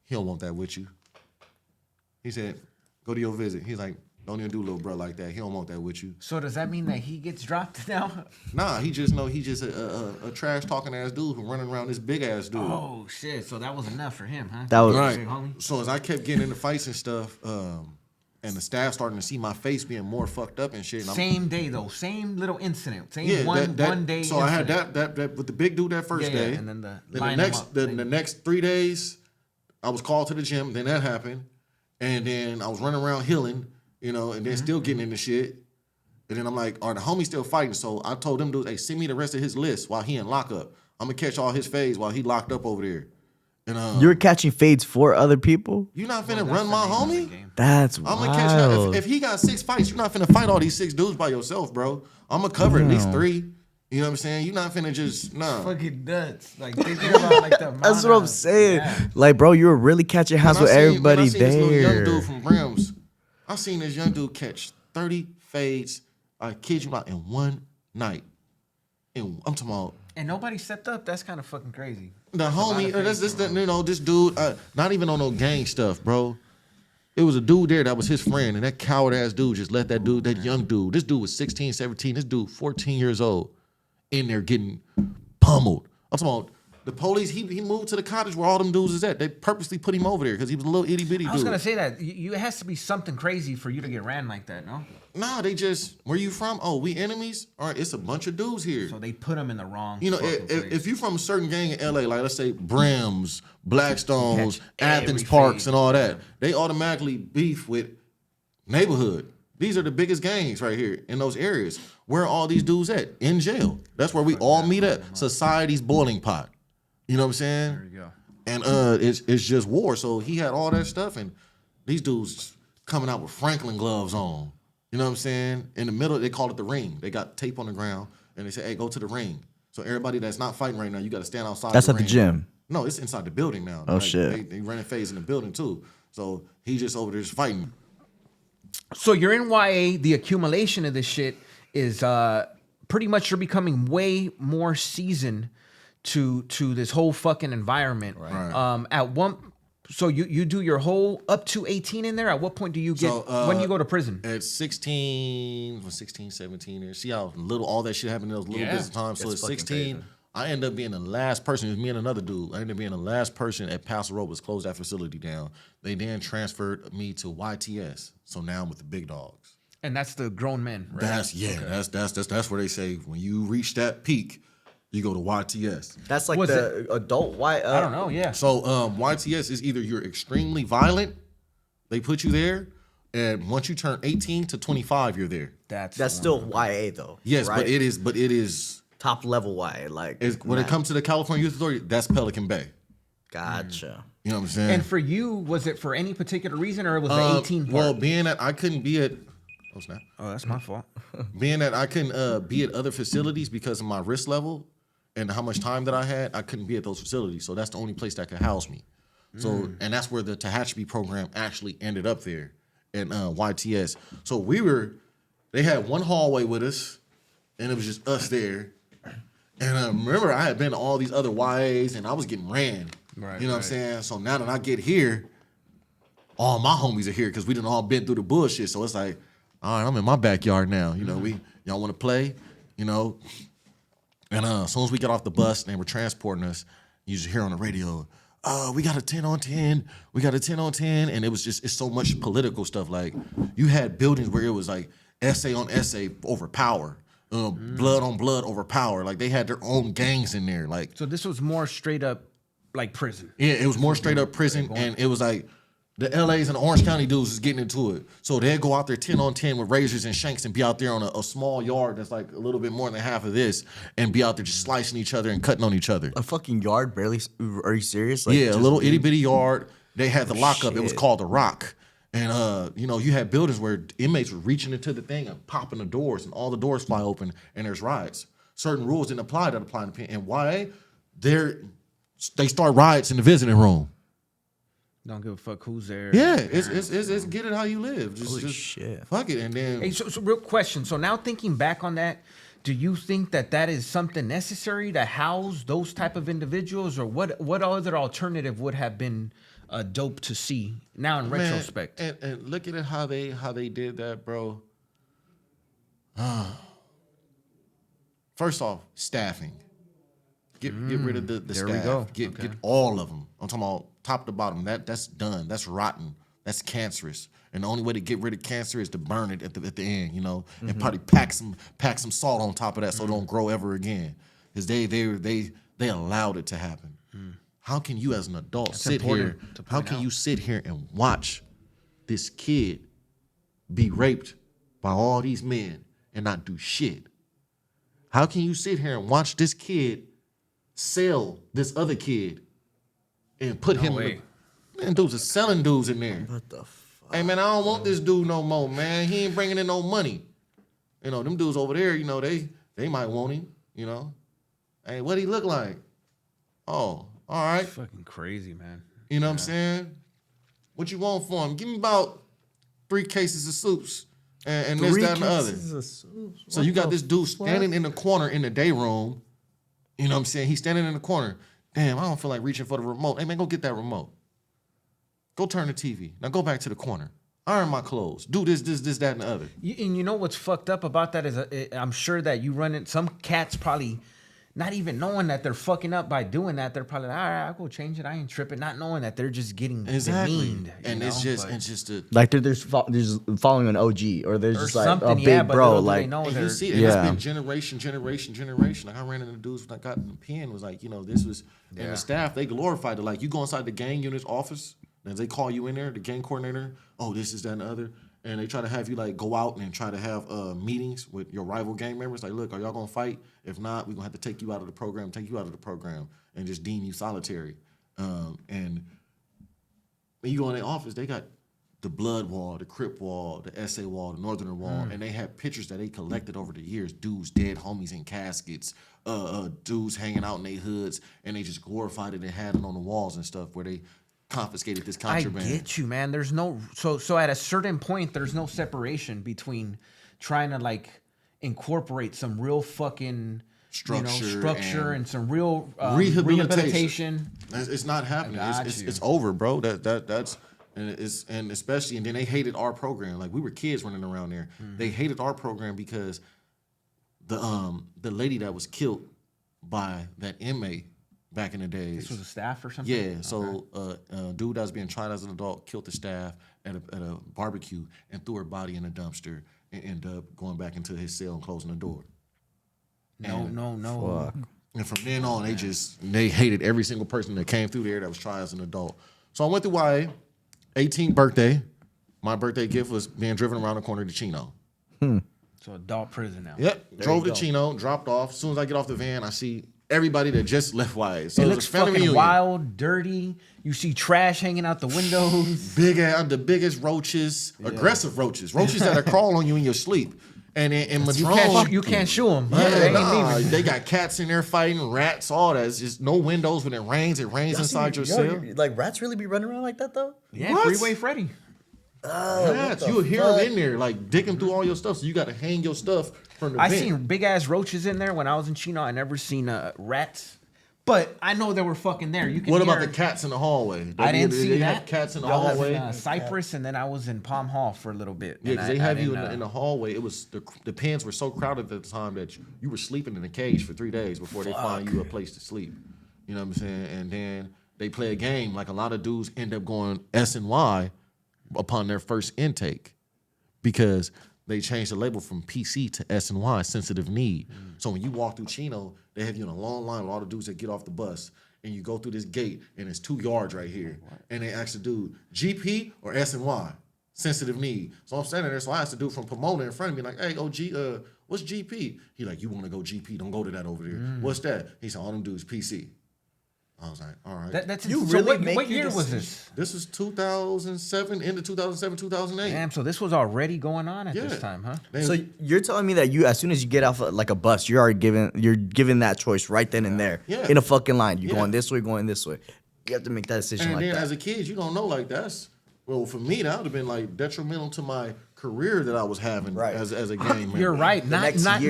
he don't want that with you. He said, go to your visit. He's like, Don't even do little bro like that. He don't want that with you. So does that mean that he gets dropped now? Nah, he just a trash talking ass dude who running around this big ass dude. Oh shit! So that was enough for him, huh? That was right. Big homie? So as I kept getting into fights and stuff, and the staff starting to see my face being more fucked up and shit. And Same day though, same little incident, same one day. So incident. I had that with the big dude that first day, and then the next 3 days, I was called to the gym. Then that happened, and then I was running around healing, and then still getting into shit. And then I'm like, the homie's still fighting. So I told them dudes, hey, send me the rest of his list while he in lockup. I'm gonna catch all his fades while he locked up over there. And you're catching fades for other people? You not finna run my homie? That's I'm wild. gonna catch him. If he got 6 fights, you're not finna fight all these 6 dudes by yourself, bro. I'm gonna cover at least 3. You know what I'm saying? You're not finna just fucking nuts. Like thinking about like the amount That's what I'm saying. Yeah. Like, bro, you were really catching hands with everybody there. This little young dude from Brims. I seen this young dude catch 30 fades. I kid you not, in one night. And I'm talking about. And nobody stepped up. That's kind of fucking crazy. The homie, this dude, not even on no gang stuff, bro. It was a dude there that was his friend, and that coward ass dude just let that young dude, this dude was 16, 17, this dude 14 years old, in there getting pummeled. I'm talking about the police, he moved to the cottage where all them dudes is at. They purposely put him over there because he was a little itty bitty dude. I was gonna say that it has to be something crazy for you to get ran like that, no? Nah, they just, where you from? Oh, we enemies? All right, it's a bunch of dudes here. So they put him in the wrong. If you from a certain gang in LA, like let's say Brims, Blackstones, Athens Parks, and all that, they automatically beef with neighborhood. These are the biggest gangs right here in those areas. Where are all these dudes at? In jail. That's where we all meet at. Society's boiling pot. You know what I'm saying? There you go. And it's just war. So he had all that stuff, and these dudes coming out with Franklin gloves on. You know what I'm saying? In the middle, they call it the ring. They got tape on the ground, and they say, hey, go to the ring. So everybody that's not fighting right now, you got to stand outside That's the at ring. the gym. No, it's inside the building now. Oh, shit. They running phase in the building, too. So he just over there just fighting. So you're in YA. The accumulation of this shit is pretty much you're becoming way more seasoned to this whole fucking environment. Right. So you do your whole up to 18 in there? At what point do you get, when you go to prison? At 16, 17. See how little all that shit happened in those little bits of time. So at 16, crazy. I ended up being the last person. It was me and another dude. I ended up being the last person at Paso Robles, closed that facility down. They then transferred me to YTS. So now I'm with the big dogs. And that's the grown men, right? That's where they say when you reach that peak, you go to YTS. That's like adult white. I don't know. Yeah. So YTS is either you're extremely violent, they put you there, and once you turn 18 to 25, you're there. That's still YA though. Yes, right? but it is top level YA. Like when it comes to the California Youth Authority, that's Pelican Bay. Gotcha. You know what I'm saying? And for you, was it for any particular reason, or was the 18 part? Well, being that I couldn't be at Oh, that's my fault. being that I couldn't be at other facilities because of my risk level and how much time that I had, I couldn't be at those facilities. So that's the only place that could house me. So, and that's where the Tehachapi program actually ended up there in YTS. So they had one hallway with us, and it was just us there. And remember, I had been to all these other YAs, and I was getting ran. Right, you know what I'm saying? So now that I get here, all my homies are here because we done all been through the bullshit. So it's like, all right, I'm in my backyard now. You know, y'all want to play? You know? And as soon as we get off the bus and they were transporting us, you just hear on the radio, we got a 10 on 10. We got a 10 on 10. And it's so much political stuff. Like, you had buildings where it was like essay on essay over power. Blood on blood over power. Like, they had their own gangs in there. Like, so this was more straight up like prison. Yeah, it was more straight up prison. And it was like, the LAs and the Orange County dudes is getting into it. So they'd go out there 10 on 10 with razors and shanks and be out there on a small yard that's like a little bit more than half of this and be out there just slicing each other and cutting on each other. A fucking yard? Barely? Are you serious? Like, yeah, a little itty bitty yard. They had the lockup. Shit. It was called the Rock. And, you had buildings where inmates were reaching into the thing and popping the doors and all the doors fly open and there's riots. Certain rules didn't apply that apply in the pen. And why? They start riots in the visiting room. Don't give a fuck who's there. Yeah, it's get it how you live. Just shit. Fuck it, and then. Hey, so real question. So now thinking back on that, do you think that is something necessary to house those type of individuals, or what other alternative would have been dope to see now in retrospect. And look at it how they did that, bro. First off, staffing. Get rid of the there staff. We go. Get all of them. I'm talking about top to bottom. That's done. That's rotten. That's cancerous. And the only way to get rid of cancer is to burn it at the end, you know, and probably pack some salt on top of that so it don't grow ever again. Because they allowed it to happen. How can you as an adult sit here? How can you sit here and watch this kid be raped by all these men and not do shit? How can you sit here and watch this kid sell this other kid and put him in man, dudes are selling dudes in there. What the fuck? Hey, man, I don't want this dude no more, man. He ain't bringing in no money. You know, them dudes over there, you know, they might want him, you know. Hey, what he look like? Oh, all right. It's fucking crazy, man. You know what I'm saying? What you want for him? Give me about 3 cases of soups and this, that, and the other. So you got this dude standing in the corner in the day room. You know what I'm saying? He's standing in the corner. Damn, I don't feel like reaching for the remote. Hey, man, go get that remote. Go turn the TV. Now go back to the corner. Iron my clothes. Do this, that, and the other. And you know what's fucked up about that is I'm sure that you run it. Some cats probably not even knowing that they're fucking up by doing that. They're probably like, all right, I'll go change it. I ain't tripping. Not knowing that they're just getting demeaned. And it's just like they're just following an OG or they're just like a big but bro. they Like know and you see it. It's been generation. Like I ran into dudes when I got in the pen was like, you know, this was and the staff, they glorified it. Like you go inside the gang unit's office, and they call you in there, the gang coordinator, oh, this is that and the other. And they try to have you like go out and try to have meetings with your rival gang members. Like, look, are y'all gonna fight? If not, we're gonna have to take you out of the program, and just deem you solitary. And when you go in their office, they got the blood wall, the Crip wall, the SA wall, the Northerner wall, and they have pictures that they collected over the years, dudes, dead homies in caskets, dudes hanging out in their hoods, and they just glorified it and had it on the walls and stuff where they confiscated this contraband. I get you, man. There's no so at a certain point, there's no separation between trying to like incorporate some real fucking structure and some real rehabilitation. It's not happening. It's over, bro. That's and especially and then they hated our program. Like we were kids running around there. They hated our program because the lady that was killed by that inmate back in the days. This was a staff or something? Yeah. So a dude that was being tried as an adult killed the staff at a barbecue and threw her body in a dumpster and ended up going back into his cell and closing the door. No. fuck. And from then on, they hated every single person that came through there that was tried as an adult. So I went to YA, 18th birthday. My birthday gift was being driven around the corner to Chino. So adult prison now. Yep. Drove to Chino, dropped off. As soon as I get off the van, I see everybody that just left YA. So it looks fucking wild, dirty. You see trash hanging out the windows. The biggest roaches, aggressive roaches that are crawling on you in your sleep. And in Madrone, you can't shoo them. They got cats in there fighting, rats, all that. It's just no windows when it rains inside your cell. Like rats really be running around like that though? Yeah, Freeway Freddy. Rats, you hear them in there like digging through all your stuff. So you got to hang your stuff from the vent. seen big ass roaches in there when I was in Chino. I never seen rats. But I know they were fucking there. What about the cats in the hallway? I didn't see that. Have cats in the I hallway. was in Cypress, and then I was in Palm Hall for a little bit. Yeah, because they have you in the hallway. It was the pens were so crowded at the time that you were sleeping in a cage for 3 days before they find you a place to sleep. You know what I'm saying? And then they play a game. Like a lot of dudes end up going S&Y upon their first intake because they changed the label from PC to S&Y, sensitive need. So when you walk through Chino, they have you in a long line with all the dudes that get off the bus. And you go through this gate, and it's 2 yards right here. And they ask the dude, GP or S&Y? Sensitive need. So I'm standing there, so I asked the dude from Pomona in front of me, like, hey, OG, what's GP? He like, you want to go GP, don't go to that over there. What's that? He said, all them dudes PC. I was like, all right. That's you so really what year was this? This is 2007, into 2007, 2008. Damn, so this was already going on at this time, huh? So you're telling me that you, as soon as you get off like a bus, you're given that choice right then and there in a fucking line. You're going this way, going this way. You have to make that decision and like then that. as a kid, you don't know like that's. Well, for me, that would have been like detrimental to my career that I was having as a gang member. You're right. Not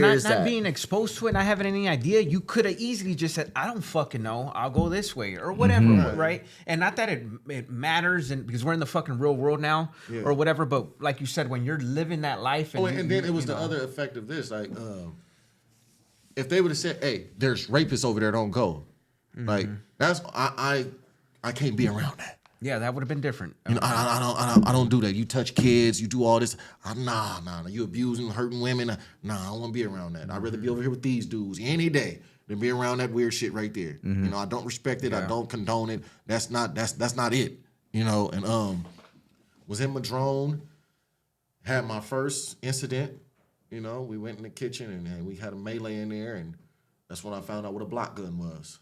being exposed to it, not having any idea. You could have easily just said, I don't fucking know. I'll go this way or whatever, right? And not that it matters, and because we're in the fucking real world now or whatever. But like you said, when you're living that life, and then it was the other effect of this, like if they would have said, "Hey, there's rapists over there, don't go," like that's I can't be around that. Yeah, that would have been different. You know, I don't do that. You touch kids, you do all this. Nah. You abusing, hurting women. Nah, I don't want to be around that. I'd rather be over here with these dudes any day than be around that weird shit right there. You know, I don't respect it. I don't condone it. That's not it. You know, and was in Madrone, had my first incident. You know, we went in the kitchen and we had a melee in there, and that's when I found out what a block gun was.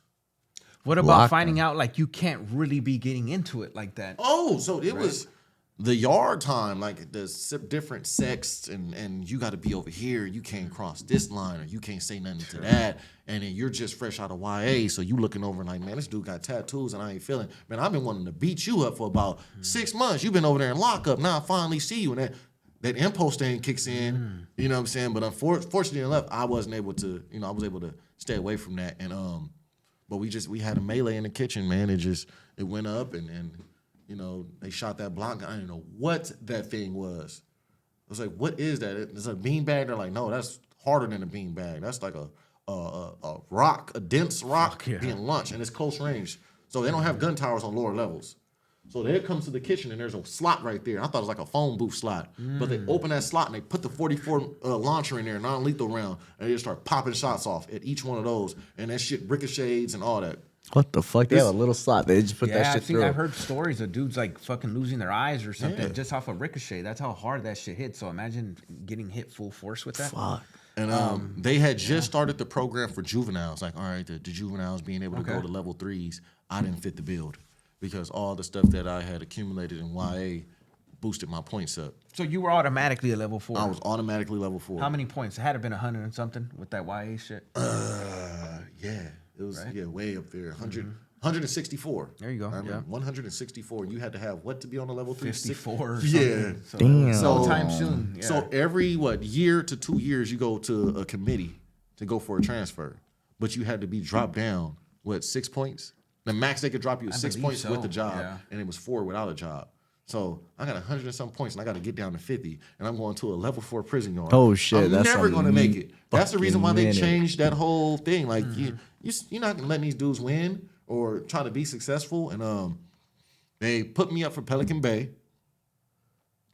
What about finding out like you can't really be getting into it like that? Oh, so it was the yard time, like the different sects, and you got to be over here. You can't cross this line, or you can't say nothing to that. And then you're just fresh out of YA, so you looking over and like, man, this dude got tattoos, and I ain't feeling. Man, I've been wanting to beat you up for about 6 months. You've been over there in lockup. Now I finally see you, and that impulse thing kicks in. You know what I'm saying? But unfortunately enough, I wasn't able to. You know, I was able to stay away from that, and But we had a melee in the kitchen, man. It went up and you know, they shot that block gun. I didn't know what that thing was. I was like, what is that? It's a beanbag. They're like, no, that's harder than a beanbag. That's like a rock, a dense rock being launched, and it's close range. So they don't have gun towers on lower levels. So they come to the kitchen, and there's a slot right there. I thought it was like a phone booth slot. But they open that slot, and they put the 44 launcher in there, non-lethal round, and they just start popping shots off at each one of those. And that shit ricochets and all that. What the fuck? They have a little slot. They just put that shit through. I've heard stories of dudes like fucking losing their eyes or something just off a ricochet. That's how hard that shit hits. So imagine getting hit full force with that. Fuck. And they had just started the program for juveniles. Like, all right, the juveniles being able to go to level 3s. I didn't fit the build, because all the stuff that I had accumulated in YA boosted my points up. So you were automatically a level 4? I was automatically level 4. How many points? It had to have been 100 and something with that YA shit. Yeah. It was way up there. 164. There you go. 164. You had to have what to be on the level 3? 54 or yeah. So damn. sometime soon. Yeah. So every year to 2 years you go to a committee to go for a transfer. But you had to be dropped down, 6 points? The max they could drop you is 6 points with the job, and it was 4 without a job. So I got 100 and some points, and I got to get down to 50, and I'm going to a level 4 prison yard. Oh shit! I'm that's never going to make it. That's the reason why they changed that whole thing. Like you're not letting these dudes win or try to be successful. And they put me up for Pelican Bay,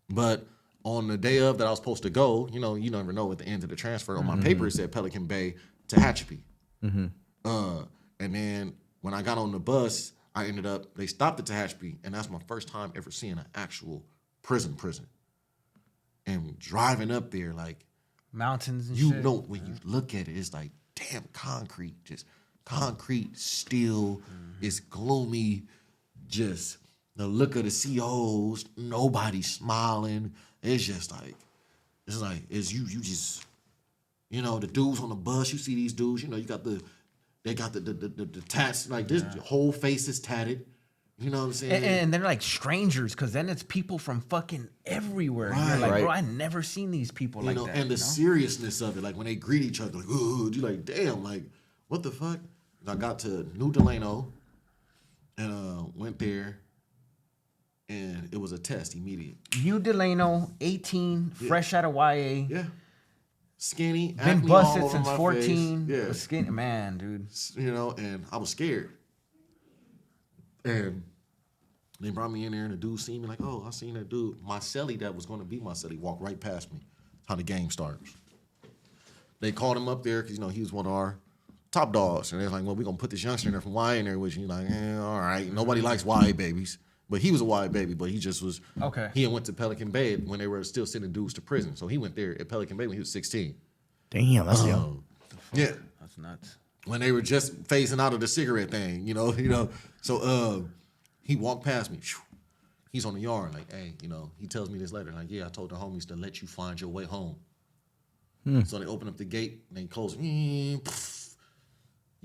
but on the day of that I was supposed to go, you never know at the end of the transfer. On my paper it said Pelican Bay to Tehachapi. And then when I got on the bus, they stopped at Tehachapi, and that's my first time ever seeing an actual prison. And driving up there, like, mountains and shit. You know, when you look at it, it's like, damn, just concrete, steel, it's gloomy, just the look of the COs, nobody smiling. It's just like, you just, the dudes on the bus, you see these dudes, they got the tats, like this whole face is tatted. You know what I'm saying? And they're like strangers, because then it's people from fucking everywhere. Right, you're like, bro, I never seen these people like that. And the seriousness of it, like when they greet each other, like, ooh, you're like, damn, like, what the fuck? I got to New Delano and went there, and it was a test immediate. New Delano, 18, fresh out of YA. Yeah. Skinny, been busted since 14. Yeah, skinny man, dude. And I was scared. And they brought me in there, and the dude seen me like, oh, I seen that dude. My cellie that was going to be my cellie walked right past me. That's how the game starts. They called him up there because he was one of our top dogs, and they're like, well, we're gonna put this youngster in there from YA in there with you. Like, all right. Nobody likes YA babies. But he was a YA baby, but he just was. Okay. He went to Pelican Bay when they were still sending dudes to prison. So he went there at Pelican Bay when he was 16. Damn, that's young. Yeah. That's nuts. When they were just phasing out of the cigarette thing, So he walked past me. He's on the yard, like, hey, he tells me this later. Like, yeah, I told the homies to let you find your way home. So they open up the gate and they close it. You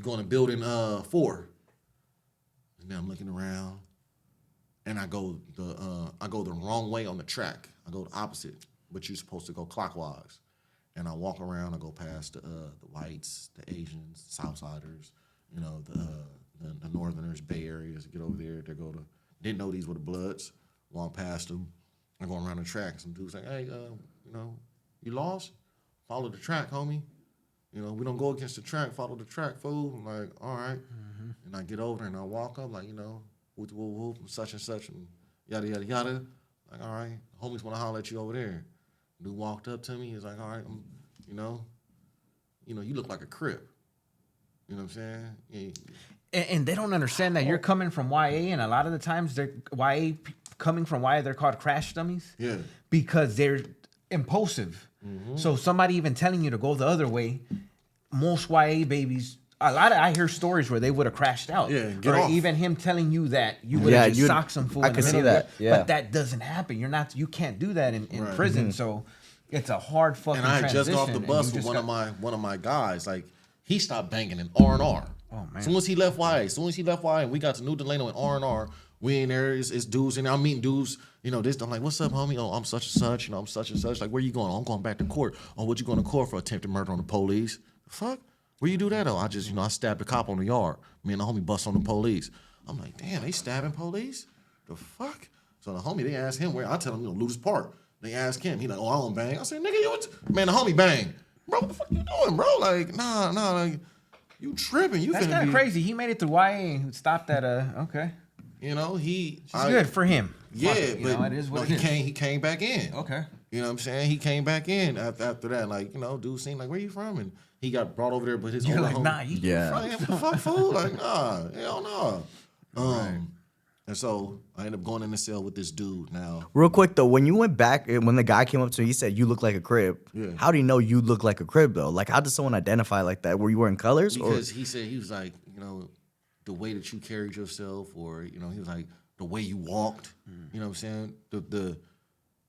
go in the building 4. And then I'm looking around. And I go the wrong way on the track. I go the opposite but you're supposed to go clockwise. And I walk around, I go past the whites, the Asians, Southsiders, you know, the Northerners, Bay Areas, get over there, didn't know these were the Bloods, walk past them, I go around the track, some dudes like, hey, you know, you lost? Follow the track, homie. You know, we don't go against the track, follow the track, fool. I'm like, all right. Mm-hmm. And I get over there and I walk up, like, you know, whoop, whoop, whoop, such and such, and yada, yada, yada. Like, all right, homies want to holler at you over there. Dude walked up to me. He's like, all right, you know, you look like a Crip. You know what I'm saying? Yeah. And they don't understand that you're coming from YA, and a lot of the times coming from YA, they're called crash dummies. Yeah. Because they're impulsive. Mm-hmm. So somebody even telling you to go the other way, most YA babies, I hear stories where they would have crashed out. Yeah, or off. Even him telling you that you would have just socked some fool. I can see that. Yeah. But that doesn't happen. You can't do that in right. prison. Mm-hmm. So it's a hard fucking transition. And I had just off the bus with one of my guys. Like, he stopped banging in R&R. Oh man. As soon as he left YA, and we got to New Delano in R&R, we in there, it's dudes in there. I'm meeting dudes, you know, I'm like, what's up, homie? Oh, I'm such and such, you know, I'm such and such. Like, where you going? Oh, I'm going back to court. Oh, what you going to court for? Attempted murder on the police. The fuck? Where you do that? Oh, I just, you know, I stabbed a cop on the yard. Me and the homie bust on the police. I'm like, damn, they stabbing police? The fuck? So the homie, they asked him where. I tell him, you know, Luda's Park. They ask him. He like, oh, I don't bang. I said, nigga, man, the homie bang. Bro, what the fuck you doing, bro? Like, nah, like, you tripping. That's kind of crazy. He made it through YA and stopped at okay. You know, it's good for him. Yeah, it, but it is what he came back in. Okay. You know what I'm saying? He came back in after that. Like, you know, dude seemed like, where you from? And he got brought over there, but his older homie. Nah, what the fuck, fool? Like, nah, hell no. Right. And so I ended up going in the cell with this dude now. Real quick, though, when you went back, when the guy came up to you, he said, you look like a Crip. Yeah. How do you know you look like a Crip, though? Like, how does someone identify like that? Were you wearing colors? Because he said, he was like, you know, the way that you carried yourself, or, you know, he was like, the way you walked, you know what I'm saying?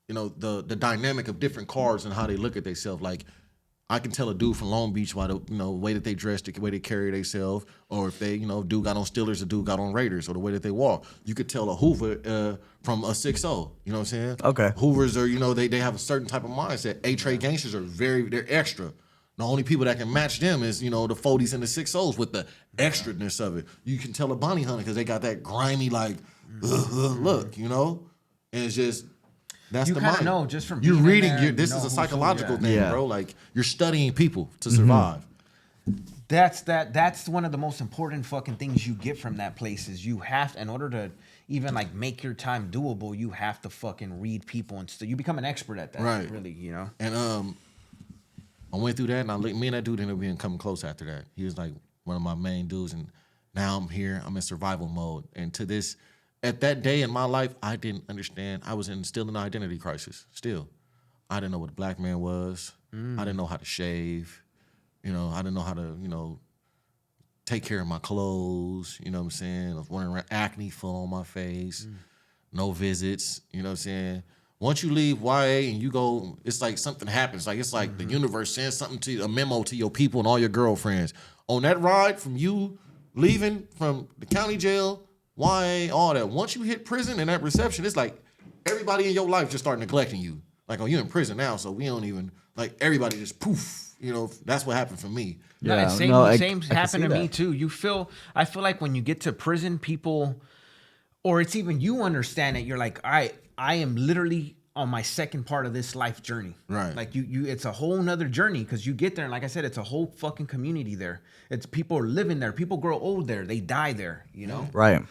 The dynamic of different cars and how they look at themselves. Like, I can tell a dude from Long Beach by the way that they dress, the way they carry themselves, or if they, dude got on Steelers, a dude got on Raiders, or the way that they walk. You could tell a Hoover from a 6'0", you know what I'm saying? Okay. Hoovers are, they have a certain type of mindset. A-Trade gangsters are they're extra. The only people that can match them is, the 40s and the 6'0s with the extraness of it. You can tell a bounty hunter because they got that grimy, like, look, and it's just... That's you the mind. Know just from you're reading. There, this is a psychological thing, bro. Like, you're studying people to survive. That's one of the most important fucking things you get from that place is you have, in order to even like make your time doable, you have to fucking read people and you become an expert at that, right? Really, And I went through that, and me and that dude ended up coming close after that. He was like one of my main dudes, and now I'm here. I'm in survival mode, and to this. At that day in my life, I didn't understand. I was still in an identity crisis. Still, I didn't know what a black man was. I didn't know how to shave. I didn't know how to, take care of my clothes. You know what I'm saying? I was wearing acne full on my face. No visits. You know what I'm saying? Once you leave YA and you go, it's like something happens. Like, it's like the universe sends something to a memo to your people and all your girlfriends. On that ride from you leaving from the county jail, YA, all that. Once you hit prison and that reception, it's like everybody in your life just start neglecting you. Like, oh, you're in prison now, so we don't even, like, everybody just poof. That's what happened for me. Yeah, same happened to me too. I feel like when you get to prison, people, or it's even you understand it, you're like, I am literally on my second part of this life journey. Right. Like you it's a whole nother journey because you get there and like I said, it's a whole fucking community there. It's people are living there. People grow old there. They die there, Right.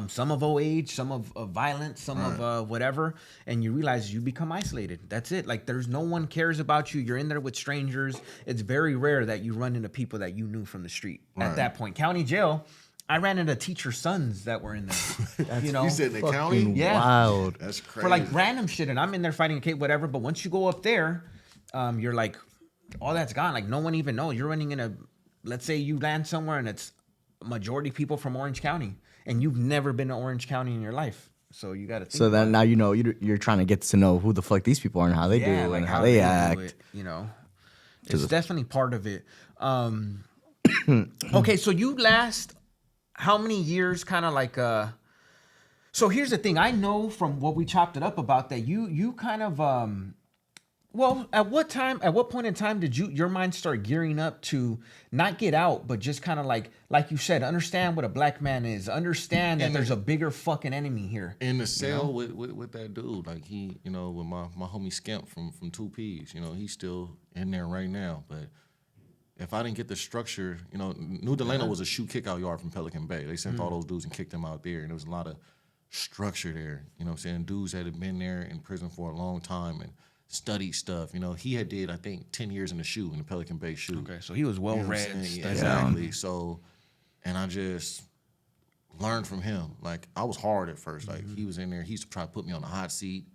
Some of old age, some of violence, some of whatever. And you realize you become isolated. That's it. Like there's no one cares about you. You're in there with strangers. It's very rare that you run into people that you knew from the street at that point. County jail, I ran into teachers' sons that were in there. You said in the county? Yeah. Wild. That's crazy. For like random shit. And I'm in there fighting a case, whatever. But once you go up there, you're like, all that's gone. Like no one even knows. You're running in let's say you land somewhere and it's majority people from Orange County. And you've never been to Orange County in your life. So you got to think So then now you're trying to get to know who the fuck these people are and how they do like and how they act. It's definitely part of it. Okay, so you last how many years kind of like so here's the thing. I know from what we chopped it up about that you kind of Well, at what point in time did your mind start gearing up to not get out, but just kind of like you said, understand what a black man is, understand that there's a bigger fucking enemy here. In the cell with that dude, like he, with my homie Skimp from 2Ps, he's still in there right now. But if I didn't get the structure, New Delano was a shoot kick out yard from Pelican Bay. They sent all those dudes and kicked them out there, and there was a lot of structure there. Dudes that had been there in prison for a long time and studied stuff. He had did, I think, 10 years in the shoe, in the Pelican Bay shoe. Okay, so he was well-read. Exactly. So, and I just learned from him. Like, I was hard at first. Like, he was in there. He used to try to put me on the hot seat.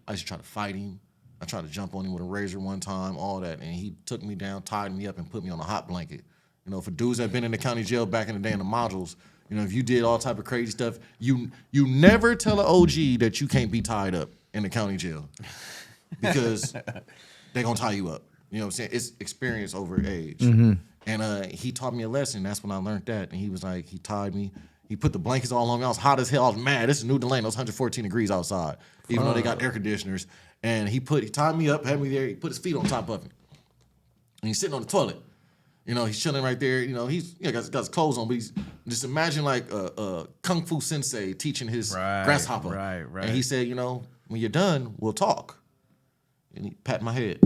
I used to try to fight him. I tried to jump on him with a razor one time, all that. And he took me down, tied me up, and put me on a hot blanket. For dudes that been in the county jail back in the day in the modules, if you did all type of crazy stuff, you never tell an OG that you can't be tied up in the county jail. Because they're going to tie you up. You know what I'm saying? It's experience over age. Mm-hmm. And he taught me a lesson. That's when I learned that. And he was like, he tied me. He put the blankets all on me. I was hot as hell. I was mad. This is New Delano. It's 114 degrees outside, even though they got air conditioners. And he tied me up, had me there. He put his feet on top of me. And he's sitting on the toilet. He's chilling right there. He's got his clothes on, but he's just imagine like a Kung Fu sensei teaching his grasshopper. Right. And he said, when you're done, we'll talk. And he pat my head.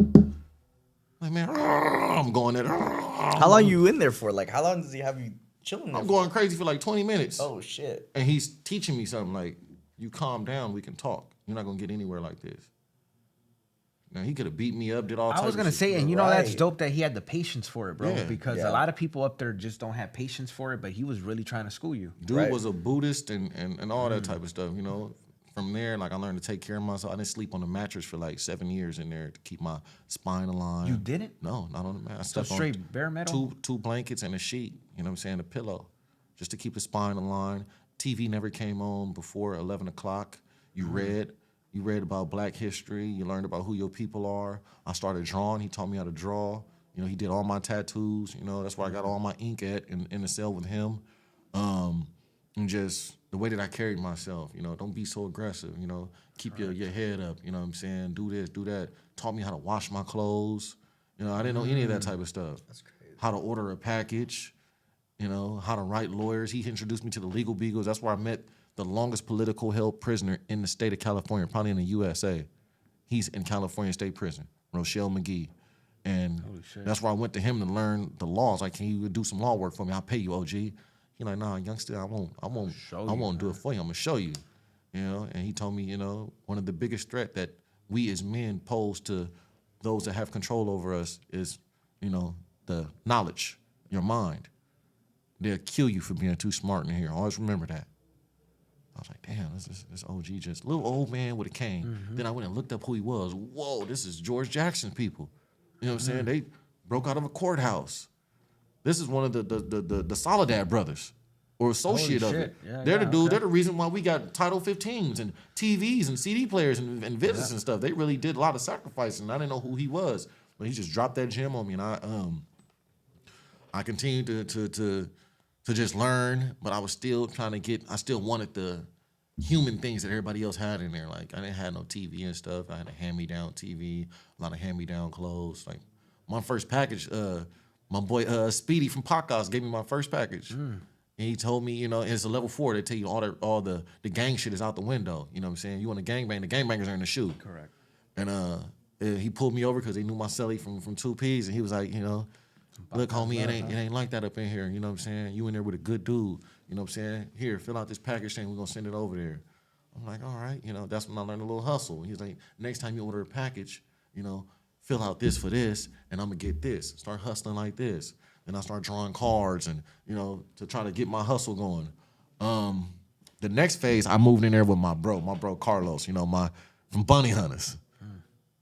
Like, man, I'm going there. How long you in there for? Like, how long does he have you chilling there? I'm going crazy for like 20 minutes. Oh, shit. And he's teaching me something like, you calm down, we can talk. You're not going to get anywhere like this. Now, he could have beat me up, did all types of shit. I was going to say, and that's dope that he had the patience for it, bro. Yeah. Because a lot of people up there just don't have patience for it, but he was really trying to school you. Dude was a Buddhist and all that type of stuff, From there, like, I learned to take care of myself. I didn't sleep on the mattress for like 7 years in there to keep my spine aligned. You didn't? No, not on the mattress. So straight bare metal? Two blankets and a sheet, a pillow, just to keep the spine aligned. TV never came on before 11 o'clock. You read about Black history. You learned about who your people are. I started drawing. He taught me how to draw. He did all my tattoos. That's where I got all my ink at in the cell with him. And just the way that I carried myself, don't be so aggressive, keep your head up, do this, do that. Taught me how to wash my clothes. I didn't know any of that type of stuff. That's crazy. How to order a package, how to write lawyers. He introduced me to the legal beagles. That's where I met the longest political held prisoner in the state of California, probably in the USA. He's in California State Prison, Rochelle McGee. And that's where I went to him to learn the laws. Like, can you do some law work for me? I'll pay you, OG. He's like, nah, youngster, I won't do it for you. I'm gonna show you. And he told me, one of the biggest threat that we as men pose to those that have control over us is, the knowledge, your mind. They'll kill you for being too smart in here. Always remember that. I was like, damn, this OG just little old man with a cane. Mm-hmm. Then I went and looked up who he was. Whoa, this is George Jackson's people. You know what I'm saying? They broke out of a courthouse. This is one of the Soledad brothers or associate of it. Yeah, they're the dude. They're the reason why we got Title 15s and TVs and CD players and visits and stuff. They really did a lot of sacrifice, and I didn't know who he was, but he just dropped that gem on me, and I continued to just learn, but I was still trying to I still wanted the human things that everybody else had in there. Like, I didn't have no TV and stuff. I had a hand-me-down TV, a lot of hand-me-down clothes. Like, my first package, my boy Speedy from Podcast gave me my first package. And he told me, it's a level 4. They tell you all the gang shit is out the window. You know what I'm saying? You want to gangbang, the gangbangers are in the shoe. Correct. And he pulled me over because they knew my celly from 2Ps, and he was like, look, homie, it ain't like that up in here. You know what I'm saying? You in there with a good dude. You know what I'm saying? Here, fill out this package thing. We're going to send it over there. I'm like, all right. That's when I learned a little hustle. He's like, next time you order a package, fill out this for this, and I'm going to get this. Start hustling like this. Then I start drawing cards and, to try to get my hustle going. The next phase, I moved in there with my bro Carlos, from Bunny Hunters.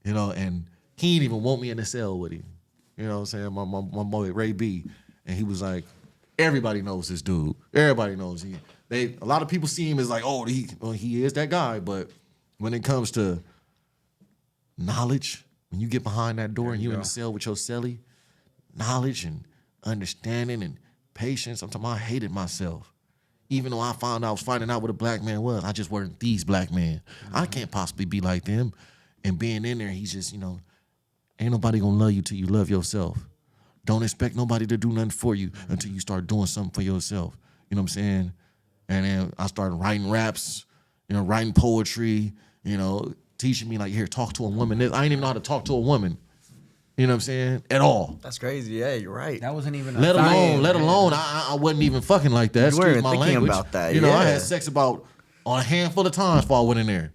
And he didn't even want me in the cell with him. You know what I'm saying? My boy Ray B. And he was like, everybody knows this dude. Everybody knows a lot of people see him as like, oh, he is that guy. But when it comes to knowledge, when you get behind that door and you in the cell with your celly, knowledge and understanding and patience, I'm talking about I hated myself. Even though I was finding out what a black man was, I just weren't these black men. I can't possibly be like them. And being in there, he's just, ain't nobody gonna love you till you love yourself. Don't expect nobody to do nothing for you until you start doing something for yourself. You know what I'm saying? And then I started writing raps, writing poetry, teaching me like, here, talk to a woman. I didn't even know how to talk to a woman. You know what I'm saying? At all. That's crazy. Yeah, you're right. That wasn't even. Let alone, I wasn't even fucking like that. You weren't Excuse my thinking language. about that. I had sex about on a handful of times before I went in there.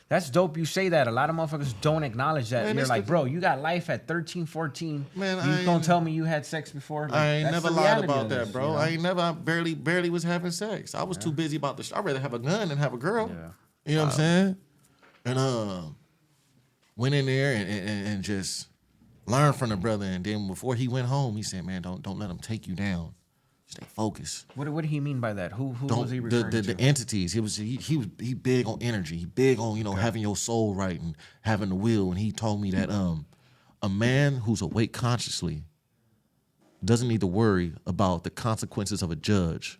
That's dope you say that. A lot of motherfuckers don't acknowledge that. Man, You're like, bro, you got life at 13, 14. Man, you gonna tell me you had sex before? Like, I ain't never lied about that, this, bro. I barely was having sex. I was too busy about the I'd rather have a gun than have a girl. Yeah. You know what I'm saying? And went in there and just learned from the brother. And then before he went home, he said, man, don't let him take you down. Stay focused. What did he mean by that? Who was he referring to? The entities. He big on energy. He big on having your soul right and having the will. And he told me that a man who's awake consciously doesn't need to worry about the consequences of a judge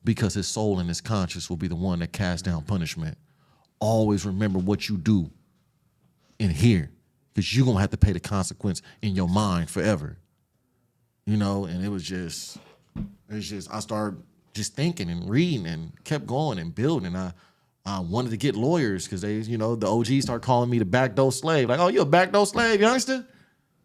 because his soul and his conscience will be the one that casts down punishment. Always remember what you do in here because you're gonna have to pay the consequence in your mind forever. And it was just. I started just thinking and reading and kept going and building. I wanted to get lawyers because they, the OGs start calling me the backdoor slave. Like, oh, you a backdoor slave, youngster?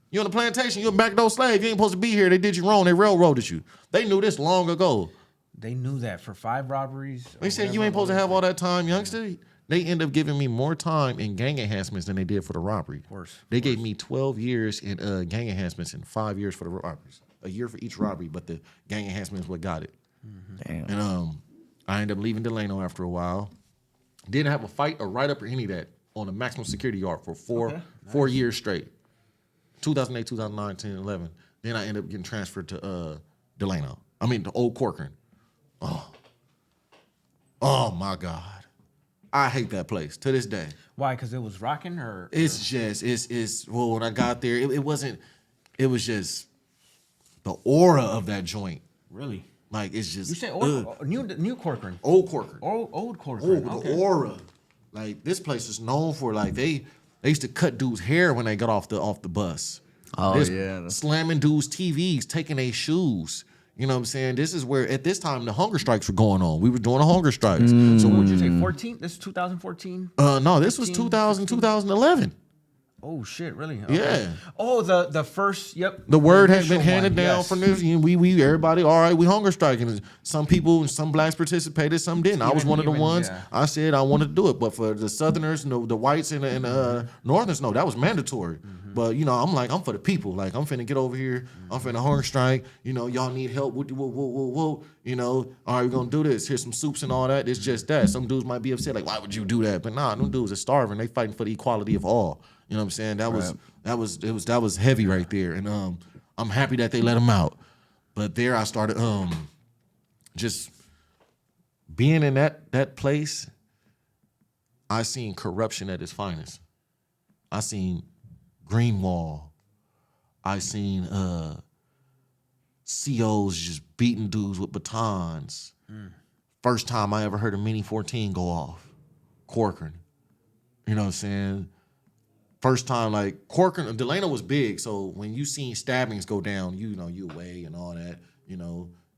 You on the plantation, you a backdoor slave. You ain't supposed to be here. They did you wrong. They railroaded you. They knew this long ago. They knew that for 5 robberies. They said you ain't supposed to have all that time, youngster. They end up giving me more time in gang enhancements than they did for the robbery. Of course. They gave me 12 years in gang enhancements and 5 years for the robberies. A year for each robbery, but the gang enhancement is what got it. Damn. And I ended up leaving Delano after a while. Didn't have a fight or write-up or any of that on a maximum security yard for four years straight. 2008, 2009, 10, 11. Then I ended up getting transferred to Delano. To Old Corcoran. Oh my God. I hate that place to this day. Why? Because it was rocking or? Well, when I got there, it was just the aura of that joint. Really? Like, it's just. You say new Corcoran? Old Corcoran. Old Corcoran. Oh, the aura. Like, this place is known for, like, they used to cut dudes' hair when they got off the bus. Oh, yeah. Slamming dudes' TVs, taking their shoes. You know what I'm saying? This is where, at this time, the hunger strikes were going on. We were doing the hunger strikes. So what would you say, 14? This is 2014? No, this was 2011. Oh shit! Really? Okay. Yeah. Oh, the first. Yep. The word had been handed down yes. from this. We everybody. All right, we hunger striking. Some people, some blacks participated, some didn't. I was one of the ones. Yeah. I said I wanted to do it, but for the Southerners, the whites and the Northerners, no, that was mandatory. Mm-hmm. But I'm for the people. Like, I'm finna get over here. Mm-hmm. I'm finna hunger strike. Y'all need help. Whoa. All right, we're gonna do this. Here's some soups and all that. It's just that. Some dudes might be upset, like, why would you do that? But nah, them dudes are starving. They fighting for the equality of all. You know what I'm saying? That was heavy right there. And I'm happy that they let him out. But there I started just being in that place, I seen corruption at its finest. I seen Greenwall. I seen COs just beating dudes with batons. First time I ever heard a Mini 14 go off. Corcoran. You know what I'm saying? First time, like, Corcoran, Delano was big, so when you seen stabbings go down, you away and all that,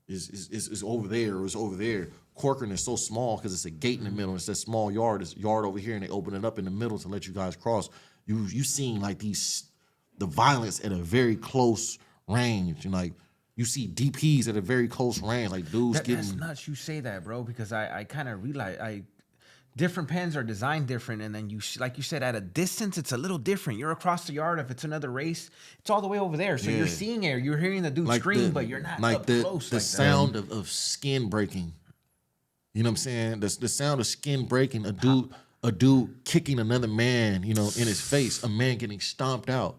it's over there, it was over there. Corcoran is so small because it's a gate in the middle. It's that small yard, it's a yard over here, and they open it up in the middle to let you guys cross. You seen, like, the violence at a very close range, and, like, you see DPs at a very close range, like dudes getting. That's nuts you say that, bro, because I kind of realize different pens are designed different, and then like you said, at a distance, it's a little different. You're across the yard. If it's another race, it's all the way over there. So you're seeing it. You're hearing the dude scream, but you're not up close. The sound of skin breaking. You know what I'm saying? The sound of skin breaking. A dude kicking another man, in his face. A man getting stomped out.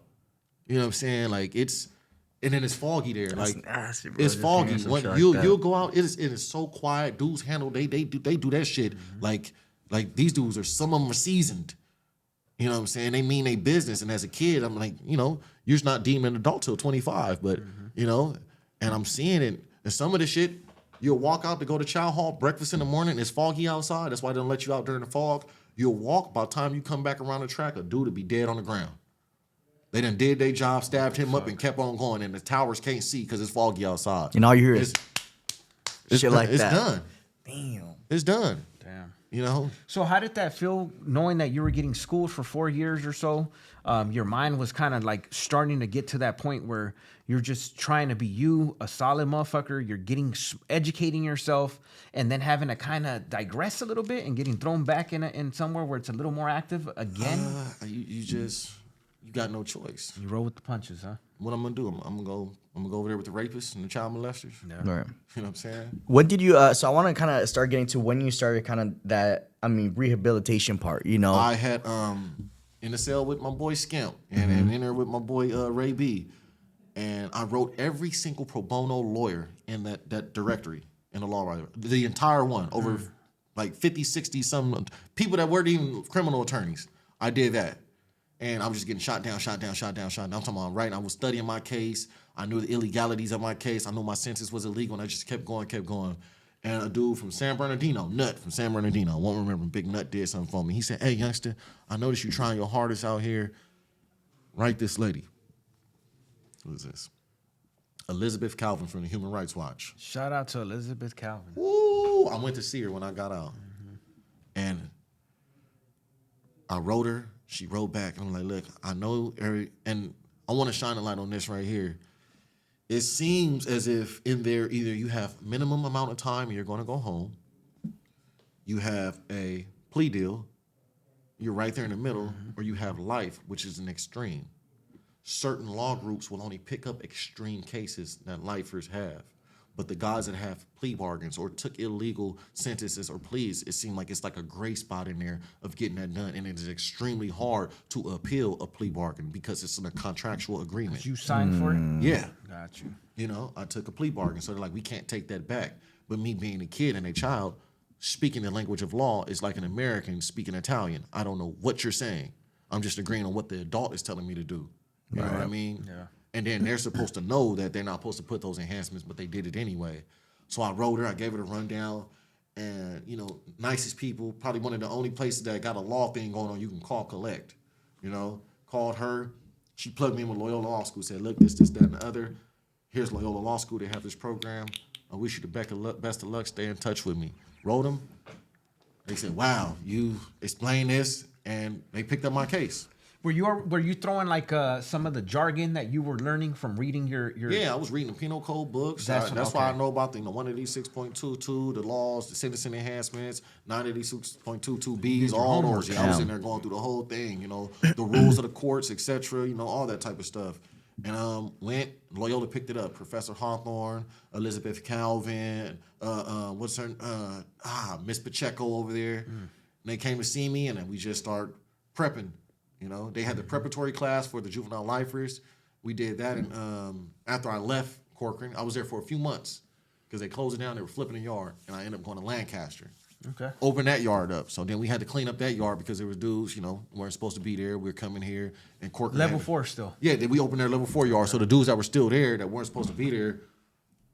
You know what I'm saying? Like, and then it's foggy there. That's like nasty, bro. It's foggy. When you'll go out, it is so quiet. Dudes handle they do that shit. Mm-hmm. Like these dudes some of them are seasoned. You know what I'm saying? They mean they business. And as a kid, I'm like, you're just not deemed an adult till 25. But, and I'm seeing it. And some of the shit, you'll walk out to go to chow hall, breakfast in the morning, it's foggy outside. That's why they don't let you out during the fog. You'll walk, by the time you come back around the track, a dude will be dead on the ground. They done did their job, stabbed him up, and kept on going. And the towers can't see because it's foggy outside. And all you hear is shit like that. It's done. Damn. It's done. Damn. You know? So how did that feel, knowing that you were getting schooled for 4 years or so? Your mind was kind of like starting to get to that point where you're just trying to be you, a solid motherfucker. You're educating yourself, and then having to kind of digress a little bit and getting thrown back in somewhere where it's a little more active again. You got no choice. You roll with the punches, huh? What I'm gonna do? I'm gonna go over there with the rapists and the child molesters. Yeah. Right. You know what I'm saying? When did you? So I want to kind of start getting to when you started kind of that. I mean, rehabilitation part. You know, I had in the cell with my boy Skimp and in there with my boy Ray B, and I wrote every single pro bono lawyer in that directory in the law writer, the entire one, over like 50, 60 some people that weren't even criminal attorneys. I did that. And I was just getting shot down. I'm talking about, right? I was studying my case. I knew the illegalities of my case. I knew my sentence was illegal, and I just kept going. And a dude from San Bernardino, Nut from San Bernardino, I won't remember, Big Nut did something for me. He said, "Hey, youngster, I noticed you trying your hardest out here. Write this lady." Who is this? Elizabeth Calvin from the Human Rights Watch. Shout out to Elizabeth Calvin. Woo! I went to see her when I got out. And I wrote her. She wrote back, and I'm like, look, I know, and I want to shine a light on this right here. It seems as if in there, either you have minimum amount of time and you're going to go home, you have a plea deal, you're right there in the middle, or you have life, which is an extreme. Certain law groups will only pick up extreme cases that lifers have. But the guys that have plea bargains or took illegal sentences or pleas, it seemed like it's like a gray spot in there of getting that done. And it is extremely hard to appeal a plea bargain because it's in a contractual agreement. Did you sign for it? Yeah. Got you. You know, I took a plea bargain. So they're like, we can't take that back. But me being a kid and a child, speaking the language of law is like an American speaking Italian. I don't know what you're saying. I'm just agreeing on what the adult is telling me to do. You know what I mean? Yeah. And then they're supposed to know that they're not supposed to put those enhancements, but they did it anyway. So I wrote her, I gave her the rundown, and, you know, nicest people, probably one of the only places that got a law thing going on you can call collect. You know, called her, she plugged me in with Loyola Law School, said, look, this, that, and the other. Here's Loyola Law School, they have this program. I wish you the best of luck, stay in touch with me. Wrote them, they said, wow, you explained this, and they picked up my case. Were you throwing like some of the jargon that you were learning from reading your? Yeah, I was reading the penal code books. That's why I know about the 186.22, the laws, the sentencing enhancements, 986.22Bs, all those. Yeah, I was in there going through the whole thing. You know, the rules of the courts, etc. You know, all that type of stuff. And went. Loyola picked it up. Professor Hawthorne, Elizabeth Calvin, what's her? Miss Pacheco over there. And they came to see me, and then we just start prepping. You know, they had the preparatory class for the juvenile lifers. We did that, and after I left Corcoran, I was there for a few months because they closed it down. They were flipping the yard, and I ended up going to Lancaster. Okay. Open that yard up. So then we had to clean up that yard because there was dudes, you know, weren't supposed to be there. We were coming here, and Corcoran Level 4 still. Yeah, then we opened their level 4 yard. So the dudes that were still there that weren't supposed to be there,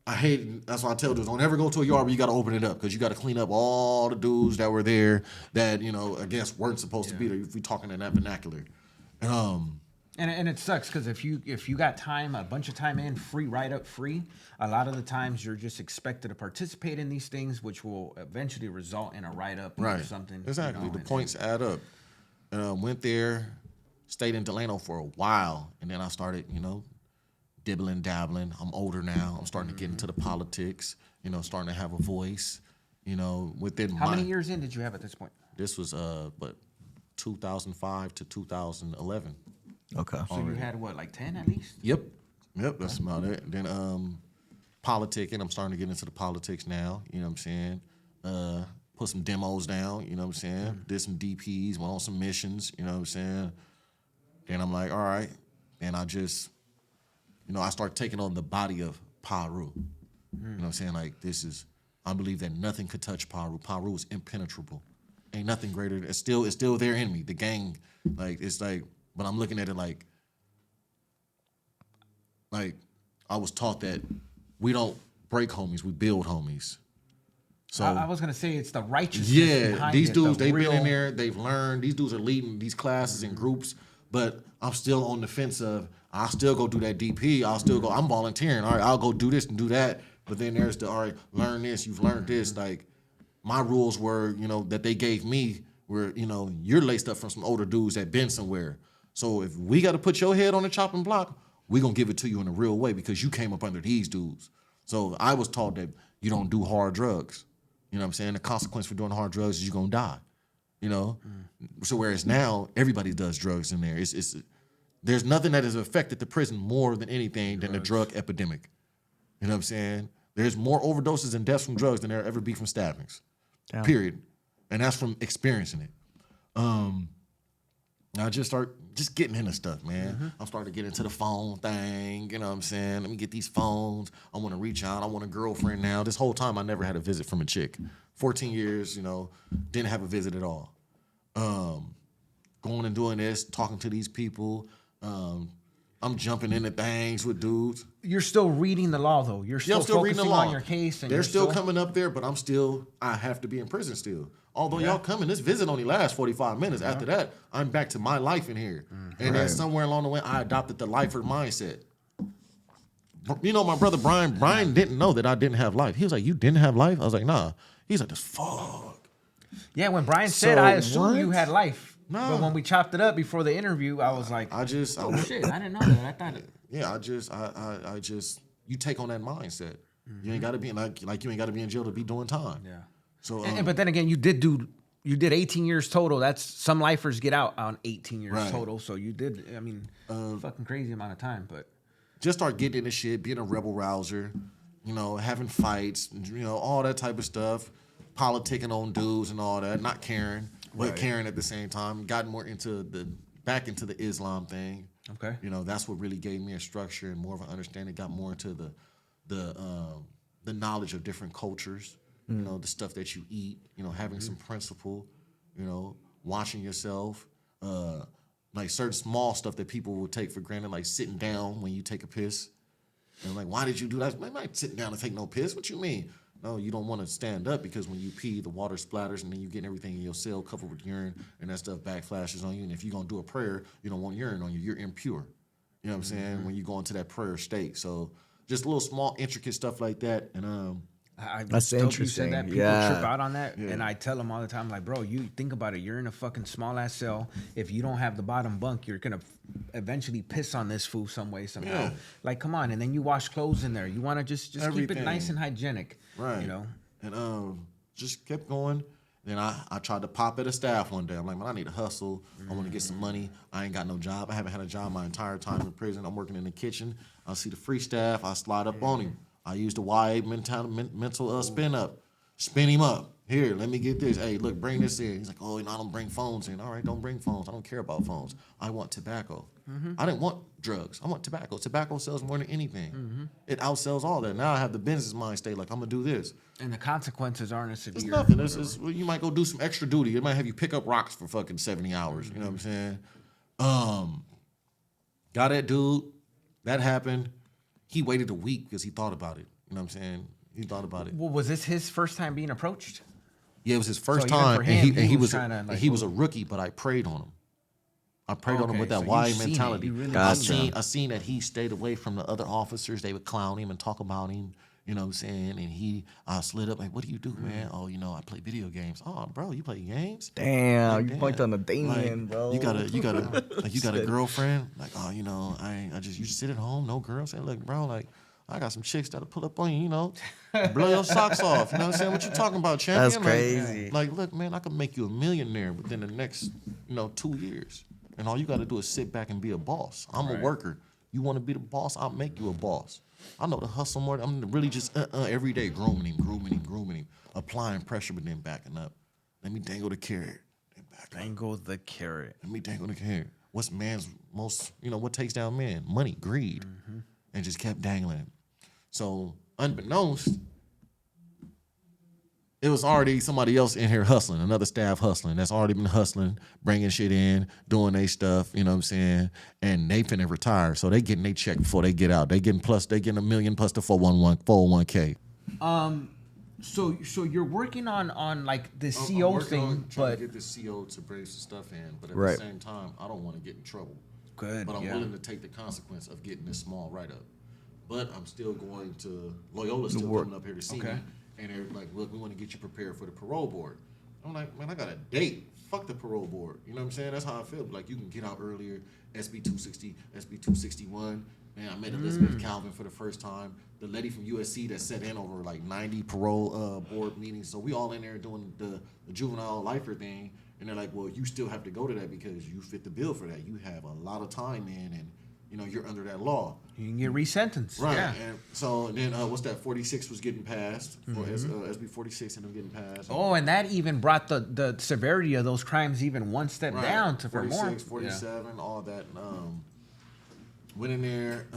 I hate. That's why I tell dudes, don't ever go to a yard where you got to open it up because you got to clean up all the dudes that were there that, you know, I guess weren't supposed to be there. If we talking in that vernacular. And it sucks because if you got time, a bunch of time in, free write-up, free, a lot of the times you're just expected to participate in these things, which will eventually result in a write-up or something. Exactly. You know, the points add up. Went there, stayed in Delano for a while, and then I started, you know, dibbling, dabbling. I'm older now. I'm starting to get into the politics, you know, starting to have a voice, you know, within How many years in did you have at this point? This was, 2005 to 2011. Okay. So you had what, like 10 at least? Yep, that's about it. Then politicking, I'm starting to get into the politics now, you know what I'm saying? Put some demos down, you know what I'm saying? Did some DPs, went on some missions, you know what I'm saying? Then I'm like, all right. And I just, you know, I start taking on the body of Paru. You know what I'm saying? Like, I believe that nothing could touch Paru. Paru is impenetrable. Ain't nothing greater. It's still their enemy. The gang, like, it's like, but I'm looking at it like I was taught that we don't break homies, we build homies. So I was gonna say it's the righteousness. yeah, behind these it, dudes, they've real... been in there, they've learned. These dudes are leading these classes and groups But I'm still on the fence of, I'll still go do that DP. I'll still go, I'm volunteering. All right, I'll go do this and do that. But then there's the, all right, learn this. You've learned this. Like, my rules were, that they gave me were, you're laced up from some older dudes that been somewhere. So if we got to put your head on the chopping block, we're going to give it to you in a real way because you came up under these dudes. So I was taught that you don't do hard drugs. You know what I'm saying? The consequence for doing hard drugs is you're going to die. So whereas now everybody does drugs in there. There's nothing that has affected the prison more than anything than the drug epidemic. You know what I'm saying? There's more overdoses and deaths from drugs than there ever be from stabbings. Damn. Period. And that's from experiencing it. I just start getting into stuff, man. I'm starting to get into the phone thing. You know what I'm saying? Let me get these phones. I want to reach out. I want a girlfriend now. This whole time I never had a visit from a chick. 14 years, didn't have a visit at all. Going and doing this, talking to these people. I'm jumping into things with dudes. You're still reading the law, though. You're still focusing reading the law on your case. And they're still coming up there, but I have to be in prison still. Although y'all coming, this visit only lasts 45 minutes. After that, I'm back to my life in here. And then somewhere along the way, I adopted the lifer mindset. My brother Brian didn't know that I didn't have life. He was like, you didn't have life? I was like, nah. He's like, this fuck. Yeah, when Brian said, I assumed you had life. No. But when we chopped it up before the interview, I was like, oh shit, I didn't know that. I thought it. Yeah, I just, you take on that mindset. You ain't got to be like you ain't got to be in jail to be doing time. Yeah. So, but then again, you did 18 years total. That's some lifers get out on 18 years total. So you did, fucking crazy amount of time. But just start getting into shit, being a rebel rouser, having fights, all that type of stuff, politicking on dudes and all that, not caring, but caring at the same time. Got more back into the Islam thing. Okay. That's what really gave me a structure and more of an understanding. Got more into the knowledge of different cultures. The stuff that you eat, having some principle, watching yourself, like certain small stuff that people will take for granted, like sitting down when you take a piss. And like, why did you do that? I'm not sitting down to take no piss. What you mean? No, you don't want to stand up because when you pee, the water splatters and then you get everything in your cell covered with urine and that stuff backflashes on you. And if you're going to do a prayer, you don't want urine on you. You're impure. You know what I'm saying? When you go into that prayer state. So just little small intricate stuff like that. And that's interesting. You said that. People trip out on that, and I tell them all the time, like, bro, you think about it. You're in a fucking small ass cell. If you don't have the bottom bunk, you're gonna eventually piss on this food some way, somehow. Yeah. Like, come on, and then you wash clothes in there. You want to just keep it nice and hygienic, right? And just kept going. Then I tried to pop at a staff one day. I'm like, man, I need to hustle. I want to get some money. I ain't got no job. I haven't had a job my entire time in prison. I'm working in the kitchen. I see the free staff. I slide up on him. I use the YA mental spin him up. Here, let me get this. Hey, look, bring this in. He's like, oh, I don't bring phones in. All right, don't bring phones. I don't care about phones. I want tobacco. I didn't want drugs. I want tobacco. Tobacco sells more than anything. It outsells all that. Now I have the business mind state, like, I'm going to do this. And the consequences aren't as severe. It's nothing. You might go do some extra duty. It might have you pick up rocks for fucking 70 hours. You know what I'm saying? Got that dude. That happened. He waited a week because he thought about it. You know what I'm saying? He thought about it. Well, was this his first time being approached? Yeah, it was his first time. And he was a rookie, but I preyed on him. I preyed on him with that YA mentality. I seen that he stayed away from the other officers. They would clown him and talk about him. You know what I'm saying? And he slid up like, what do you do, man? Oh, I play video games. Oh, bro, you play games? Damn, you point on the Damion, bro. You got a girlfriend? Like, oh, you just sit at home, no girl. Say, look, bro, like, I got some chicks that'll pull up on you, blow your socks off. You know what I'm saying? What you talking about, champion? That's crazy. Like, look, man, I can make you a millionaire within the next, 2 years. And all you got to do is sit back and be a boss. I'm a worker. You want to be the boss? I'll make you a boss. I know the hustle more. I'm really just every day grooming him, applying pressure, but then backing up. Let me dangle the carrot. Dangle the carrot. Let me dangle the carrot. What's man's most, what takes down men? Money, greed. And just kept dangling. So unbeknownst, it was already somebody else in here hustling, another staff hustling that's already been hustling, bringing shit in, doing their stuff, you know what I'm saying? And they finna retire, so they getting their check before they get out. They getting $1 million plus the 401k. So you're working on like the I'm CO working on thing, trying but to get this CO to bring some stuff in, but at Right. the same time, I don't want to get in trouble. good. But I'm yeah. willing to take the consequence of getting this small write-up. But I'm still going to Loyola's still coming up here to see me, and they're like, "Look, we want to get you prepared for the parole board." I'm like, "Man, I got a date. Fuck the parole board." You know what I'm saying? That's how I feel. Like you can get out earlier. SB 260, SB 261. Man, I met Elizabeth Calvin for the first time. The lady from USC that sat in over like 90 parole board meetings. So we all in there doing the juvenile lifer thing. And they're like, well, you still have to go to that because you fit the bill for that. You have a lot of time in, and you know you're under that law. You can get resentenced. Right. Yeah. And so then what's that? 46 was getting passed. Or SB 46 and them getting passed. Oh, and that even brought the severity of those crimes even one step down to for 46, more. 47, all that. Went in there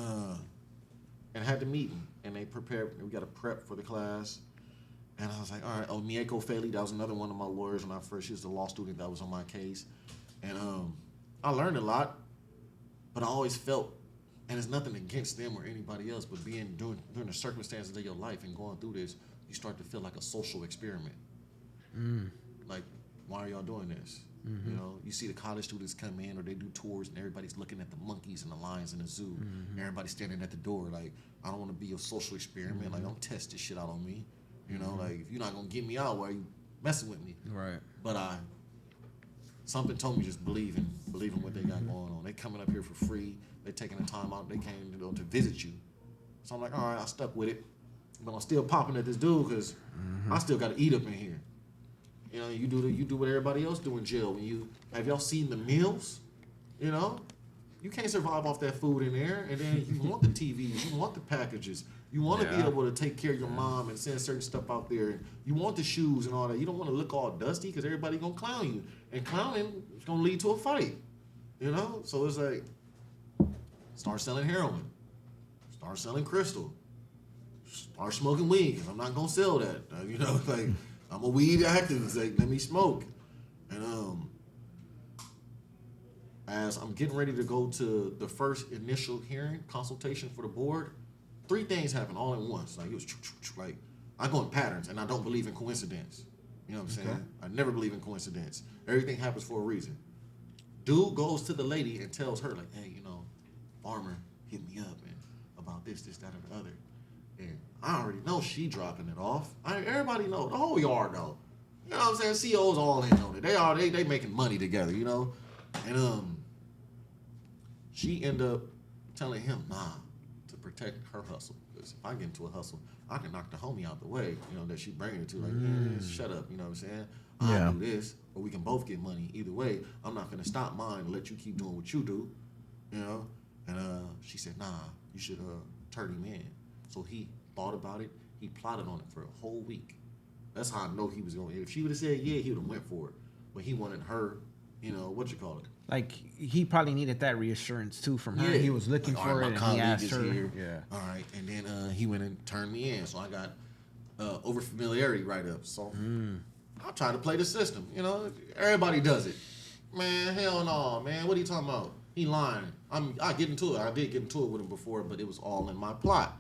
and had the meeting, and they prepared. We got a prep for the class, and I was like, all right. Oh, Mieko Faley, that was another one of my lawyers when I first. She was the law student that was on my case, and I learned a lot, but I always felt, and it's nothing against them or anybody else, but during the circumstances of your life and going through this, you start to feel like a social experiment. Like, why are y'all doing this? You know, you see the college students come in or they do tours and everybody's looking at the monkeys and the lions in the zoo. Everybody's standing at the door like, I don't want to be a social experiment. Like, don't test this shit out on me. You know, like, if you're not going to get me out, why are you messing with me? Right. But something told me just believe in what they got going on. They coming up here for free. They taking the time out. They came to visit you. So I'm like, all right, I stuck with it. But I'm still popping at this dude because I still got to eat up in here. You know, you do what everybody else do in jail. Have y'all seen the meals? You know, you can't survive off that food in there. And then you want the TVs, you want the packages, you want to be able to take care of your mom and send certain stuff out there. And you want the shoes and all that. You don't want to look all dusty because everybody gonna clown you, and clowning is gonna lead to a fight. You know, so it's like start selling heroin, start selling crystal, start smoking weed. 'Cause I'm not gonna sell that. You know, like. I'm a weed activist. Like, let me smoke. And as I'm getting ready to go to the first initial hearing consultation for the board, 3 things happen all at once. Like it was like I go in patterns, and I don't believe in coincidence. You know what I'm saying? I never believe in coincidence. Everything happens for a reason. Dude goes to the lady and tells her like, hey, you know, Farmer hit me up and about this, that, or the other. And I already know she dropping it off. Everybody know. The whole yard know. You know what I'm saying? COs all in on it. They making money together, you know? And she end up telling him, to protect her hustle. Because if I get into a hustle, I can knock the homie out the way, you know, that she bringing it to. Like, shut up, you know what I'm saying? I'll do this, or we can both get money. Either way, I'm not going to stop mine and let you keep doing what you do, you know? And she said, you should turn him in. So he thought about it. He plotted on it for a whole week. That's how I know he was going. If she would have said yeah, he would have went for it. But he wanted her, you know, Like he probably needed that reassurance too from her. Yeah. He was looking like, for it, and he asked her. Here. Yeah. All right, and then he went and turned me in. So I got over familiarity write-up. So I try to play the system. You know, everybody does it. Man, hell no, man. What are you talking about? He lying. I get into it. I did get into it with him before, but it was all in my plot.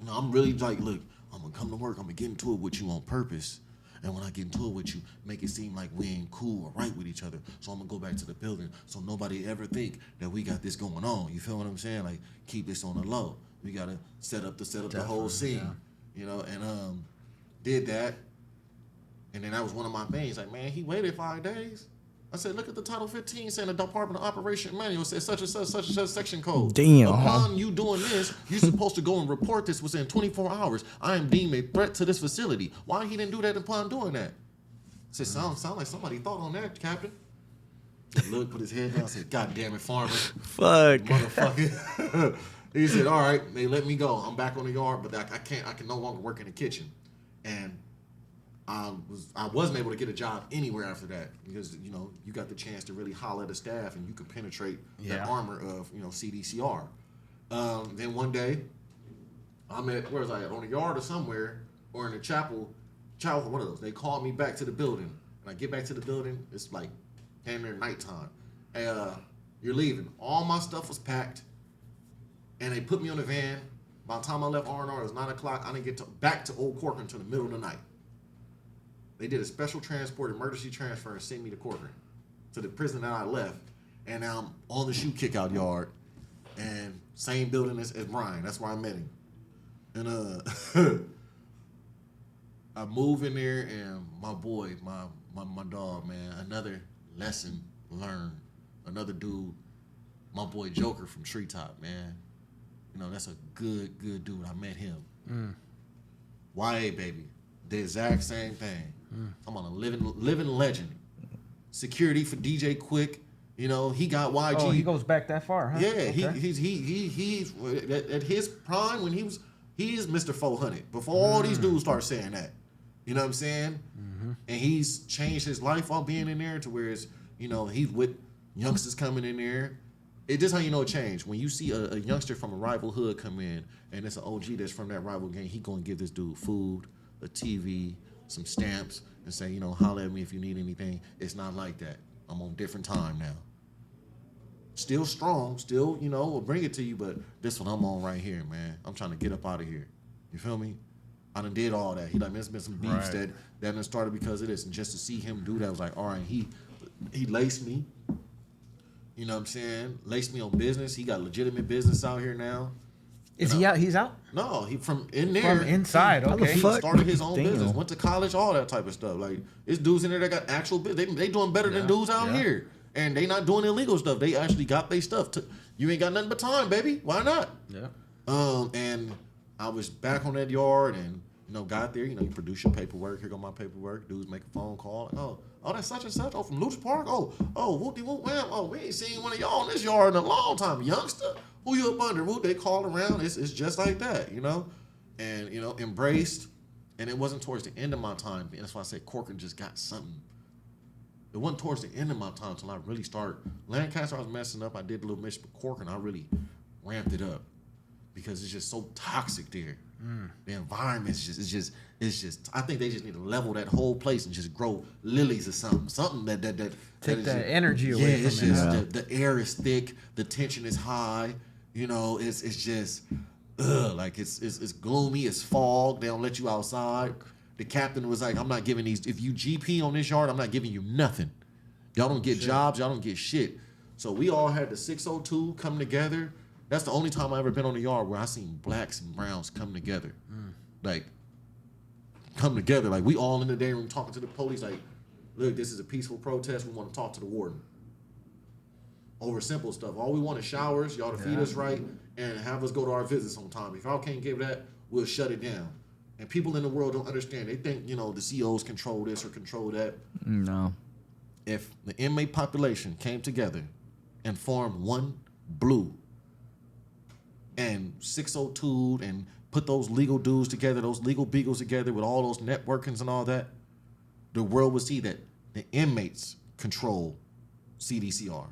You know, I'm really like, look, I'm gonna come to work. I'm gonna get into it with you on purpose. And when I get into it with you, make it seem like we ain't cool or right with each other. So I'm gonna go back to the building so nobody ever think that we got this going on. You feel what I'm saying? Like, keep this on the low. We gotta set up the whole scene. Yeah. You know, and did that. And then that was one of my things. Like, man, he waited 5 days. I said, look at the Title 15 saying the Department of Operation Manual says such and such section code. Damn. Upon you doing this, you're supposed to go and report this within 24 hours. I am deemed a threat to this facility. Why he didn't do that upon doing that? I said, sound like somebody thought on that, Captain. Look, put his head down. I said, God damn it, Farmer. Fuck. Motherfucker. He said, all right, they let me go. I'm back on the yard, but I can no longer work in the kitchen. And I wasn't able to get a job anywhere after that because, you know, you got the chance to really holler at the staff and you could penetrate the armor of, you know, CDCR. Then one day, I'm at, where was I at? On the yard or somewhere, or in the chapel, one of those. They called me back to the building. And I get back to the building, it's like damn near nighttime. Hey, you're leaving. All my stuff was packed. And they put me on the van. By the time I left R&R, it was 9 o'clock. I didn't get back to Old Corcoran until the middle of the night. They did a special transport, emergency transfer, and sent me to Corcoran, to the prison that I left. And now I'm on the shoe kickout yard, and same building as Brian. That's where I met him. And I move in there, and my boy, my dog, man, another lesson learned. Another dude, my boy Joker from Treetop, man. You know, that's a good dude. I met him. YA, baby. The exact same thing. I'm on a living legend. Security for DJ Quick. You know, he got YG. Oh, he goes back that far, huh? Yeah, okay. he's at his prime when he is Mr. 400. Before all these dudes start saying that. You know what I'm saying? And he's changed his life while being in there to where it's, you know, he's with youngsters coming in there. It's just how you know it changed. When you see a youngster from a rival hood come in and it's an OG that's from that rival gang, he gonna give this dude food, a TV, some stamps, and say, you know, holler at me if you need anything. It's not like that. I'm on different time now. Still strong, still, you know, we'll bring it to you, but this one I'm on right here, man. I'm trying to get up out of here. You feel me? I done did all that. He like, there's been some beefs that done started because of this, and just to see him do that, I was like, all right, he laced me. You know what I'm saying? Laced me on business. He got legitimate business out here now. Is he out? He's out? No, he from in there. From inside, okay. He started his own business, went to college, all that type of stuff. Like, it's dudes in there that got actual business. They doing better than dudes out here. And they not doing illegal stuff. They actually got their stuff. You ain't got nothing but time, baby. Why not? Yeah. And I was back on that yard and, you know, got there. You know, you produce your paperwork. Here go my paperwork. Dudes make a phone call. Oh, that's such and such. Oh, from Luce Park. Oh, whoop-de-whoop, wham. Oh, we ain't seen one of y'all in this yard in a long time. Youngster, who you up under? Whoop, they call around. It's just like that, you know? And, you know, embraced. And it wasn't towards the end of my time. And that's why I said Corcoran just got something. It wasn't towards the end of my time until I really started. Lancaster, I was messing up. I did a little mission, but Corcoran, I really ramped it up because it's just so toxic there. The environment is just. I think they just need to level that whole place and just grow lilies or something that take that energy away from it. It's just the air is thick, the tension is high. You know, it's just like it's gloomy, it's fog. They don't let you outside. The captain was like, I'm not giving these. If you GP on this yard, I'm not giving you nothing. Y'all don't get jobs. Y'all don't get shit. So we all had the 602 come together. That's the only time I ever been on the yard where I seen blacks and browns come together. Like, come together. Like, we all in the day room talking to the police. Like, look, this is a peaceful protest. We want to talk to the warden. Over simple stuff. All we want is showers, y'all to feed us right, and have us go to our visits on time. If y'all can't give that, we'll shut it down. And people in the world don't understand. They think, you know, the COs control this or control that. No. If the inmate population came together and formed one blue and 602'd and put those legal dudes together, those legal beagles together with all those networkings and all that, the world would see that the inmates control CDCR.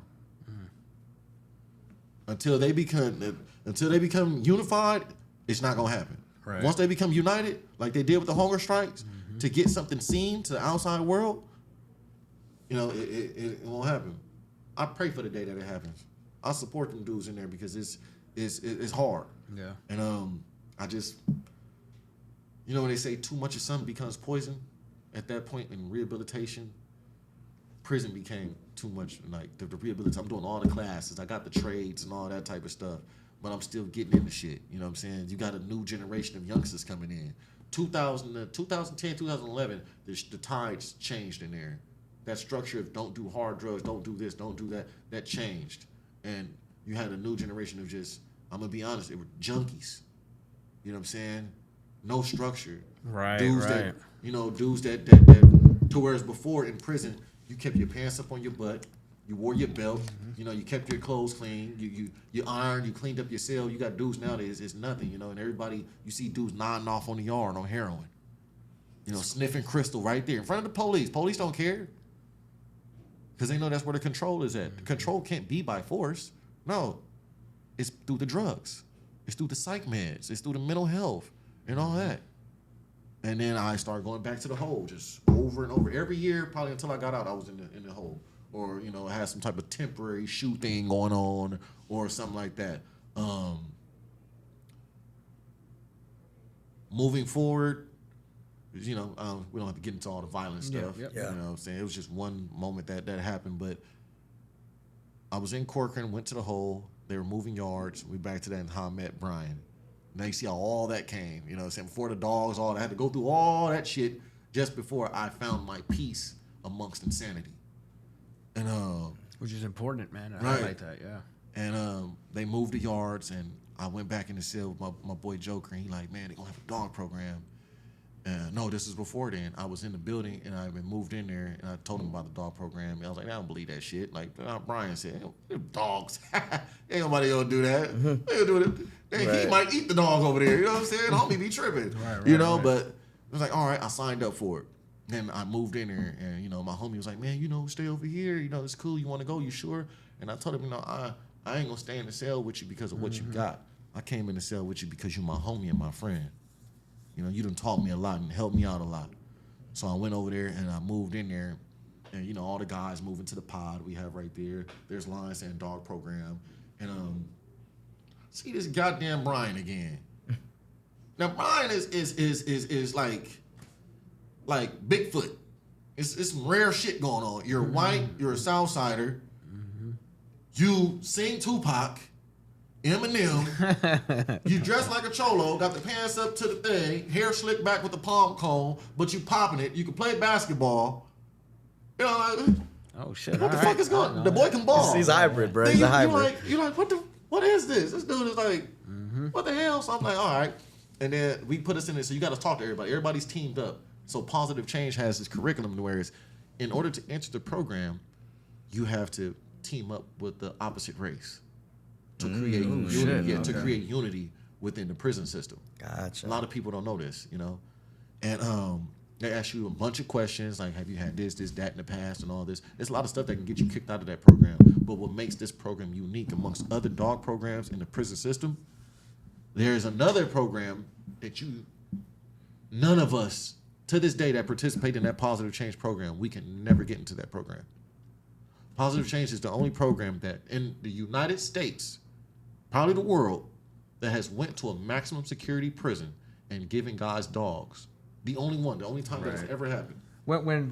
Until they become unified, it's not gonna happen. Right. Once they become united, like they did with the hunger strikes, to get something seen to the outside world, you know, it won't happen. I pray for the day that it happens. I support them dudes in there because it's hard. Yeah. And I just, you know, when they say too much of something becomes poison, at that point in rehabilitation, prison became too much. Like the rehabilitation, I'm doing all the classes, I got the trades and all that type of stuff, but I'm still getting into shit. You know what I'm saying? You got a new generation of youngsters coming in. 2010, 2011, the tides changed in there. That structure of don't do hard drugs, don't do this, don't do that, that changed. And you had a new generation of just, I'm going to be honest, they were junkies. You know what I'm saying? No structure. Right, dudes right. That, you know, dudes that to whereas before in prison, you kept your pants up on your butt, you wore your belt, you know, you kept your clothes clean, you ironed, you cleaned up your cell. You got dudes nowadays, it's nothing, you know, and everybody, you see dudes nodding off on the yard on heroin. You know, sniffing crystal right there in front of the police. Police don't care. Because they know that's where the control is at. The control can't be by force. No. It's through the drugs. It's through the psych meds. It's through the mental health and all that. And then I started going back to the hole just over and over. Every year, probably until I got out, I was in the hole. Or, you know, I had some type of temporary shoe thing going on or something like that. moving forward, we don't have to get into all the violent stuff. Yeah. You know what I'm saying? It was just one moment that happened, but I was in Corcoran, went to the hole. They were moving yards. We back to that and how I met Brian. Now you see how all that came. You know what I'm saying? Before the dogs, all that. I had to go through all that shit just before I found my peace amongst insanity. And which is important, man. I right. like that, yeah. And they moved the yards, and I went back in the cell with my boy Joker, and he like, man, they gonna have a dog program. No, this is before then. I was in the building, and I had been moved in there, and I told him about the dog program. And I was like, I don't believe that shit. Like Brian said, dogs. Ain't nobody gonna do that. They gonna do it. Right. He might eat the dog over there. You know what I'm saying? Homie be tripping. Right. But it was like, all right, I signed up for it. Then I moved in there, and my homie was like, man, stay over here. It's cool. You want to go? You sure? And I told him, I ain't gonna stay in the cell with you because of what you got. I came in the cell with you because you're my homie and my friend. You done taught me a lot and helped me out a lot. So I went over there and I moved in there, and all the guys moving to the pod we have right there. There's lines saying dog program, and see this goddamn Brian again. Now Brian is like Bigfoot. It's some rare shit going on. You're white. You're a Southsider. You sing Tupac. Eminem, you dress like a cholo, got the pants up to the thing, hair slicked back with the palm cone, but you popping it. You can play basketball. Oh shit! What the fuck is going on? The boy can ball. He's a hybrid, bro. He's a hybrid. You're like, what is this? This dude is like, what the hell? So I'm like, all right. And then we put us in there. So you got to talk to everybody. Everybody's teamed up. So Positive Change has this curriculum where it's, in order to enter the program, you have to team up with the opposite race. To create unity, to create unity within the prison system. Gotcha. A lot of people don't know this, And they ask you a bunch of questions like, have you had this, that in the past, and all this. There's a lot of stuff that can get you kicked out of that program. But what makes this program unique amongst other dog programs in the prison system, there's another program that none of us to this day that participate in that Positive Change program, we can never get into that program. Positive Change is the only program that in the United States, probably the world, that has went to a maximum security prison and given guys dogs. The only time that has ever happened. When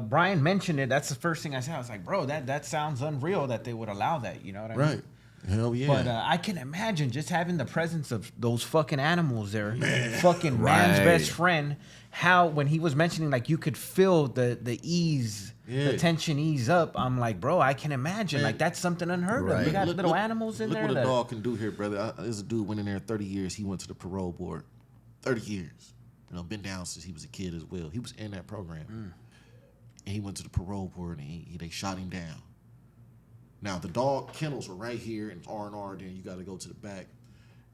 Brian mentioned it, that's the first thing I said. I was like, bro, that sounds unreal that they would allow that. You know what I mean? Right. Hell yeah. But I can imagine just having the presence of those fucking animals there, fucking man's best friend. How when he was mentioning like you could feel the ease, the tension ease up. I'm like, bro, I can imagine like that's something unheard of. You got little animals in there. Look what a dog can do here, brother. There's a dude went in there 30 years. He went to the parole board. 30 years. Been down since he was a kid as well. He was in that program, and he went to the parole board and they shot him down. Now the dog kennels were right here in R&R. Then you got to go to the back,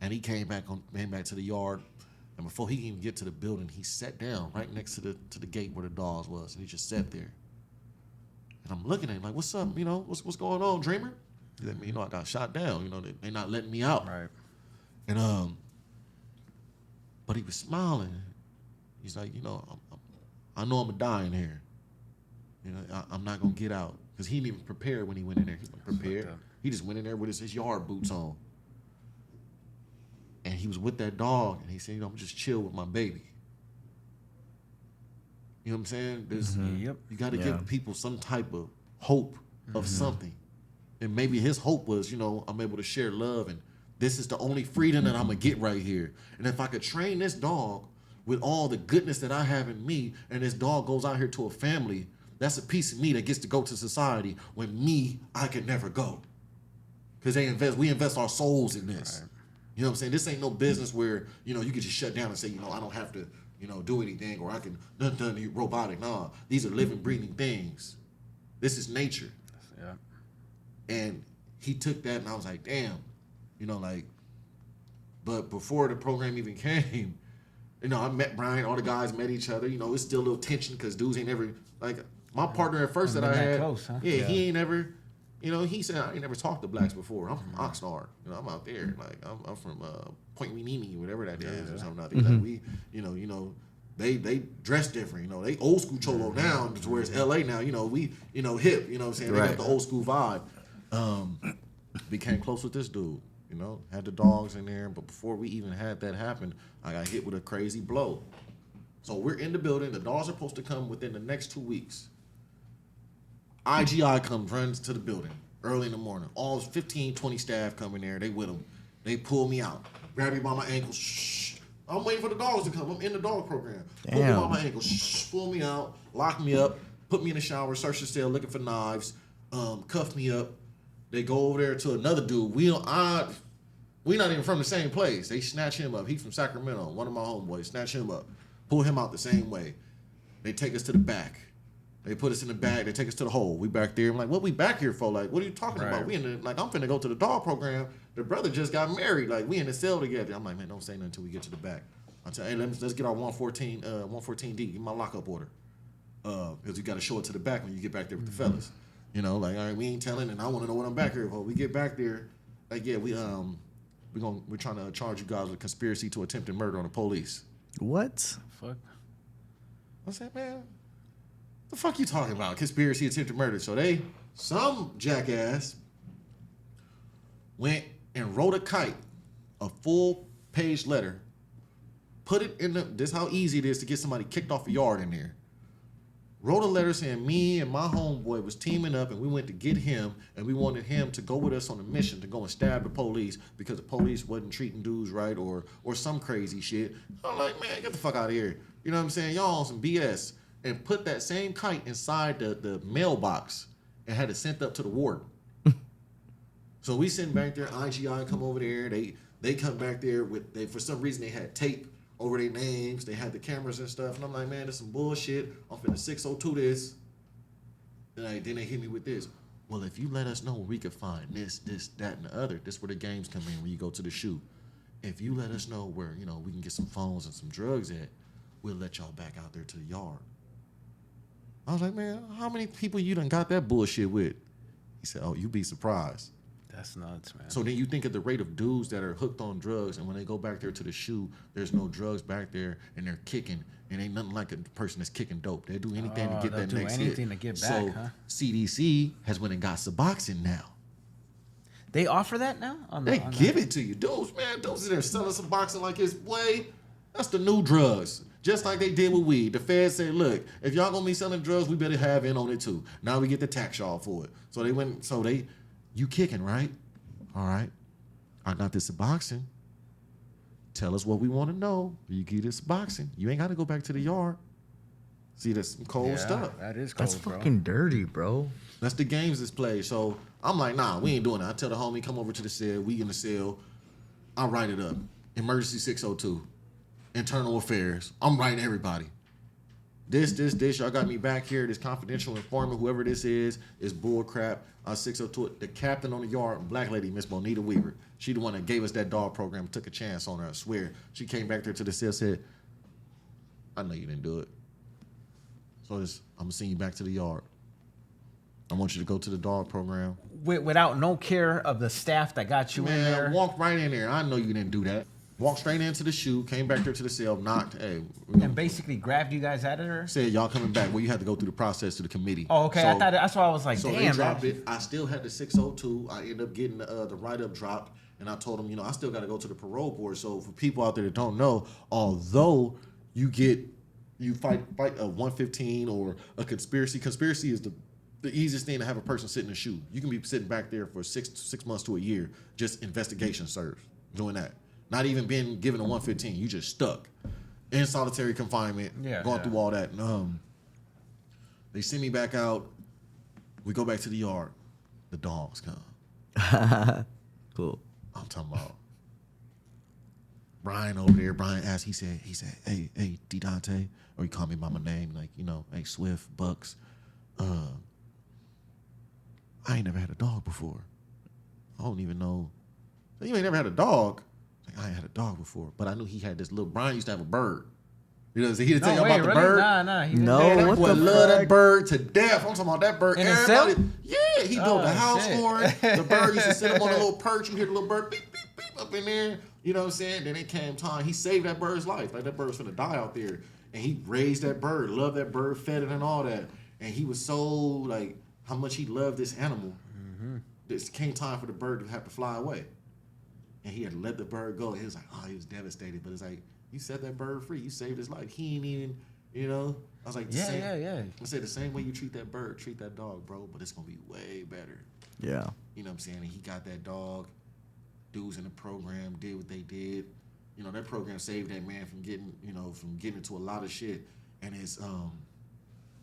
and he came back to the yard. And before he can even get to the building, he sat down right next to the gate where the dogs was, and he just sat there. And I'm looking at him like, "What's up? What's going on, Dreamer?" He let me, I got shot down. They not letting me out. Right. And but he was smiling. He's like, I know I'm gonna die in here. I'm not gonna get out because he didn't even prepare when he went in there. He wasn't prepared. He just went in there with his yard boots on. And he was with that dog, and he said, I'm just chill with my baby. You know what I'm saying? You got to give people some type of hope of something. And maybe his hope was, I'm able to share love, and this is the only freedom that I'm going to get right here. And if I could train this dog with all the goodness that I have in me, and this dog goes out here to a family, that's a piece of me that gets to go to society when I could never go. Because we invest our souls in this. Right. You know what I'm saying? This ain't no business where, you can just shut down and say, I don't have to, do anything, or I can done robotic. Nah, these are living, breathing things. This is nature. Yeah. And he took that, and I was like, damn, but before the program even came, I met Brian, all the guys met each other. It's still a little tension because dudes ain't never, like, my partner at first that I had, close, huh? He ain't never, he said, I ain't never talked to blacks before. I'm from Oxnard. I'm out there. Like, I'm from Point Winini, whatever that is, or something out there. Like, we, they dress different. They old school cholo now, to where it's LA now. We, hip. You know what I'm saying? They got the old school vibe. Became close with this dude. You know, had the dogs in there. But before we even had that happen, I got hit with a crazy blow. So we're in the building. The dogs are supposed to come within the next 2 weeks. IGI runs to the building early in the morning. All 15, 20 staff come in there. They with them. They pull me out. Grab me by my ankles. Shh. I'm waiting for the dogs to come. I'm in the dog program. Pull me by my ankles. Shh. Pull me out. Lock me up. Put me in the shower. Search the cell looking for knives. Cuff me up. They go over there to another dude. We not even from the same place. They snatch him up. He's from Sacramento. One of my homeboys. Snatch him up. Pull him out the same way. They take us to the back. They put us in the bag. They take us to the hole. We back there. I'm like, what we back here for? Like, what are you talking about? We in the, like, I'm finna go to the dog program. The brother just got married. Like, we in the cell together. I'm like, man, don't say nothing until we get to the back. I tell you, hey, let's get our 114D. Give me my lockup order. Because you got to show it to the back when you get back there with the fellas. You know, like, all right, we ain't telling, and I want to know what I'm back here for. We get back there, like, yeah, we're trying to charge you guys with conspiracy to attempted murder on the police. What? Fuck. I said, man, the fuck you talking about? Conspiracy, attempted murder. So some jackass went and wrote a kite, a full page letter, put it in this how easy it is to get somebody kicked off a yard in there. Wrote a letter saying me and my homeboy was teaming up and we went to get him and we wanted him to go with us on a mission to go and stab the police because the police wasn't treating dudes right or some crazy shit. I'm like, man, get the fuck out of here. You know what I'm saying? Y'all on some BS. And put that same kite inside the mailbox and had it sent up to the warden. So we sitting back there, IGI come over there, they come back there for some reason they had tape over their names, they had the cameras and stuff, and I'm like, man, this some bullshit. I'm finna 602 this. Then they hit me with this. Well, if you let us know where we could find this, that, and the other, this where the games come in when you go to the shoot. If you let us know where, you know, we can get some phones and some drugs at, we'll let y'all back out there to the yard. I was like, man, how many people you done got that bullshit with? He said, oh, you'd be surprised. That's nuts, man. So then you think of the rate of dudes that are hooked on drugs, and when they go back there to the shoe, there's no drugs back there, and they're kicking, and ain't nothing like a person that's kicking dope. They do anything to get that next hit. Anything to get back, so huh? CDC has went and got Suboxone now. They offer that now? They give it to you. Dudes in there selling Suboxone like it's way. That's the new drugs. Just like they did with weed. The feds said, look, if y'all gonna be selling drugs, we better have in on it too. Now we get the tax y'all for it. So you kicking, right? All right. I got this Suboxone. Tell us what we want to know. You get this Suboxone. You ain't got to go back to the yard. See, that's some cold stuff. That is cold, That's fucking dirty, bro. That's the games that's played. So I'm like, nah, we ain't doing that. I tell the homie, come over to the cell. We in the cell. I write it up. Emergency 602. Internal affairs. I'm writing everybody. This. Y'all got me back here. This confidential informant, whoever this is bull crap. 602 it. The captain on the yard, black lady, Miss Bonita Weaver. She the one that gave us that dog program, took a chance on her, I swear. She came back there to the cell, said, I know you didn't do it. So I'm going to send you back to the yard. I want you to go to the dog program. Without no care of the staff that got you in there? Walk right in there. I know you didn't do that. Walked straight into the shoe, came back there to the cell, knocked, hey. And basically grabbed you guys out of there? Said, y'all coming back. Well, you had to go through the process to the committee. Oh, okay. So, I thought that's why I was like, so damn. they dropped it. I still had the 602. I ended up getting the write-up dropped. And I told them, I still got to go to the parole board. So for people out there that don't know, although you fight a 115 or a conspiracy is the easiest thing to have a person sit in a shoe. You can be sitting back there for 6 months to a year, just investigation serves, doing that. Not even being given a 115. You just stuck in solitary confinement, going through all that. And, they send me back out. We go back to the yard. The dogs come. Cool. I'm talking about Brian over there. Brian asked, he said, hey, Didontae, or he called me by my name, like, hey, Swift, Bucks. I ain't never had a dog before. I don't even know. You ain't never had a dog? Like, I ain't had a dog before, but I knew he had this little. Brian used to have a bird. He didn't tell you about the bird? Nah. That boy love that bird to death. I'm talking about that bird. In himself? Yeah, he built the house for it. The bird used to sit up on a little perch. You hear the little bird beep, beep, beep up in there. You know what I'm saying? Then it came time. He saved that bird's life. Like, that bird was finna die out there. And he raised that bird, loved that bird, fed it and all that. And he was so, like, how much he loved this animal. Mm-hmm. This came time for the bird to have to fly away. and he had let the bird go. He was like, oh, he was devastated. But it's like, you set that bird free. You saved his life. He ain't even, I was like, yeah. I say the same way you treat that bird, treat that dog, bro. But it's going to be way better. Yeah. You know what I'm saying? And he got that dog. Dudes in the program did what they did. That program saved that man from getting into a lot of shit. And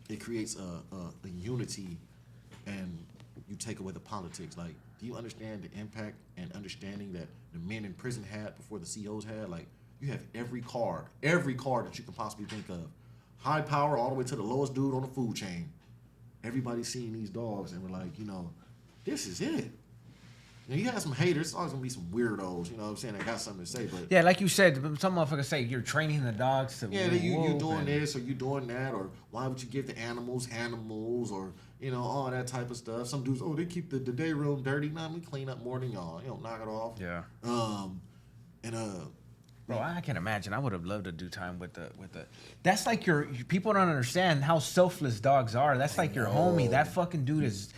it creates a unity, and you take away the politics. Like, do you understand the impact and understanding that the men in prison had before the COs had? Like, you have every card that you can possibly think of. High power all the way to the lowest dude on the food chain. Everybody's seeing these dogs and we're like, this is it. You have some haters. There's always going to be some weirdos, you know what I'm saying, that got something to say. But yeah, like you said, some motherfuckers say you're training the dogs to you doing this or you doing that, or why would you give the animals, or, all that type of stuff. Some dudes, they keep the day room dirty. Nah, we clean up more than y'all. Knock it off. Yeah. Bro, I can imagine. I would have loved to do time with the. That's like people don't understand how selfless dogs are. That's like your homie. That fucking dude is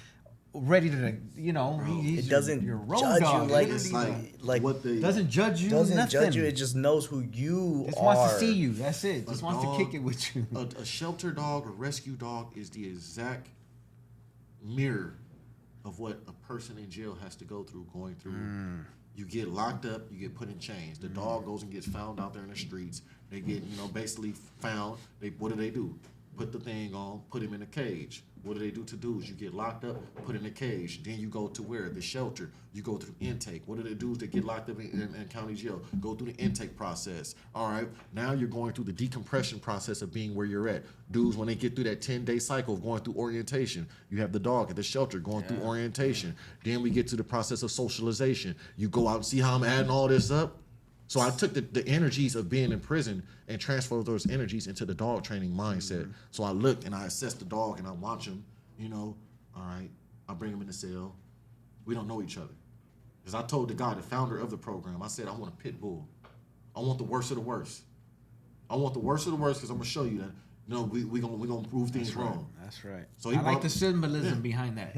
ready to, he's it doesn't your road judge dog. you like what they doesn't judge you. Doesn't nothing. judge you. It just knows who you just are. wants to see you. That's it. Just wants dog, to kick it with you. A shelter dog, a rescue dog, is the exact mirror of what a person in jail has to go through. You get locked up, you get put in chains. The dog goes and gets found out there in the streets. They get, basically found. What do? Put the thing on, put him in a cage. What do they do to dudes? You get locked up, put in a cage. Then you go to where? The shelter. You go through intake. What do they do that get locked up in county jail? Go through the intake process. All right, now you're going through the decompression process of being where you're at. Dudes, when they get through that 10-day cycle of going through orientation, you have the dog at the shelter going through orientation. Then we get to the process of socialization. You go out and see how I'm adding all this up. So I took the energies of being in prison and transferred those energies into the dog training mindset. Mm-hmm. So I look and I assess the dog and I watch him, all right, I bring him in the cell. We don't know each other. Because I told the guy, the founder of the program, I said, I want a pit bull. I want the worst of the worst. I want the worst of the worst because I'm going to show you that, we're gonna prove things wrong. That's right. So I like the symbolism behind that,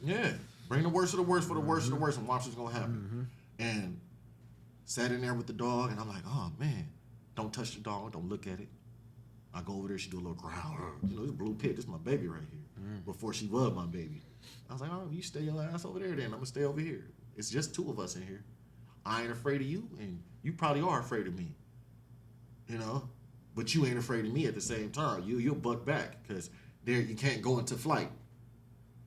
Yeah. Bring the worst of the worst for the worst of the worst and watch what's going to happen. Mm-hmm. And sat in there with the dog, and I'm like, oh, man, don't touch the dog. Don't look at it. I go over there. She do a little growl. This blue pit. This is my baby right here. Before she was my baby. I was like, oh, you stay your ass over there then. I'm going to stay over here. It's just two of us in here. I ain't afraid of you, and you probably are afraid of me. But you ain't afraid of me at the same time. You'll buck back because there you can't go into flight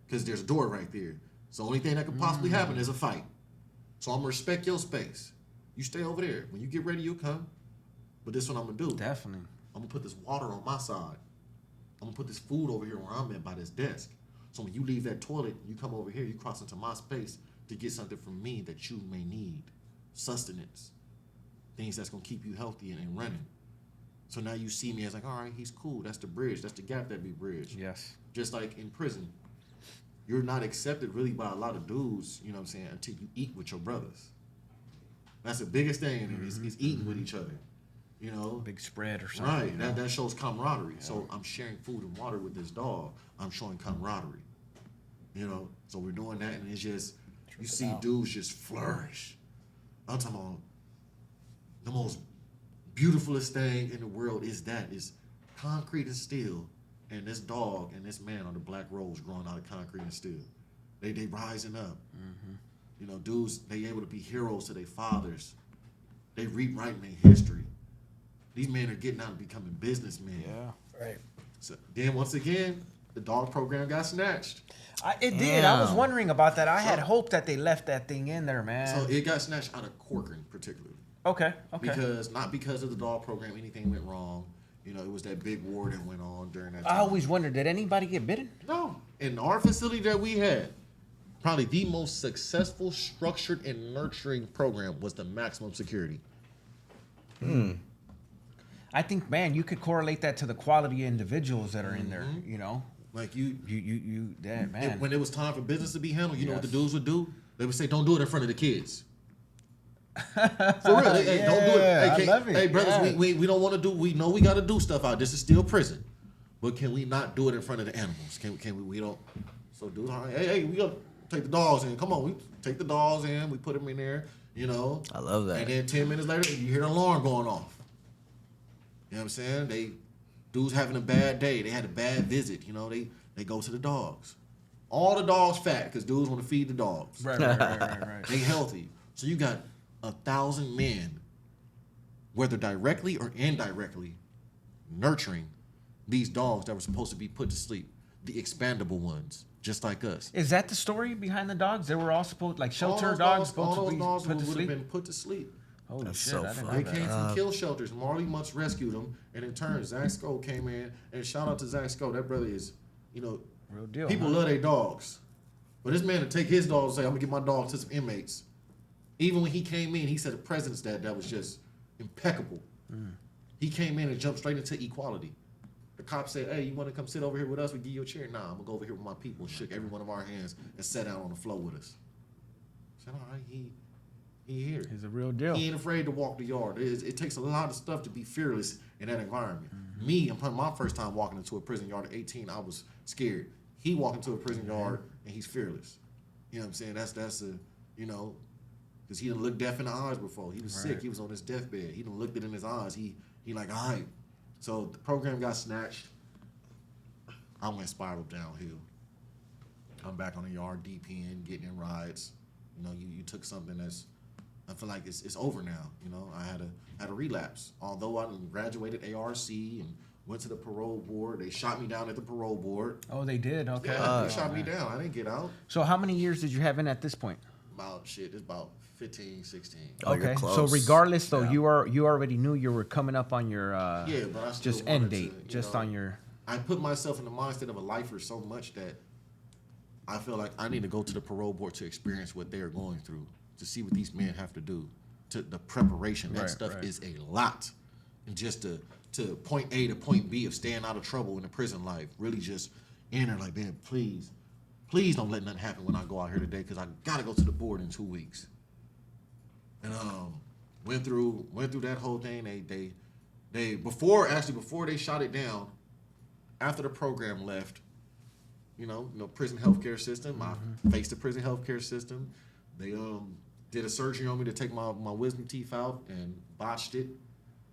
because there's a door right there. So the only thing that could possibly happen is a fight. So I'm going to respect your space. You stay over there. When you get ready, you'll come. But this is what I'm going to do. Definitely. I'm going to put this water on my side. I'm going to put this food over here where I'm at by this desk. So when you leave that toilet, you come over here, you cross into my space to get something from me that you may need. Sustenance. Things that's going to keep you healthy and running. So now you see me as like, all right, he's cool. That's the bridge. That's the gap that we bridge. Yes. Just like in prison. You're not accepted really by a lot of dudes, until you eat with your brothers. That's the biggest thing is eating with each other, Big spread or something. Right, that shows camaraderie. Yeah. So I'm sharing food and water with this dog. I'm showing camaraderie, So we're doing that, and it's just, you see dudes just flourish. I'm talking about the most beautifulest thing in the world is concrete and steel, and this dog and this man on the black rose growing out of concrete and steel. They rising up. Mm-hmm. Dudes, they able to be heroes to their fathers. They rewriting their history. These men are getting out and becoming businessmen. Yeah. Right. So then once again, the dog program got snatched. It did. I was wondering about that. I had hoped that they left that thing in there, man. So it got snatched out of Corcoran particularly. Okay. Not because of the dog program, anything went wrong. It was that big war that went on during that time. I always wondered, did anybody get bitten? No. In our facility that we had, probably the most successful, structured, and nurturing program was the maximum security. I think, man, you could correlate that to the quality of individuals that are in there, Like you man. When it was time for business to be handled, you know what the dudes would do? They would say, don't do it in front of the kids. For real. Don't do it. Hey, I love it. Hey, brothers, we don't want to do, we know we got to do stuff out. This is still prison. But can we not do it in front of the animals? Can we don't. So dudes, all right, hey, we got to take the dogs in. Come on, we take the dogs in. We put them in there. you know. I love that. And then 10 minutes later, you hear the alarm going off. You know what I'm saying? Dudes having a bad day. They had a bad visit. You know, they go to the dogs. All the dogs fat because dudes want to feed the dogs. Right. They healthy. So you got 1,000 men, whether directly or indirectly, nurturing these dogs that were supposed to be put to sleep. The expandable ones, just like us. Is that the story behind the dogs? They were all supposed, like shelter dogs supposed to be dogs put to would sleep? have been put to sleep. Holy That's shit, so I didn't know They that. came from kill shelters. Marley Mutts rescued them, and in turn, Zach Sco came in. And shout out to Zach Sco. That brother is, real deal. People love their dogs, but this man to take his dog and say, "I'm gonna get my dog to some inmates." Even when he came in, he said a presence that was just impeccable. He came in and jumped straight into equality. The cop said, "Hey, you want to come sit over here with us? We give you a chair." "Nah, I'm gonna go over here with my people." And shook every one of our hands and sat down on the floor with us. I said, "All right, he here. He's a real deal. He ain't afraid to walk the yard." It takes a lot of stuff to be fearless in that environment. Me, I'm my first time walking into a prison yard at 18, I was scared. He walked into a prison yard and he's fearless. You know what I'm saying? That's because he done looked death in the eyes before. He was sick. He was on his deathbed. He done looked it in his eyes. He like, all right. So the program got snatched. I went spiral downhill. I'm back on the yard, deep in, getting in rides. You took something that's, I feel like it's over now. I had a relapse. Although I graduated ARC and went to the parole board, they shot me down at the parole board. Oh, they did? Okay. Yeah, they shot me down. I didn't get out. So how many years did you have in at this point? It's about 15, 16. Oh, you're Okay. close. So regardless, though, Yeah. you already knew you were coming up on your But I still just end wanted date, to, just on your. I put myself in the mindset of a lifer so much that I feel like I need to go to the parole board to experience what they are going through, to see what these men have to do, to the preparation. That stuff is a lot. And just to point A to point B of staying out of trouble in the prison life, really just enter like, man, please don't let nothing happen when I go out here today, because I gotta go to the board in 2 weeks. And went through that whole thing. They before they shot it down, after the program left, prison healthcare system. I faced the prison healthcare system. They did a surgery on me to take my wisdom teeth out and botched it.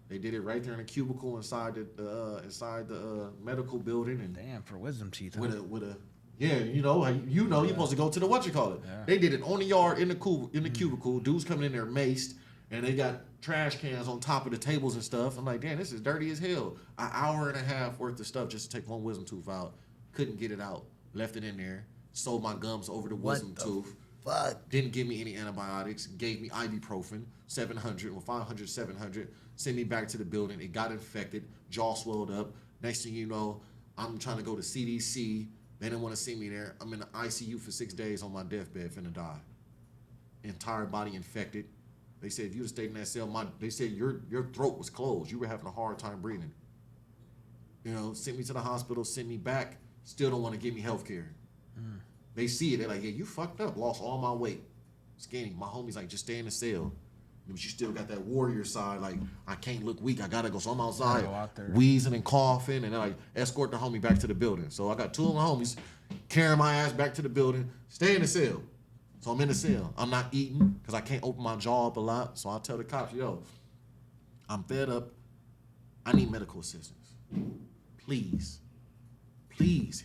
They did it right there in a cubicle inside the medical building. And Damn, for wisdom teeth. with a you're supposed to go to the whatchamacallit. Yeah. They did it on the yard in the cubicle. Dudes coming in there maced, and they got trash cans on top of the tables and stuff. I'm like, damn, this is dirty as hell. An hour and a half worth of stuff just to take one wisdom tooth out. Couldn't get it out. Left it in there. Sold my gums over the wisdom tooth. Fuck. Didn't give me any antibiotics. Gave me ibuprofen, 700 or 500, 700. Sent me back to the building. It got infected. Jaw swelled up. Next thing you know, I'm trying to go to CDC. They didn't want to see me there. I'm in the ICU for 6 days on my deathbed, finna die. Entire body infected. They said, if you'd have stayed in that cell, they said your throat was closed. You were having a hard time breathing. Sent me to the hospital, sent me back. Still don't want to give me health care. They see it. They're like, yeah, you fucked up. Lost all my weight. Skinny. My homie's like, just stay in the cell. But you still got that warrior side. Like, I can't look weak. I got to go. So I'm outside wheezing and coughing. And then I escort the homie back to the building. So I got two of my homies carrying my ass back to the building. Stay in the cell. So I'm in the cell. I'm not eating because I can't open my jaw up a lot. So I tell the cops, yo, I'm fed up. I need medical assistance. Please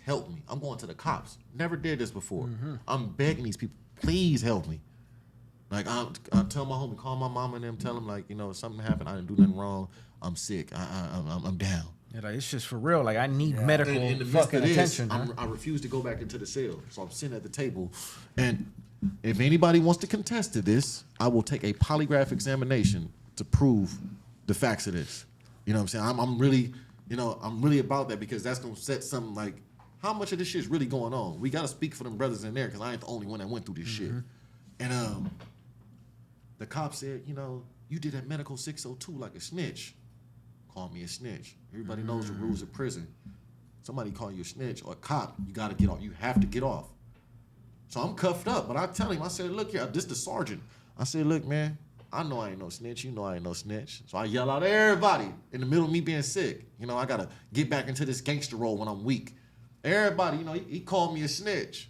help me. I'm going to the cops. Never did this before. I'm begging these people, please help me. Like, I tell my homie, call my mama and them, tell them, like, if something happened, I didn't do nothing wrong. I'm sick. I'm down. Yeah, like, it's just for real. Like, I need medical in the midst fucking of this, attention. I refuse to go back into the cell. So I'm sitting at the table. And if anybody wants to contest to this, I will take a polygraph examination to prove the facts of this. You know what I'm saying? I'm really about that, because that's going to set something like, how much of this shit is really going on? We got to speak for them brothers in there, because I ain't the only one that went through this shit. And the cop said, you did that medical 602 like a snitch. Call me a snitch. Everybody knows the rules of prison. Somebody call you a snitch or a cop, you got to get off. You have to get off. So I'm cuffed up, but I tell him, I said, look here, this the sergeant. I said, look, man, I know I ain't no snitch. You know I ain't no snitch. So I yell out at everybody in the middle of me being sick. I got to get back into this gangster role when I'm weak. Everybody, he called me a snitch.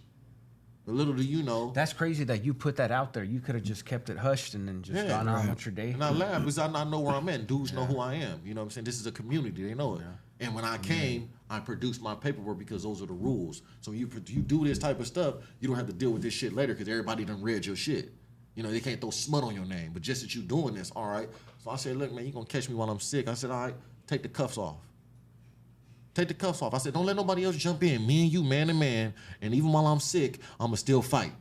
But little do you know. That's crazy that you put that out there. You could have just kept it hushed and then just gone on with your day. And I laugh because I know where I'm at. Dudes know who I am. You know what I'm saying? This is a community. They know it. Yeah. And when I came, I produced my paperwork because those are the rules. So you do this type of stuff, you don't have to deal with this shit later because everybody done read your shit. You know, they can't throw smut on your name. But just that you doing this, all right. So I said, look, man, you going to catch me while I'm sick. I said, all right, take the cuffs off. Take the cuffs off. I said, don't let nobody else jump in. Me and you, man to man. And even while I'm sick, I'm going to still fight.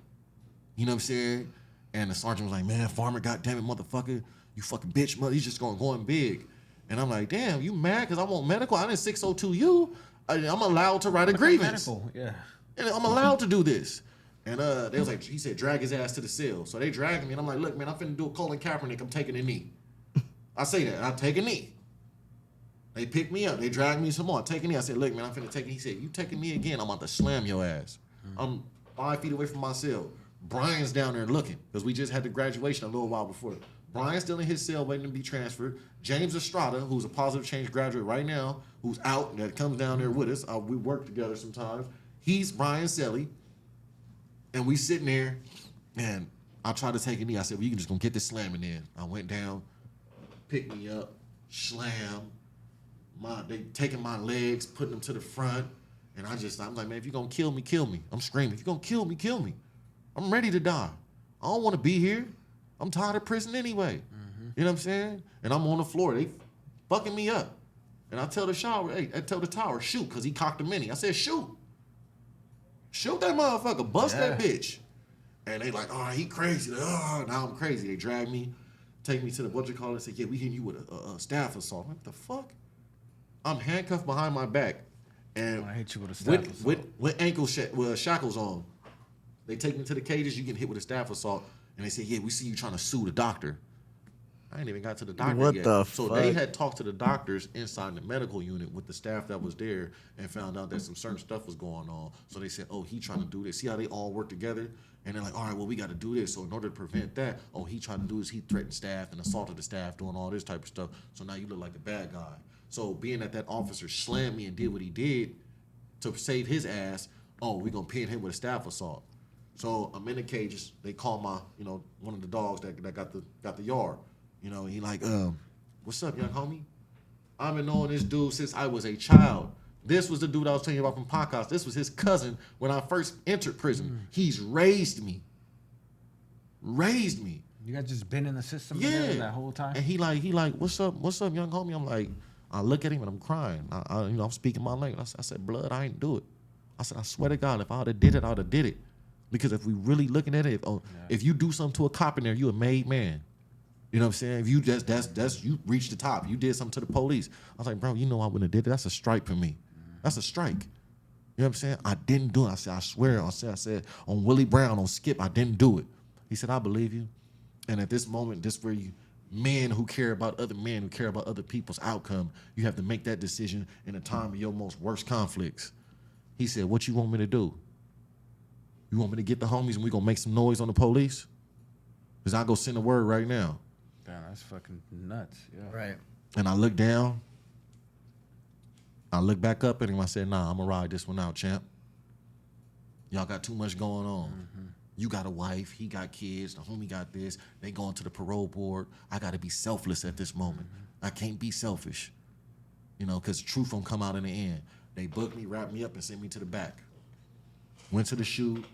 You know what I'm saying? And the sergeant was like, man, Farmer, goddamn it, motherfucker. You fucking bitch, mother. He's just going big. And I'm like, damn, you mad because I want medical? I didn't 602 you. I'm allowed to write a grievance. Medical, yeah. And I'm allowed to do this. And they was like, he said, drag his ass to the cell. So they dragged me, and I'm like, look, man, I'm finna do a Colin Kaepernick. I'm taking a knee. I say that. I take a knee. They pick me up. They drag me some more. I take a knee. I said, look, man, I'm finna take it. He said, you take a knee again, I'm about to slam your ass. I'm 5 feet away from my cell. Brian's down there looking because we just had the graduation a little while before. Brian's still in his cell waiting to be transferred. James Estrada, who's a positive change graduate right now, who's out, that comes down there with us. We work together sometimes. He's Brian Selly. And we sitting there, and I tried to take a knee. I said, well, you can just gonna get this slamming in. I went down, picked me up, slam. They taking my legs, putting them to the front. And I'm like, man, if you're gonna kill me, kill me. I'm screaming, if you're gonna kill me, kill me. I'm ready to die. I don't want to be here. I'm tired of prison anyway. You know what I'm saying? And I'm on the floor. They fucking me up. And I tell the tower, shoot, because he cocked a mini. I said, shoot. Shoot that motherfucker. Bust that bitch. And they like, oh, he crazy. Oh, now I'm crazy. They drag me, take me to the and say, yeah, we hitting you with a staff assault. What the fuck? I'm handcuffed behind my back. And I hit you with a staff assault. With ankle shackles on. They take me to the cages, you get hit with a staff assault. And they say, yeah, we see you trying to sue the doctor. I ain't even got to the doctor what yet. The so fuck? They had talked to the doctors inside the medical unit with the staff that was there and found out that some certain stuff was going on. So they said, oh, he trying to do this. See how they all work together? And they're like, all right, well, we got to do this. So in order to prevent that, oh, he trying to do this. He threatened staff and assaulted the staff, doing all this type of stuff. So now you look like a bad guy. So being that officer slammed me and did what he did to save his ass, oh, we're going to pin him with a staff assault. So I'm in the cages. They call my, one of the dogs that got the yard. He like, what's up, young homie? I've been knowing this dude since I was a child. This was the dude I was telling you about from podcast. This was his cousin when I first entered prison. He's raised me. You guys just been in the system together that whole time? And he like, what's up, young homie? I'm like, I look at him and I'm crying. I'm speaking my language. I said, blood, I ain't do it. I said, I swear to God, if I would have did it, I would have did it. Because if we really looking at it, if you do something to a cop in there, you a made man. You know what I'm saying? If you that's you reached the top. You did something to the police. I was like, bro, you know I wouldn't have did it. That's a strike for me. That's a strike. You know what I'm saying? I didn't do it. I said, I swear. I said on Willie Brown, on Skip, I didn't do it. He said, I believe you. And at this moment, this where you men who care about other men, who care about other people's outcome, you have to make that decision in a time of your most worst conflicts. He said, what you want me to do? You want me to get the homies and we gonna make some noise on the police? Because I'll go send a word right now. Damn, that's fucking nuts. Yeah. Right. And I look down. I look back up at him. I said, nah, I'm going to ride this one out, champ. Y'all got too much going on. Mm-hmm. You got a wife. He got kids. The homie got this. They going to the parole board. I got to be selfless at this moment. Mm-hmm. I can't be selfish, because the truth won't come out in the end. They booked me, wrapped me up, and sent me to the back. Went to the shoot.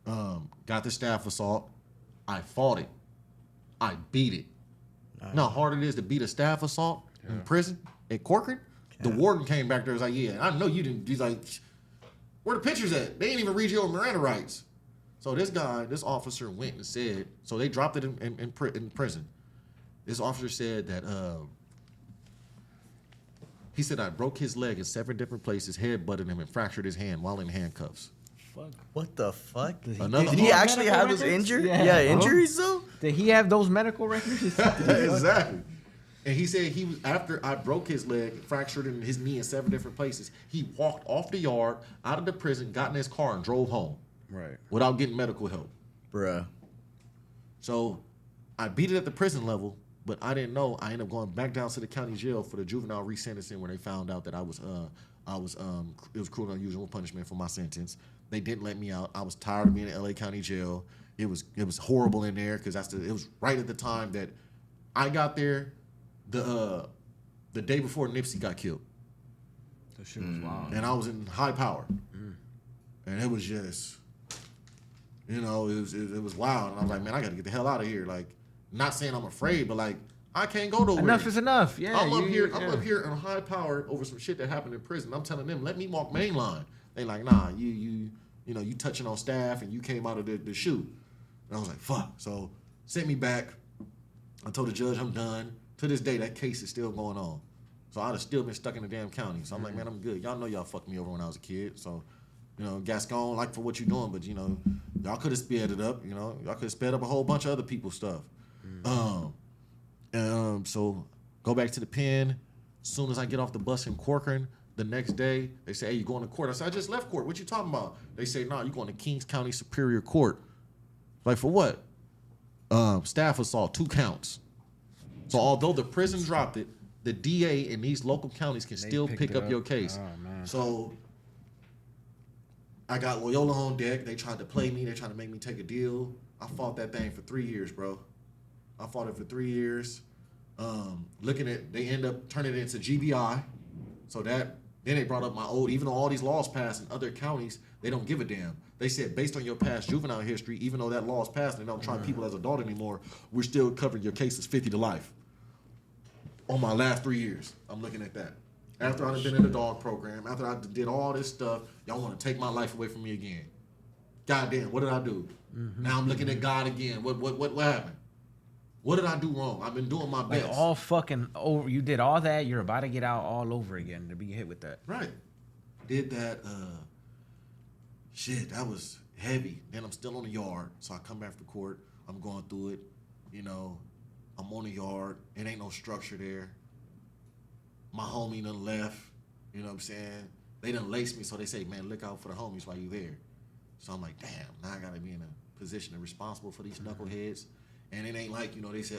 Got the staff assault. I fought it. I beat it. You know how hard it is to beat a staff assault in prison at Corcoran? The warden came back there and was like, yeah, I know you didn't. He's like, where the pictures at? They ain't even read your Miranda rights. So this officer went and said, so they dropped it in prison. This officer said that, he said I broke his leg in 7 different places, head-butted him, and fractured his hand while in handcuffs. Fuck. What the fuck? Did he actually have those injuries? Yeah, injuries though? Did he have those medical records? Exactly. And he said after I broke his leg, fractured his knee in 7 different places, he walked off the yard, out of the prison, got in his car, and drove home. Right. Without getting medical help. Bruh. So I beat it at the prison level, but I didn't know. I ended up going back down to the county jail for the juvenile resentencing where they found out that it was cruel and unusual punishment for my sentence. They didn't let me out. I was tired of being in LA County Jail. It was horrible in there because it was right at the time that I got there. The day before Nipsey got killed. That shit was wild. And I was in high power. And it was just, it was wild. And I was like, man, I got to get the hell out of here. Like, not saying I'm afraid, but like, I can't go nowhere. Enough is enough. Yeah, I'm up here in high power over some shit that happened in prison. I'm telling them, let me walk mainline. They like, nah, you touching on staff and you came out of the shoot. And I was like, fuck. So sent me back. I told the judge I'm done. To this day, that case is still going on. So I'd have still been stuck in the damn county. So I'm like, man, I'm good. Y'all know y'all fucked me over when I was a kid. So, Gascon, like for what you're doing, but y'all could have sped it up. Y'all could have sped up a whole bunch of other people's stuff. So go back to the pen. As soon as I get off the bus in Corcoran, the next day they say, hey, you going to court? I said, I just left court. What you talking about? They say, nah, you going to Kings County Superior Court. Like for what? Staff assault, 2 counts. So although the prison dropped it, the DA in these local counties can still pick up your case. Oh, man. So I got Loyola on deck. They tried to play me. They tried to make me take a deal. I fought that thing for 3 years, bro. I fought it for 3 years. They end up turning it into GBI. So then they brought up my old, even though all these laws passed in other counties, they don't give a damn. They said, based on your past juvenile history, even though that law is passed and they don't try people as adult anymore, we're still covering your cases 50 to life. On my last 3 years, I'm looking at that. After I've been in the dog program, after I did all this stuff, y'all want to take my life away from me again. Goddamn, what did I do? Now I'm looking at God again. What happened? What did I do wrong? I've been doing my best. Like all fucking over. You did all that. You're about to get out all over again to be hit with that. Right. Did that. Shit, that was heavy. Then I'm still on the yard. So I come back to court. I'm going through it. I'm on the yard. It ain't no structure there. My homie done left. You know what I'm saying? They done laced me. So they say, man, look out for the homies while you there. So I'm like, damn, now I got to be in a position of responsible for these knuckleheads. And it ain't like, they say,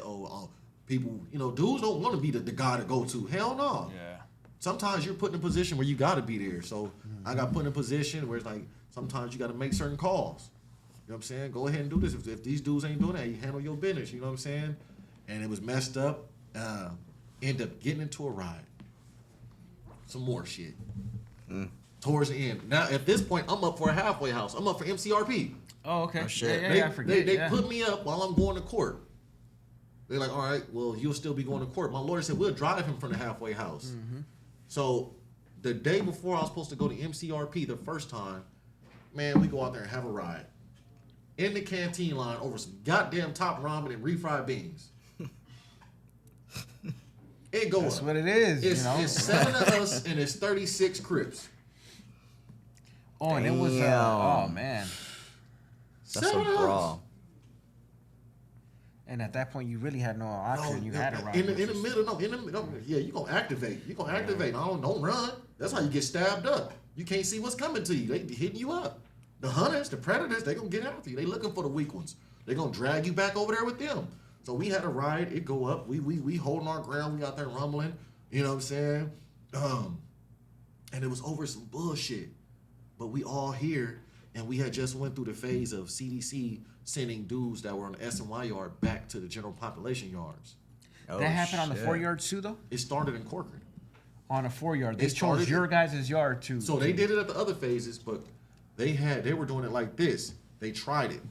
people, dudes don't want to be the guy to go to. Hell no. Yeah. Sometimes you're put in a position where you got to be there. So I got put in a position where it's like, sometimes you got to make certain calls. You know what I'm saying? Go ahead and do this. If these dudes ain't doing that, you handle your business. You know what I'm saying? And it was messed up. End up getting into a ride. Some more shit. Towards the end. Now, at this point, I'm up for a halfway house. I'm up for MCRP. Oh, okay. Oh, shit. Yeah, I forget. They put me up while I'm going to court. They're like, all right, well, you'll still be going to court. My lawyer said, we'll drive him from the halfway house. So the day before I was supposed to go to MCRP the first time, man, we go out there and have a ride. In the canteen line over some goddamn top ramen and refried beans. It goes. That's what it is. It's 7 of us and it's 36 Crips. Oh, and it was, oh, man. That's a brawl. And at that point, you really had no option. You had to run. In the middle. Yeah, you're going to activate. You're going to activate. Don't run. That's how you get stabbed up. You can't see what's coming to you. They hitting you up. The hunters, the predators, they going to get after you. They looking for the weak ones. They going to drag you back over there with them. So we had a ride. It go up. We holding our ground. We out there rumbling. You know what I'm saying? And it was over some bullshit. But we all here. And we had just went through the phase of CDC sending dudes that were on the S&Y yard back to the general population yards. That happened on the 4-yard too, though? It started in Corcoran. On a 4-yard. They chose your guys' yard too. So they did it at the other phases, but they were doing it like this. They tried it.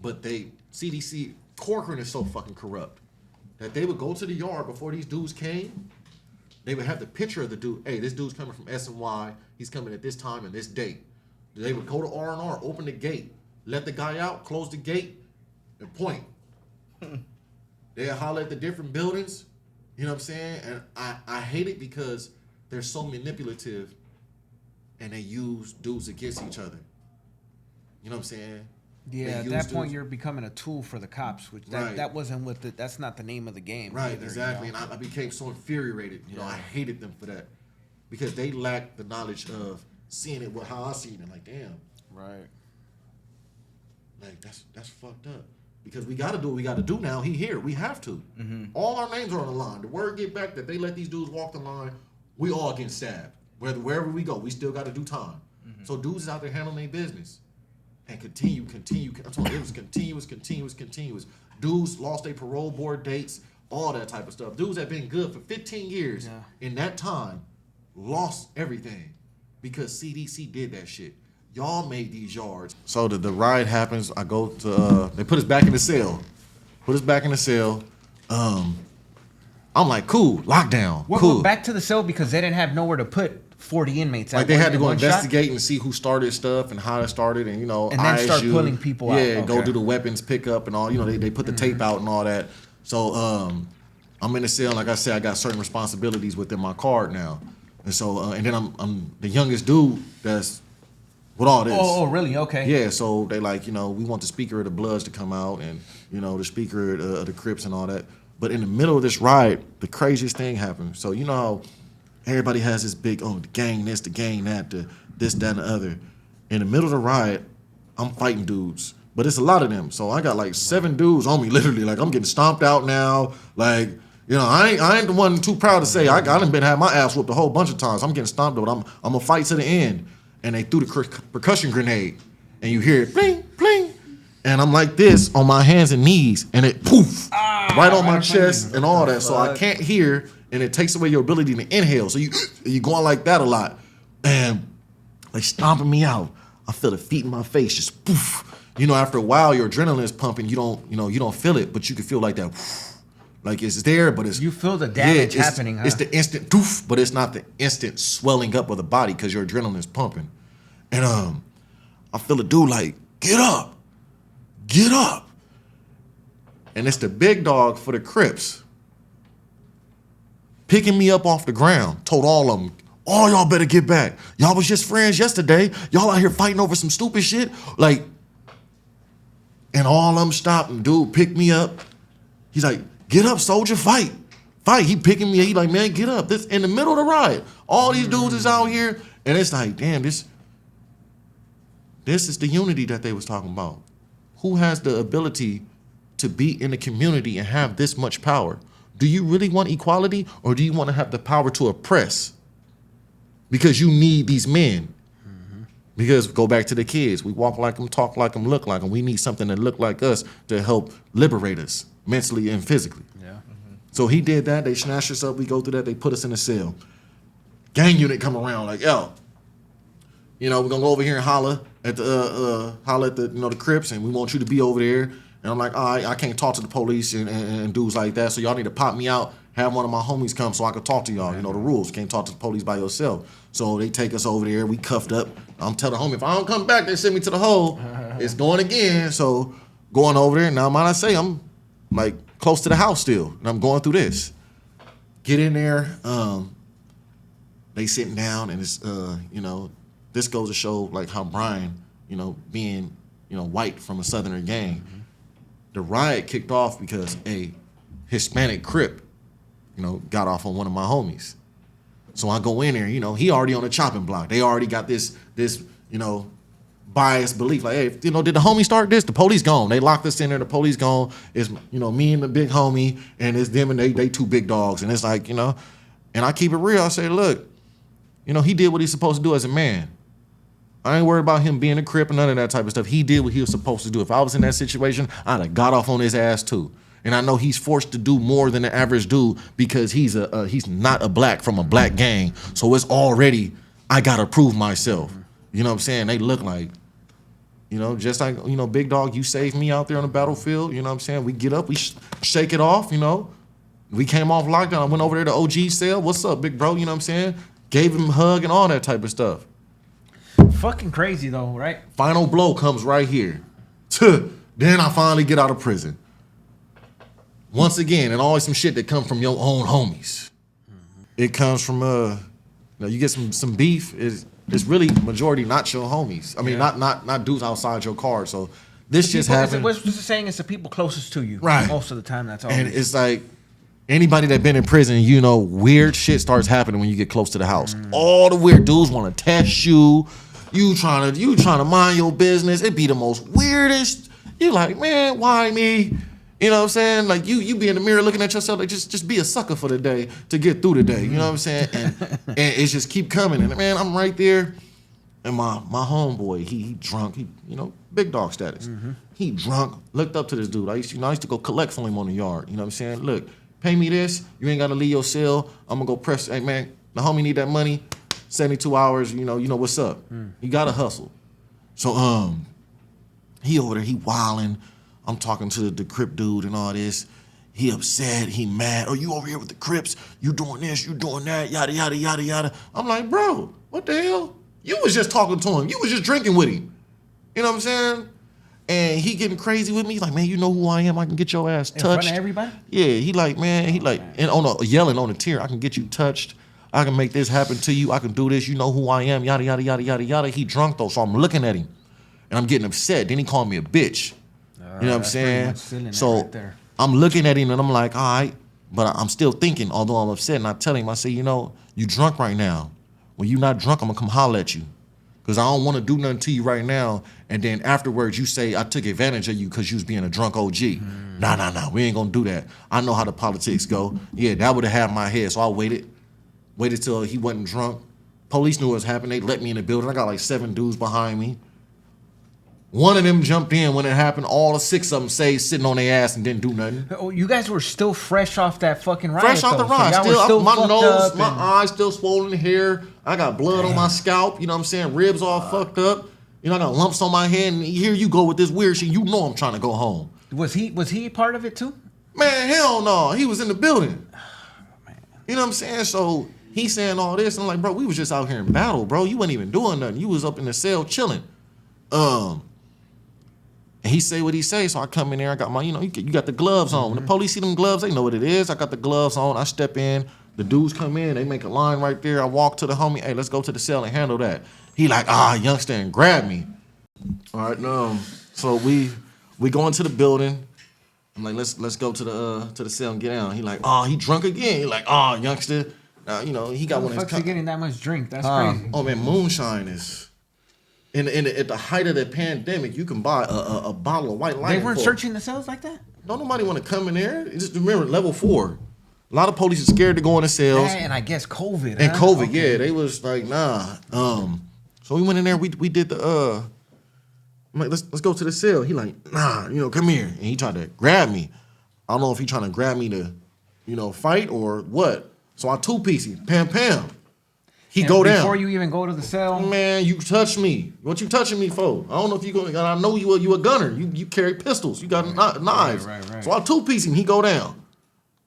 But CDC, Corcoran is so fucking corrupt that they would go to the yard before these dudes came. They would have the picture of the dude. Hey, this dude's coming from S&Y. He's coming at this time and this date. They would go to R&R, open the gate, let the guy out, close the gate, and point. They'd holler at the different buildings. You know what I'm saying? And I hate it because they're so manipulative and they use dudes against each other. You know what I'm saying? Yeah, at that point you're becoming a tool for the cops, which that wasn't that's not the name of the game. Right, either, exactly. And I became so infuriated. I hated them for that. Because they lacked the knowledge of seeing it how I seen it. Like, damn. Right. Like, that's fucked up. Because we got to do what we got to do now. He here. We have to. All our names are on the line. The word get back that they let these dudes walk the line, we all get stabbed. Wherever we go, we still got to do time. So dudes is out there handling their business. And continue. I'm talking, it was continuous. Dudes lost their parole board dates, all that type of stuff. Dudes that been good for 15 years in that time lost everything because CDC did that shit. Y'all made these yards. So the riot happens. I go to, they put us back in the cell. I'm like, cool, lockdown, cool. Well, back to the cell because they didn't have nowhere to put 40 inmates. Like they had to go investigate and see who started stuff and how it started, and and then start pulling people out. Yeah, go do the weapons pickup and all. They put the tape out and all that. So I'm in the cell. Like I said, I got certain responsibilities within my card now, and so and then I'm the youngest dude that's with all this. Oh, really? Okay. Yeah. So they like we want the Speaker of the Bloods to come out and the Speaker of the Crips and all that. But in the middle of this riot, the craziest thing happened. So how everybody has this big, the gang this, the gang that, the this, that, and the other. In the middle of the riot, I'm fighting dudes. But it's a lot of them. So I got like 7 dudes on me, literally. Like, I'm getting stomped out now. Like, I ain't the one too proud to say. I done been had my ass whooped a whole bunch of times. I'm getting stomped out. I'm going to fight to the end. And they threw the percussion grenade. And you hear it, bling, bling. And I'm like this on my hands and knees. And it, poof, right on my chest and all that. So I can't hear. And it takes away your ability to inhale. So you going like that a lot. And they stomping me out. I feel the feet in my face, just poof. After a while, your adrenaline is pumping. You don't feel it, but you can feel like that. Like it's there, but it's... You feel the damage happening, huh? It's the instant doof, but it's not the instant swelling up of the body because your adrenaline is pumping. And I feel a dude like, get up. And it's the big dog for the Crips. Picking me up off the ground, told all of them, all y'all better get back. Y'all was just friends yesterday. Y'all out here fighting over some stupid shit. Like, and all of them stopped and dude picked me up. He's like, get up, soldier, fight. He picking me up. He like, man, get up. This in the middle of the riot. All these dudes is out here. And it's like, damn, this is the unity that they was talking about. Who has the ability to be in the community and have this much power? Do you really want equality, or do you want to have the power to oppress? Because you need these men. Mm-hmm. Because go back to the kids. We walk like them, talk like them, look like them. We need something that look like us to help liberate us mentally and physically. Yeah. Mm-hmm. So he did that. They snatched us up. We go through that. They put us in a cell. Gang unit come around like, yo, we're gonna go over here and holler at the the Crips, and we want you to be over there. And I'm like, all right, I can't talk to the police and dudes like that, so y'all need to pop me out, have one of my homies come so I can talk to y'all. The rules. Can't talk to the police by yourself. So they take us over there. We cuffed up. I'm telling the homie, if I don't come back, they send me to the hole. It's going again. So going over there. Now, might I say, I'm like close to the house still, and I'm going through this. Get in there. They sitting down, and it's, this goes to show like how Brian, being, white from a Southerner gang, the riot kicked off because a Hispanic Crip, got off on one of my homies. So I go in there, he already on the chopping block. They already got this, biased belief. Like, hey, did the homie start this? The police gone. They locked us in there. The police gone. It's, me and the big homie, and it's them and they 2 big dogs. And it's like, and I keep it real. I say, look, he did what he's supposed to do as a man. I ain't worried about him being a Crip and none of that type of stuff. He did what he was supposed to do. If I was in that situation, I'd have got off on his ass too. And I know he's forced to do more than the average dude because he's not a black from a black gang. So it's already, I gotta prove myself. You know what I'm saying? They look like, just like, big dog, you saved me out there on the battlefield. You know what I'm saying? We get up, we shake it off, We came off lockdown. I went over there to OG cell. What's up, big bro? You know what I'm saying? Gave him a hug and all that type of stuff. Fucking crazy though, right? Final blow comes right here. Then I finally get out of prison. Once again, and always some shit that comes from your own homies. Mm-hmm. It comes from you get some beef. It's really majority not your homies. I mean, not dudes outside your car. So this just happened. What's the saying? It's the people closest to you. Right. Most of the time, that's all. And it's like anybody that been in prison, weird shit starts happening when you get close to the house. All the weird dudes want to test you. You trying to mind your business. It be the most weirdest. You like, man, why me? You know what I'm saying? Like you be in the mirror looking at yourself like just be a sucker for the day to get through the day. You know what I'm saying? And it just keep coming. And man, I'm right there. And my homeboy, he drunk, he big dog status. Mm-hmm. He drunk, looked up to this dude. I used to go collect for him on the yard. You know what I'm saying? Look, pay me this. You ain't got to leave your cell. I'm going to go press. Hey, man, the homie need that money. 72 hours, you know what's up. You got to hustle. So he over there, he wilding. I'm talking to the Crip dude and all this. He upset, he mad. Oh, you over here with the Crips. You doing this, you doing that, yada, yada, yada, yada. I'm like, bro, what the hell? You was just talking to him. You was just drinking with him. You know what I'm saying? And he getting crazy with me. He's like, man, you know who I am. I can get your ass touched. In front of everybody? Yeah, and yelling on the tier. I can get you touched. I can make this happen to you. I can do this. You know who I am. Yada, yada, yada, yada, yada. He drunk though, so I'm looking at him. And I'm getting upset. Then he called me a bitch. You know what I'm saying? So right I'm looking at him and I'm like, all right. But I'm still thinking, although I'm upset. And I tell him, I say, you drunk right now. When you not drunk, I'm gonna come holler at you. Because I don't want to do nothing to you right now. And then afterwards, you say, I took advantage of you because you was being a drunk OG. Nah, we ain't going to do that. I know how the politics go. Yeah, that would have had my head. So I waited till he wasn't drunk. Police knew what was happening. They let me in the building. I got like 7 dudes behind me. One of them jumped in when it happened. All the 6 of them stayed sitting on their ass and didn't do nothing. Oh, you guys were still fresh off that fucking riot. Fresh off the riot. So still my nose, my eyes still swollen here. I got blood on my scalp. You know what I'm saying? Ribs all fucked up. I got lumps on my head. And here you go with this weird shit. You know I'm trying to go home. Was he part of it too? Man, hell no. He was in the building. You know what I'm saying? So he's saying all this. And I'm like, bro, we was just out here in battle, bro. You wasn't even doing nothing. You was up in the cell chilling. And he say what he say, so I come in there, I got my, you got the gloves on. When the police see them gloves, they know what it is. I got the gloves on, I step in, the dudes come in, they make a line right there. I walk to the homie, hey, let's go to the cell and handle that. He like, youngster, and grab me. All right, so we go into the building. I'm like, let's go to the cell and get down. He like, he drunk again. He like, youngster. Now, he got one of his. How the fuck's he getting that much drink? That's crazy. Oh man, moonshine is. At the height of the pandemic, you can buy a bottle of white lightning. They weren't searching the cells like that? Don't nobody want to come in there. Just remember, level 4. A lot of police are scared to go in the cells. Yeah, and I guess COVID. And COVID, okay. Yeah, they was like, nah. So we went in there. We did the. I'm like, let's go to the cell. He like, nah, come here. And he tried to grab me. I don't know if he trying to grab me to, fight or what. So I 2-piece him. Pam. He go down. Before you even go to the cell? Man, you touch me. What you touching me for? I don't know if you going. I know you a gunner. You carry pistols. You got knives. Right. So I 2-piece him. He go down.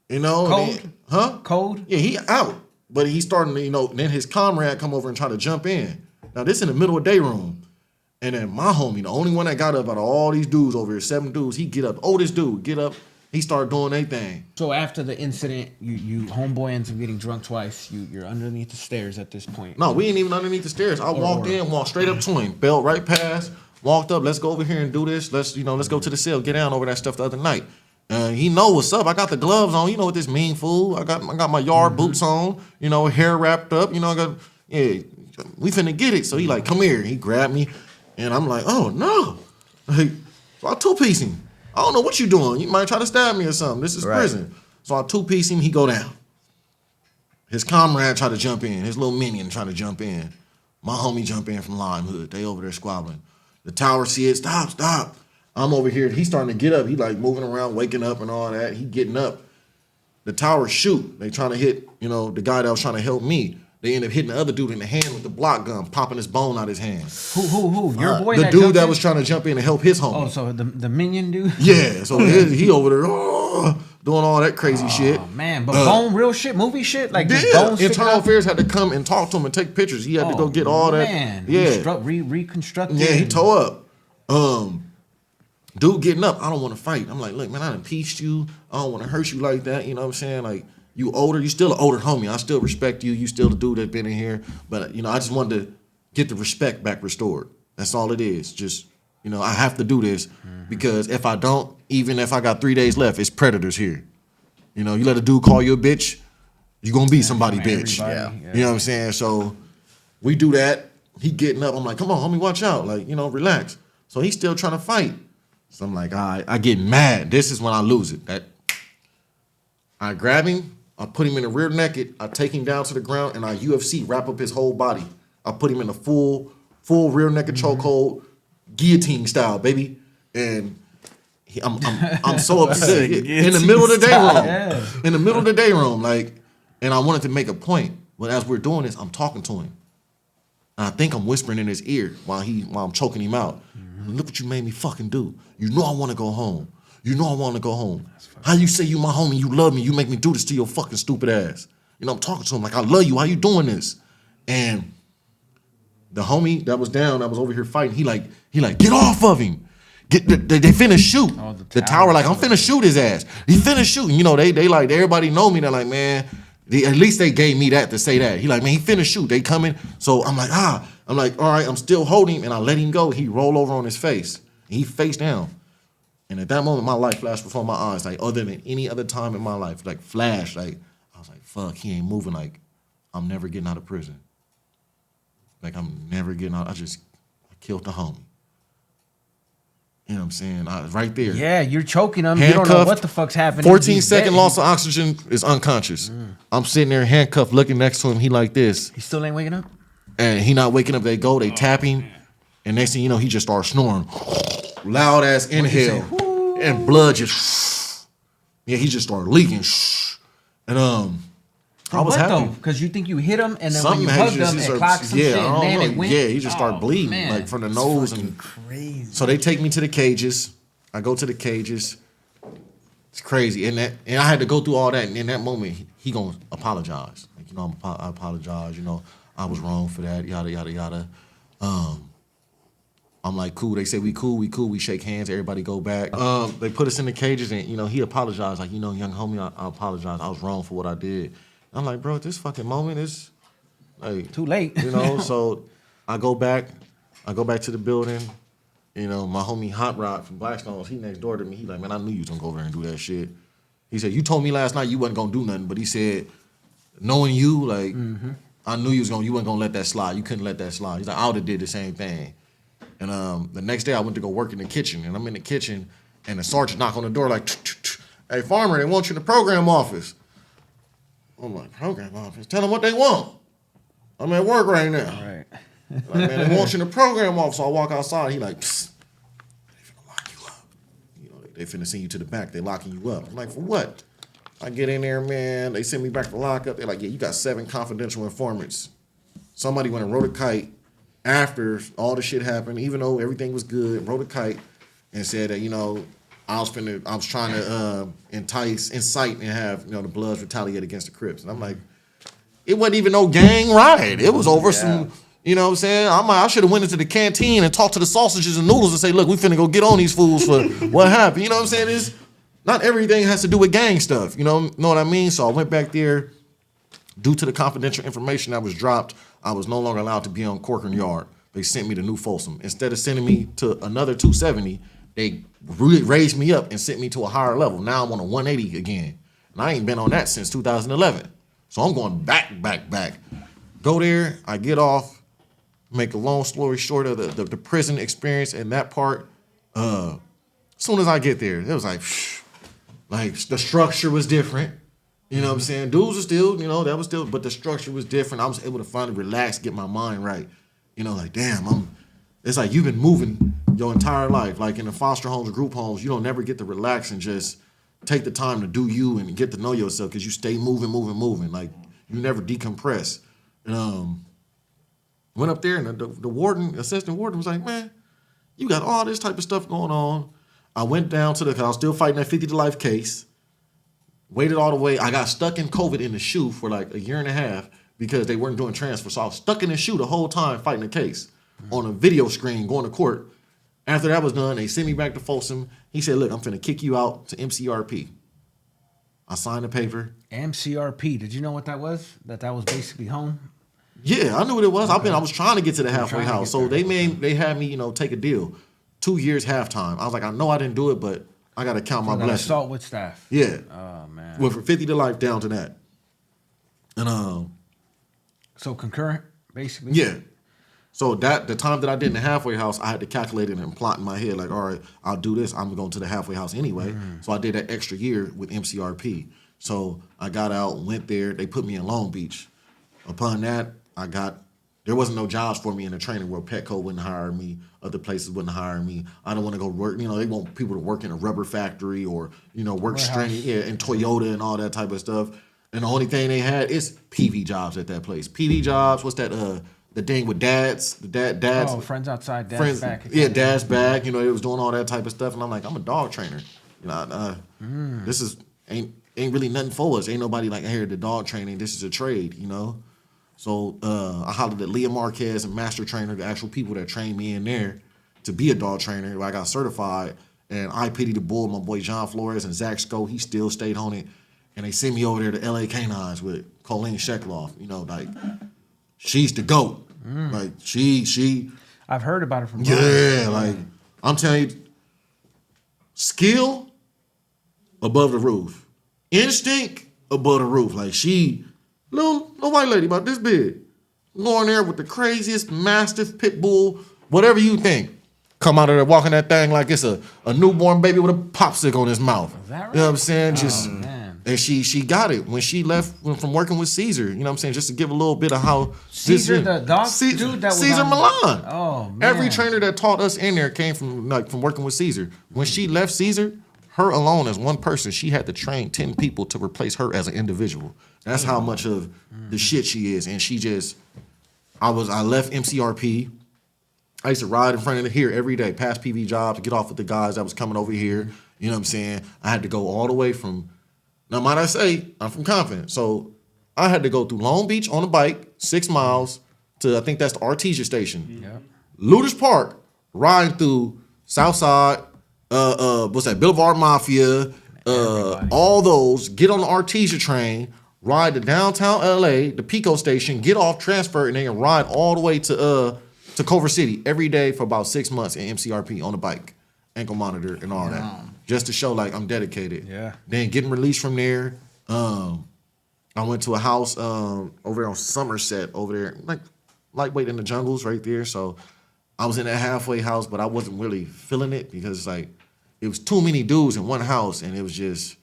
Cold? Huh? Cold? Yeah, he out. But he's starting to, then his comrade come over and try to jump in. Now this in the middle of day room. And then my homie, the only one that got up out of all these dudes over here, 7 dudes, he get up. Oldest dude, get up. He started doing their thing. So after the incident, you homeboy ends up getting drunk twice. You're underneath the stairs at this point. No, we ain't even underneath the stairs. I walked straight up to him, belt right past, walked up. Let's go over here and do this. Let's go to the cell. Get down over that stuff the other night. He know what's up. I got the gloves on. You know what this mean, fool. I got my yard boots on. Hair wrapped up. We finna get it. So he like, come here. He grabbed me, and I'm like, oh no. So I 2-piece him. I don't know what you doing. You might try to stab me or something. This is prison. So I 2-piece him. He go down. His comrade try to jump in. His little minion try to jump in. My homie jump in from Lime Hood. They over there squabbling. The tower see it. Stop. I'm over here. He's starting to get up. He like moving around, waking up and all that. He getting up. The tower shoot. They trying to hit, the guy that was trying to help me. They end up hitting the other dude in the hand with the block gun, popping his bone out his hand. Who? Your boy? The dude that was trying to jump in and help his homie. Oh, so the minion dude? Yeah, so he over there doing all that crazy shit. Oh, man, but bone real shit, movie shit? Like Internal Affairs had to come and talk to him and take pictures. He had to go get all that. Man. Yeah. Reconstructed. Yeah, he tore up. Dude getting up, I don't want to fight. I'm like, look, man, I done pieced you. I don't want to hurt you like that. You know what I'm saying? Like, you older, you still an older homie. I still respect you. You still the dude that been in here. But, I just wanted to get the respect back restored. That's all it is. Just, I have to do this because if I don't, even if I got 3 days left, it's predators here. You let a dude call you a bitch, you going to be somebody bitch. Yeah. You know what I'm saying? So we do that. He getting up. I'm like, come on, homie, watch out. Like, relax. So he's still trying to fight. So I'm like, all right, I get mad. This is when I lose it. I grab him. I put him in the rear naked. I take him down to the ground, and I UFC wrap up his whole body. I put him in a full full rear naked chokehold, guillotine style, baby. And I'm so upset in the middle of the day room. In the middle of the day room, like, and I wanted to make a point. But as we're doing this, I'm talking to him. And I think I'm whispering in his ear while I'm choking him out. Look what you made me fucking do. You know I want to go home. You know I want to go home. How you say you my homie, you love me, you make me do this to your fucking stupid ass. You know, I'm talking to him like, I love you, how you doing this? And the homie that was down, that was over here fighting, he like, get off of him. They finna shoot. The tower like, I'm finna shoot his ass. He finna shoot. You know, they like, everybody know me. They're like, man, at least they gave me that to say that. He like, man, he finna shoot. They coming. So I'm like, I'm like, all right, I'm still holding him, and I let him go. He roll over on his face. He face down. And at that moment, my life flashed before my eyes, like other than any other time in my life, like flash, like I was like, fuck, he ain't moving. Like, I'm never getting out of prison. Like, I'm never getting out. I killed the homie. You know what I'm saying? Right there. Yeah, you're choking him. You don't know what the fuck's happening. 14-second loss of oxygen is unconscious. I'm sitting there handcuffed, looking next to him. He like this. He still ain't waking up? And he not waking up. They tap him. And next thing you know, he just starts snoring. Loud ass inhale. And blood just, he just started leaking. And I was happy. Because you think you hit him, and then when you hugged him, it clocked some shit, and then it went. Yeah, he just started bleeding, like from the nose. And crazy. So they take me to the cages. I go to the cages. It's crazy. And I had to go through all that. And in that moment, he gonna apologize. Like, you know, I apologize. You know, I was wrong for that. Yada, yada, yada. I'm like, cool. They say we cool. We shake hands. Everybody go back. They put us in the cages, and, you know, he apologized. Like, you know, young homie, I apologize. I was wrong for what I did. I'm like, bro, this fucking moment is like too late. You know, so I go back to the building. You know, my homie Hot Rod from Blackstones, he next door to me. He like, man, I knew you was gonna go over there and do that shit. He said, you told me last night you wasn't gonna do nothing, but he said, knowing you, like, I knew you wasn't gonna let that slide. You couldn't let that slide. He's like, I would have did the same thing. And the next day I went to go work in the kitchen, and I'm in the kitchen, and the sergeant knock on the door like, hey, Farmer, they want you in the program office. I'm like, program office? Tell them what they want. I'm at work right now. Right. Like, man, they want you in the program office. So I walk outside. He like, psst, they finna lock you up. You know, they finna send you to the back. They locking you up. I'm like, for what? I get in there, man. They send me back to lockup. They're like, yeah, you got 7 confidential informants. Somebody went and wrote a kite after all the shit happened, even though everything was good, wrote a kite and said that, you know, I was trying to incite, and have, you know, the Bloods retaliate against the Crips. And I'm like, it wasn't even no gang riot. It was over some, you know what I'm saying? I should have went into the canteen and talked to the sausages and noodles and say, look, we finna go get on these fools for what happened. You know what I'm saying? Not everything has to do with gang stuff. You know what I mean? So I went back there. Due to the confidential information that was dropped, I was no longer allowed to be on Corcoran Yard. They sent me to New Folsom. Instead of sending me to another 270, they raised me up and sent me to a higher level. Now I'm on a 180 again. And I ain't been on that since 2011. So I'm going back. Go there, I get off, make a long story short of the prison experience and that part. As soon as I get there, it was like the structure was different. You know what I'm saying? Dudes are still, you know, that was still, but the structure was different. I was able to finally relax, get my mind right. You know, like, damn, it's like you've been moving your entire life. Like in the foster homes or group homes, you don't never get to relax and just take the time to do you and get to know yourself because you stay moving. Like, you never decompress. And went up there and the warden, assistant warden was like, man, you got all this type of stuff going on. I went down to I was still fighting that 50 to life case. Waited all the way. I got stuck in COVID in the SHU for like a year and a half because they weren't doing transfer. So I was stuck in the SHU the whole time fighting the case on a video screen going to court. After that was done, they sent me back to Folsom. He said, look, I'm finna kick you out to MCRP. I signed the paper. MCRP, did you know what that was? That was basically home? Yeah, I knew what it was. Okay. I was trying to get to the halfway house. So they had me, you know, take a deal. 2 years halftime. I was like, I know I didn't do it, but I got to count my blessings. Assault with staff. Yeah. Oh, man. Went from 50 to life down to that. And so concurrent, basically? Yeah. So the time that I did in the halfway house, I had to calculate it and plot in my head, like, all right, I'll do this. I'm going to the halfway house anyway. So I did that extra year with MCRP. So I got out, went there. They put me in Long Beach. Upon that, there There wasn't no jobs for me in the training world. Petco wouldn't hire me. Other places wouldn't hire me. I don't want to go work. They want people to work in a rubber factory or, work straight in Toyota and all that type of stuff. And the only thing they had is PV jobs at that place. PV jobs, what's that, the thing with dads? Dads. Oh, friends outside, dad's back. Yeah, dad's back. They was doing all that type of stuff. And I'm like, I'm a dog trainer. This is ain't really nothing for us. Ain't nobody like here the dog training. This is a trade, So I hollered at Leah Marquez and Master Trainer, the actual people that trained me in there to be a dog trainer. I got certified, and I Pity the Bull, my boy John Flores and Zach Sco, he still stayed on it. And they sent me over there to LA Canines with Colleen Shekloff. She's the GOAT. Like she I've heard about it from like I'm telling you, skill above the roof. Instinct above the roof. Like she, little white lady about this big. Going there with the craziest mastiff, pit bull, whatever you think. Come out of there walking that thing like it's a newborn baby with a popsicle in his mouth. Is that right? You know what I'm saying? Man. And she got it when she left from working with Caesar. You know what I'm saying? Just to give a little bit of how Caesar, the dog dude that was Caesar Milan. Oh man. Every trainer that taught us in there came from working with Caesar. When she left Caesar, her alone as one person, she had to train 10 people to replace her as an individual. That's how much of the shit she is. And I left MCRP. I used to ride in front of here every day, past PV jobs, to get off with the guys that was coming over here. You know what I'm saying? I had to go all the way from, now might I say, I'm from Compton. So I had to go through Long Beach on a bike, 6 miles, to I think that's the Artesia station. Yeah. Luders Park, riding through Southside, what's that, Boulevard Mafia, all those, get on the Artesia train, ride to downtown LA, the Pico station, get off, transfer, and then ride all the way to Culver City every day for about 6 months in MCRP on a bike, ankle monitor and all that, just to show like I'm dedicated. Yeah. Then getting released from there, I went to a house over there on Somerset over there, like lightweight in the jungles right there. So I was in that halfway house, but I wasn't really feeling it because like it was too many dudes in one house and it was just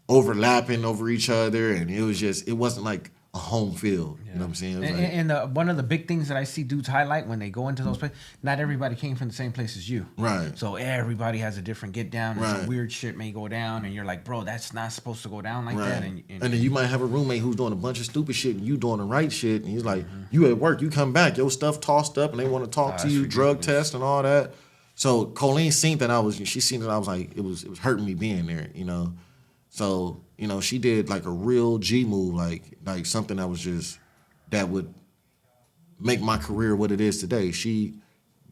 overlapping over each other, and it wasn't like a home field. You know what I'm saying? And one of the big things that I see dudes highlight when they go into those places, not everybody came from the same place as you. Right. So everybody has a different get down, and right. some weird shit may go down, and you're like, bro, that's not supposed to go down like that. And then you might have a roommate who's doing a bunch of stupid shit and you doing the right shit, and he's like, you at work, you come back, your stuff tossed up, and they want to talk to you, drug test and all that. So Colleen seen that she seen that I was like, it was hurting me being there, So, she did like a real G move, like something that would make my career what it is today. She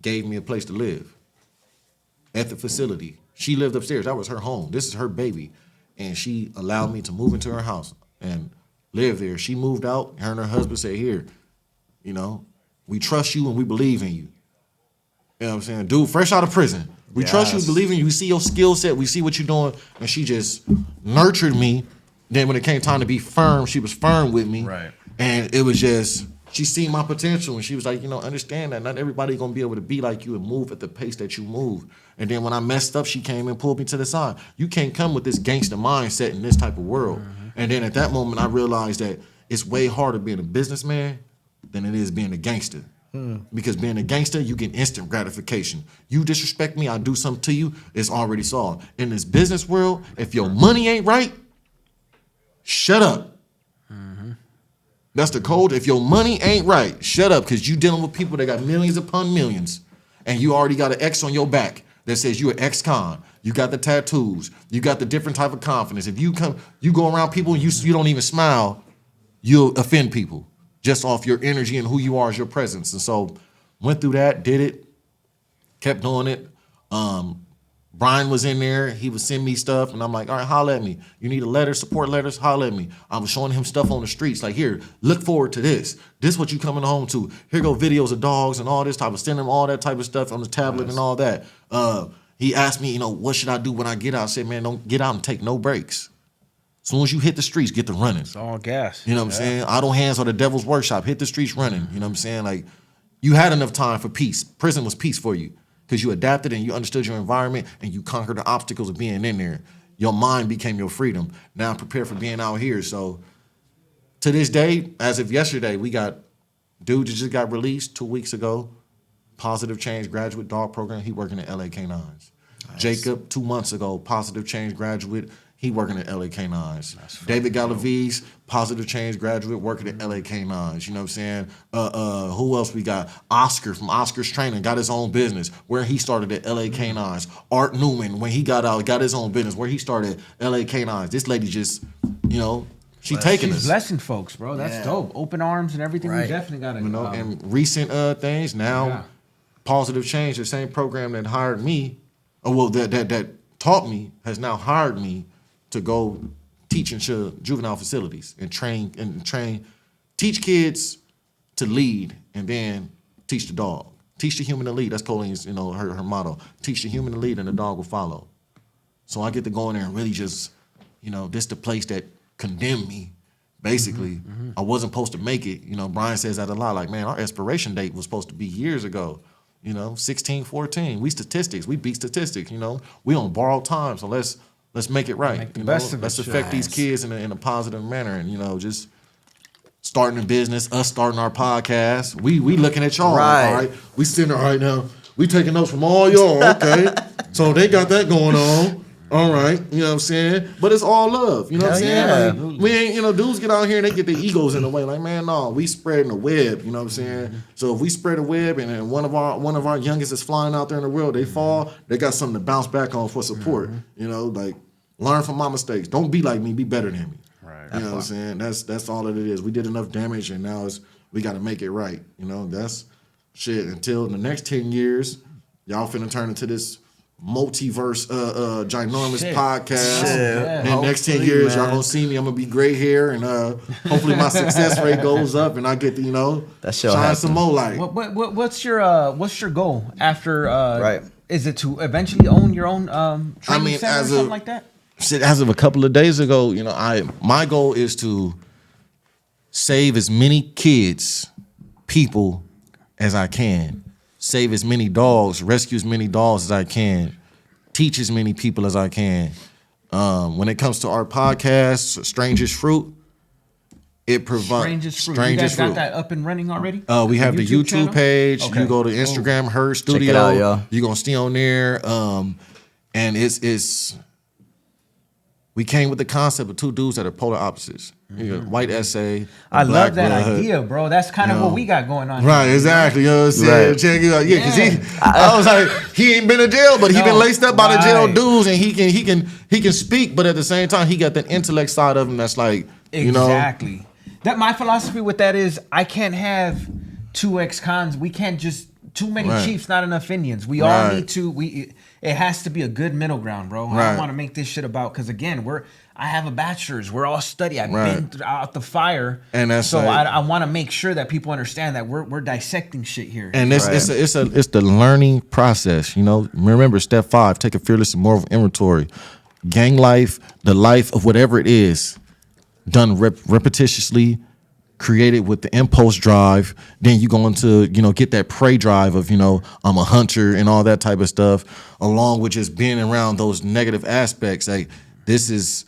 gave me a place to live at the facility. She lived upstairs. That was her home. This is her baby. And she allowed me to move into her house and live there. She moved out. Her and her husband said, here, we trust you and we believe in you. You know what I'm saying? Dude, fresh out of prison. We trust you, believe in you. We see your skill set. We see what you're doing. And she just nurtured me. Then when it came time to be firm, she was firm with me. Right. And it was just, she seen my potential. And she was like, understand that not everybody going to be able to be like you and move at the pace that you move. And then when I messed up, she came and pulled me to the side. You can't come with this gangster mindset in this type of world. Mm-hmm. And then at that moment, I realized that it's way harder being a businessman than it is being a gangster. Because being a gangster, you get instant gratification. You disrespect me, I do something to you, it's already solved. In this business world, if your money ain't right, shut up. Mm-hmm. That's the code. If your money ain't right, shut up, because you dealing with people that got millions upon millions, and you already got an X on your back that says you're an ex-con. You got the tattoos. You got the different type of confidence. If you go around people and you don't even smile, you'll offend people. Just off your energy and who you are as your presence. And so went through that, did it, kept doing it. Brian was in there. He would send me stuff. And I'm like, all right, holla at me. You need a letter, support letters, holla at me. I was showing him stuff on the streets. Like, here, look forward to this. This what you coming home to. Here go videos of dogs and all this type of sending him all that type of stuff on the tablet and all that. He asked me, what should I do when I get out? I said, man, don't get out and take no breaks. As soon as you hit the streets, get the running. It's all gas. You know what I'm saying? Idle hands are the devil's workshop. Hit the streets running. You know what I'm saying? Like, you had enough time for peace. Prison was peace for you because you adapted and you understood your environment and you conquered the obstacles of being in there. Your mind became your freedom. Now I'm prepared for being out here. So to this day, as of yesterday, we got Dude just got released 2 weeks ago. Positive Change graduate dog program. He working at LA Canines. Nice. Jacob, 2 months ago, Positive Change graduate. He working at LA Canines. David Galaviz, Positive Change graduate, working at LA Canines. You know what I'm saying? Who else we got? Oscar from Oscar's Training, got his own business, where he started at LA Canines. Art Newman, when he got out, got his own business, where he started at LA Canines. This lady just, you know, she's blessing folks, bro. That's dope. Open arms and everything. We definitely got to, you know, and recent things now. Positive Change, the same program that hired me, that taught me, has now hired me to go teach in juvenile facilities and teach kids to lead, and then teach the dog. Teach the human to lead. That's Colleen's, you know, her motto. Teach the human to lead, and the dog will follow. So I get to go in there and really just, you know, this the place that condemned me. Basically, I wasn't supposed to make it. You know, Brian says that a lot. Like, man, our expiration date was supposed to be years ago. You know, 16, 14. We beat statistics. You know, we on borrowed time. So let's make it right. Let's affect these kids in a positive manner, and you know, just starting a business, us starting our podcast. We looking at y'all, right? All right? We sitting there right now. We taking notes from all y'all. Okay, so they got that going on. All right, you know what I'm saying? But it's all love, you know what I'm saying? Yeah. Like, we ain't, you know, dudes get out here and they get their egos in the way. Like, man, no, we spreading the web, you know what I'm saying? So if we spread a web and then one of our youngest is flying out there in the world, they fall, they got something to bounce back on for support. You know, like, learn from my mistakes. Don't be like me, be better than me. Right. You know what I'm saying? That's all that it is. We did enough damage, and now we got to make it right. You know, that's shit. Until the next 10 years, y'all finna turn into this multiverse ginormous podcast. And the next 10 years, y'all gonna see me. I'm gonna be gray hair, and hopefully my success rate goes up, and I get to, you know, shine some more light. What's your goal after? Is it to eventually own your own training center or something like that? Shit, as of a couple of days ago, you know, my goal is to save as many kids, people as I can. Save as many dogs, rescue as many dogs as I can, teach as many people as I can. When it comes to our podcast, Strangest Fruit, it provides Strangest Fruit. You guys got that up and running already? We have the YouTube page. Okay. You go to Instagram, Her Studio. Check it out, y'all. You're gonna see on there. And it's we came with the concept of two dudes that are polar opposites. You got white essay. I love that idea, bro. That's kind of what we got going on. Right, here. Exactly. You know what I'm saying? Right. Check it out. Yeah, because I was like, he ain't been in jail, but he been laced up by the jail dudes, and he can speak, but at the same time, he got that intellect side of him that's like, you know. Exactly. That my philosophy with that is I can't have two ex-cons. We can't just too many chiefs, not enough Indians. We all need to. It has to be a good middle ground, bro. I don't want to make this shit about, because again, I have a bachelor's. We're all study. I've been out the fire, and that's so I want to make sure that people understand that we're dissecting shit here. And it's the learning process. You know, remember step 5: take a fearless and moral inventory. Gang life, the life of whatever it is, done repetitiously, created with the impulse drive. Then you go into, you know, get that prey drive of, you know, I'm a hunter and all that type of stuff, along with just being around those negative aspects. Like this is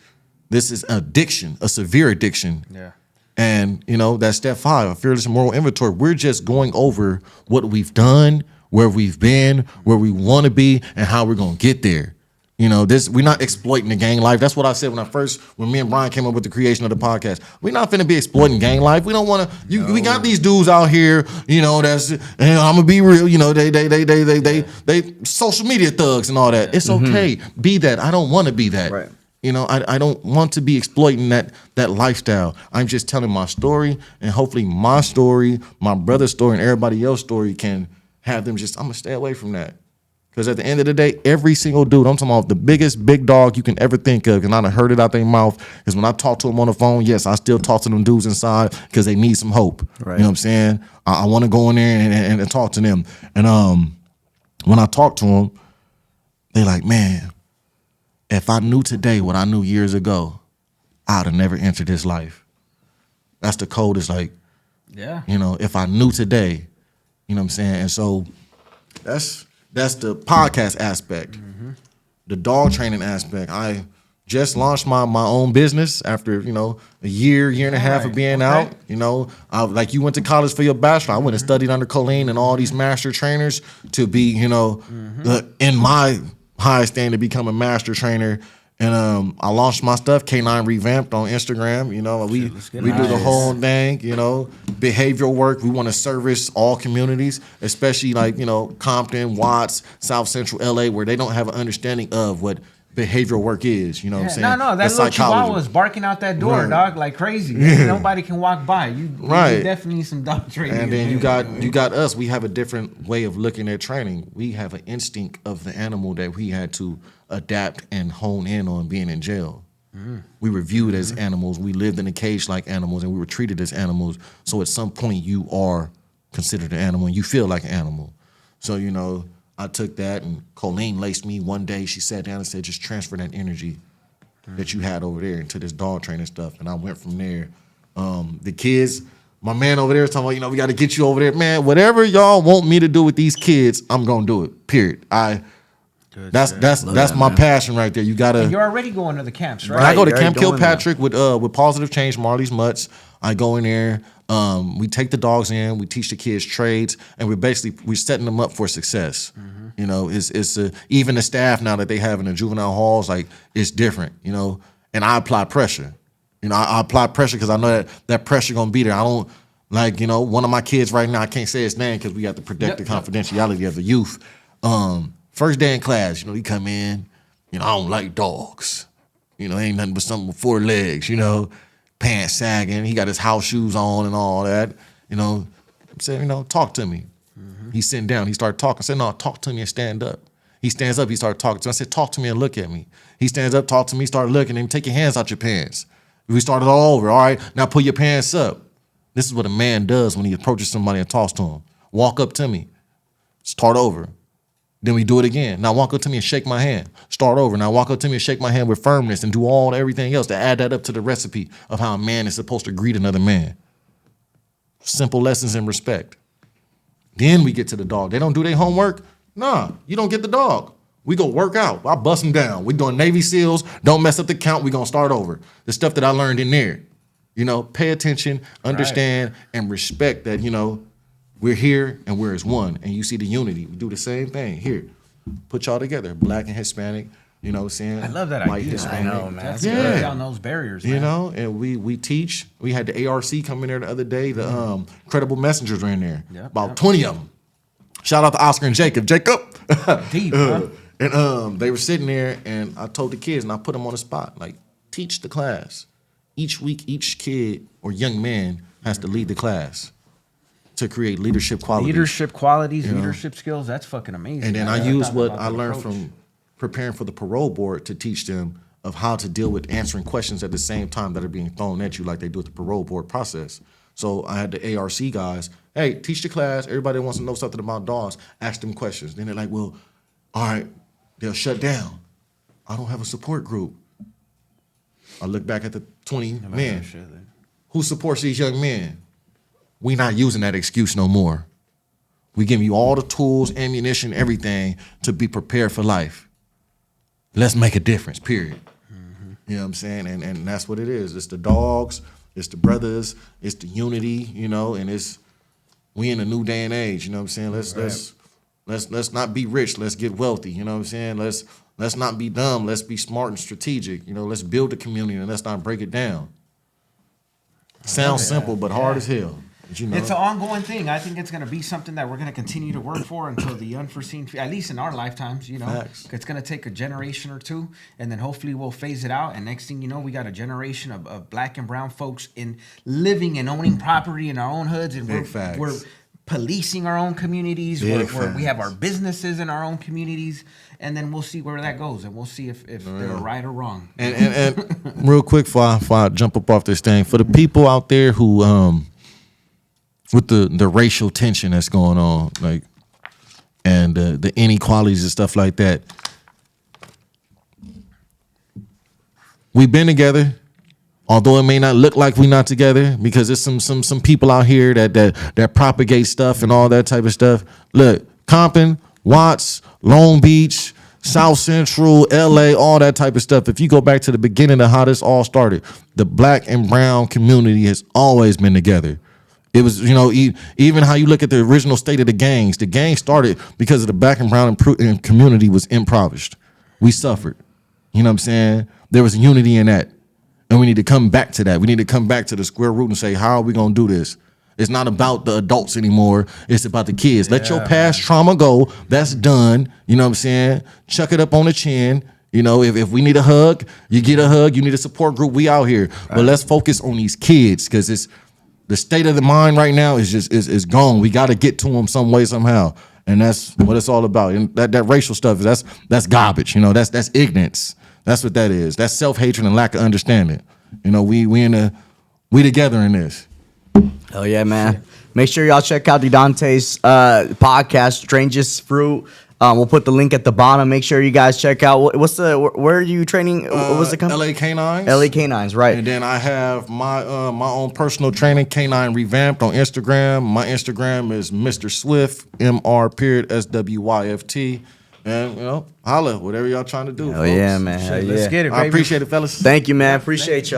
addiction, a severe addiction. Yeah. And, you know, that's step 5, a fearless and moral inventory. We're just going over what we've done, where we've been, where we want to be, and how we're going to get there. You know, we're not exploiting the gang life. That's what I said when me and Brian came up with the creation of the podcast. We're not finna be exploiting gang life. We don't want to. We got these dudes out here. You know, and I'm gonna be real. You know, they social media thugs and all that. It's okay. Be that. I don't want to be that. Right. You know, I don't want to be exploiting that lifestyle. I'm just telling my story, and hopefully my story, my brother's story, and everybody else's story can have them I'm gonna stay away from that. Because at the end of the day, every single dude, I'm talking about the biggest big dog you can ever think of, and I done heard it out their mouth, is when I talk to them on the phone, yes, I still talk to them dudes inside because they need some hope. Right. You know what I'm saying? I want to go in there and talk to them. And when I talk to them, they like, man, if I knew today what I knew years ago, I'd have never entered this life. That's the coldest, like, you know, if I knew today, you know what I'm saying? And so that's the podcast aspect. The dog training aspect. just launched my own business after, a year and a half of being out. Like you went to college for your bachelor. I went and studied under Colleen and all these master trainers to be, in my highest thing to become a master trainer. And I launched my stuff, K9 Revamped on Instagram. We do the whole thing, behavioral work. We want to service all communities, especially like, Compton, Watts, South Central LA, where they don't have an understanding of what behavioral work is. You know what I'm saying? No, that little chihuahua was barking out that door, dog, like crazy. Nobody can walk by. You definitely need some dog training. And then you got us. We have a different way of looking at training. We have an instinct of the animal that we had to adapt and hone in on being in jail. We were viewed as animals. We lived in a cage like animals, and we were treated as animals. So at some point, you are considered an animal, and you feel like an animal. So, I took that, and Colleen laced me one day. She sat down and said, just transfer that energy that you had over there into this dog training stuff. And I went from there. The kids, my man over there is talking about, we got to get you over there. Man, whatever y'all want me to do with these kids, I'm going to do it, period. That's my passion right there. You gotta. And you're already going to the camps, right? I go to Camp Kilpatrick with Positive Change, Marley's Mutts. I go in there. We take the dogs in. We teach the kids trades, and we're setting them up for success. It's even the staff now that they have in the juvenile halls, like it's different. And I apply pressure. I apply pressure because I know that pressure gonna be there. I don't one of my kids right now. I can't say his name because we got to protect the confidentiality of the youth. First day in class, he come in, I don't like dogs. Ain't nothing but something with 4 legs, pants sagging. He got his house shoes on and all that. I said, talk to me. He's sitting down. He started talking. I said, no, talk to me and stand up. He stands up. He started talking to me. I said, talk to me and look at me. He stands up, talk to me, start looking at him. Take your hands out your pants. We started all over. All right, now pull your pants up. This is what a man does when he approaches somebody and talks to him. Walk up to me. Start over. Then we do it again. Now walk up to me and shake my hand. Start over. Now walk up to me and shake my hand with firmness and do everything else to add that up to the recipe of how a man is supposed to greet another man. Simple lessons in respect. Then we get to the dog. They don't do their homework? Nah, you don't get the dog. We go work out. I bust them down. We doing Navy SEALs. Don't mess up the count. We gonna start over. The stuff that I learned in there. Pay attention, understand, and respect that, we're here and we're as one. And you see the unity. We do the same thing here. Put y'all together, Black and Hispanic, what I'm saying? I love that White, idea. Hispanic. I know, man. That's break down those barriers, man. And we teach. We had the ARC come in there the other day. The Credible Messengers were in there. About 20 of them. Shout out to Oscar and Jacob. Deep, huh? And they were sitting there, and I told the kids, and I put them on the spot, like, teach the class. Each week, each kid or young man has to lead the class to create leadership qualities. Leadership skills, that's fucking amazing. And then I use what I learned from preparing for the parole board to teach them of how to deal with answering questions at the same time that are being thrown at you like they do with the parole board process. So I had the ARC guys, hey, teach the class. Everybody wants to know something about dogs. Ask them questions. Then they're like, well, all right, they'll shut down. I don't have a support group. I look back at the 20 men. Who supports these young men? We not using that excuse no more. We give you all the tools, ammunition, everything to be prepared for life. Let's make a difference, period. You know what I'm saying? And that's what it is. It's the dogs, it's the brothers, it's the unity, and it's we in a new day and age, you know what I'm saying? Let's not be rich, let's get wealthy, you know what I'm saying? Let's not be dumb, let's be smart and strategic. Let's build the community and let's not break it down. Sounds simple, but hard as hell. It's an ongoing thing. I think it's going to be something that we're going to continue to work for until the unforeseen, at least in our lifetimes, Facts. It's going to take a generation or two, and then hopefully we'll phase it out. And next thing you know, we got a generation of Black and brown folks in living and owning property in our own hoods, and we're policing our own communities. We have our businesses in our own communities, and then we'll see where that goes, and we'll see if they're right or wrong. And real quick, before I jump up off this thing, for the people out there who with the racial tension that's going on, like, and the inequalities and stuff like that. We've been together, although it may not look like we're not together, because there's some people out here that propagate stuff and all that type of stuff. Look, Compton, Watts, Long Beach, South Central, LA, all that type of stuff. If you go back to the beginning of how this all started, the black and brown community has always been together. It was, even how you look at the original state of the gangs started because of the black and brown community was impoverished. We suffered. You know what I'm saying? There was unity in that. And we need to come back to that. We need to come back to the square root and say, how are we going to do this? It's not about the adults anymore. It's about the kids. Let your past trauma go. That's done. You know what I'm saying? Chuck it up on the chin. If we need a hug, you get a hug. You need a support group. We out here. Right. But let's focus on these kids because it's the state of the mind right now is just is gone. We got to get to them some way, somehow. And that's what it's all about. And that racial stuff, that's garbage. That's ignorance. That's what that is. That's self-hatred and lack of understanding. We together in this. Hell yeah, man. Make sure y'all check out Didontae's podcast, Strangest Fruit. We'll put the link at the bottom. Make sure you guys check out. Where are you training? What was the company? LA Canines. LA Canines, right. And then I have my own personal training, Canine Revamped, on Instagram. My Instagram is Mr. Swift, MR.SWYFT. And, holla, whatever y'all trying to do. Hell yeah, man. Let's get it, baby. I appreciate it, fellas. Thank you, man. Appreciate y'all.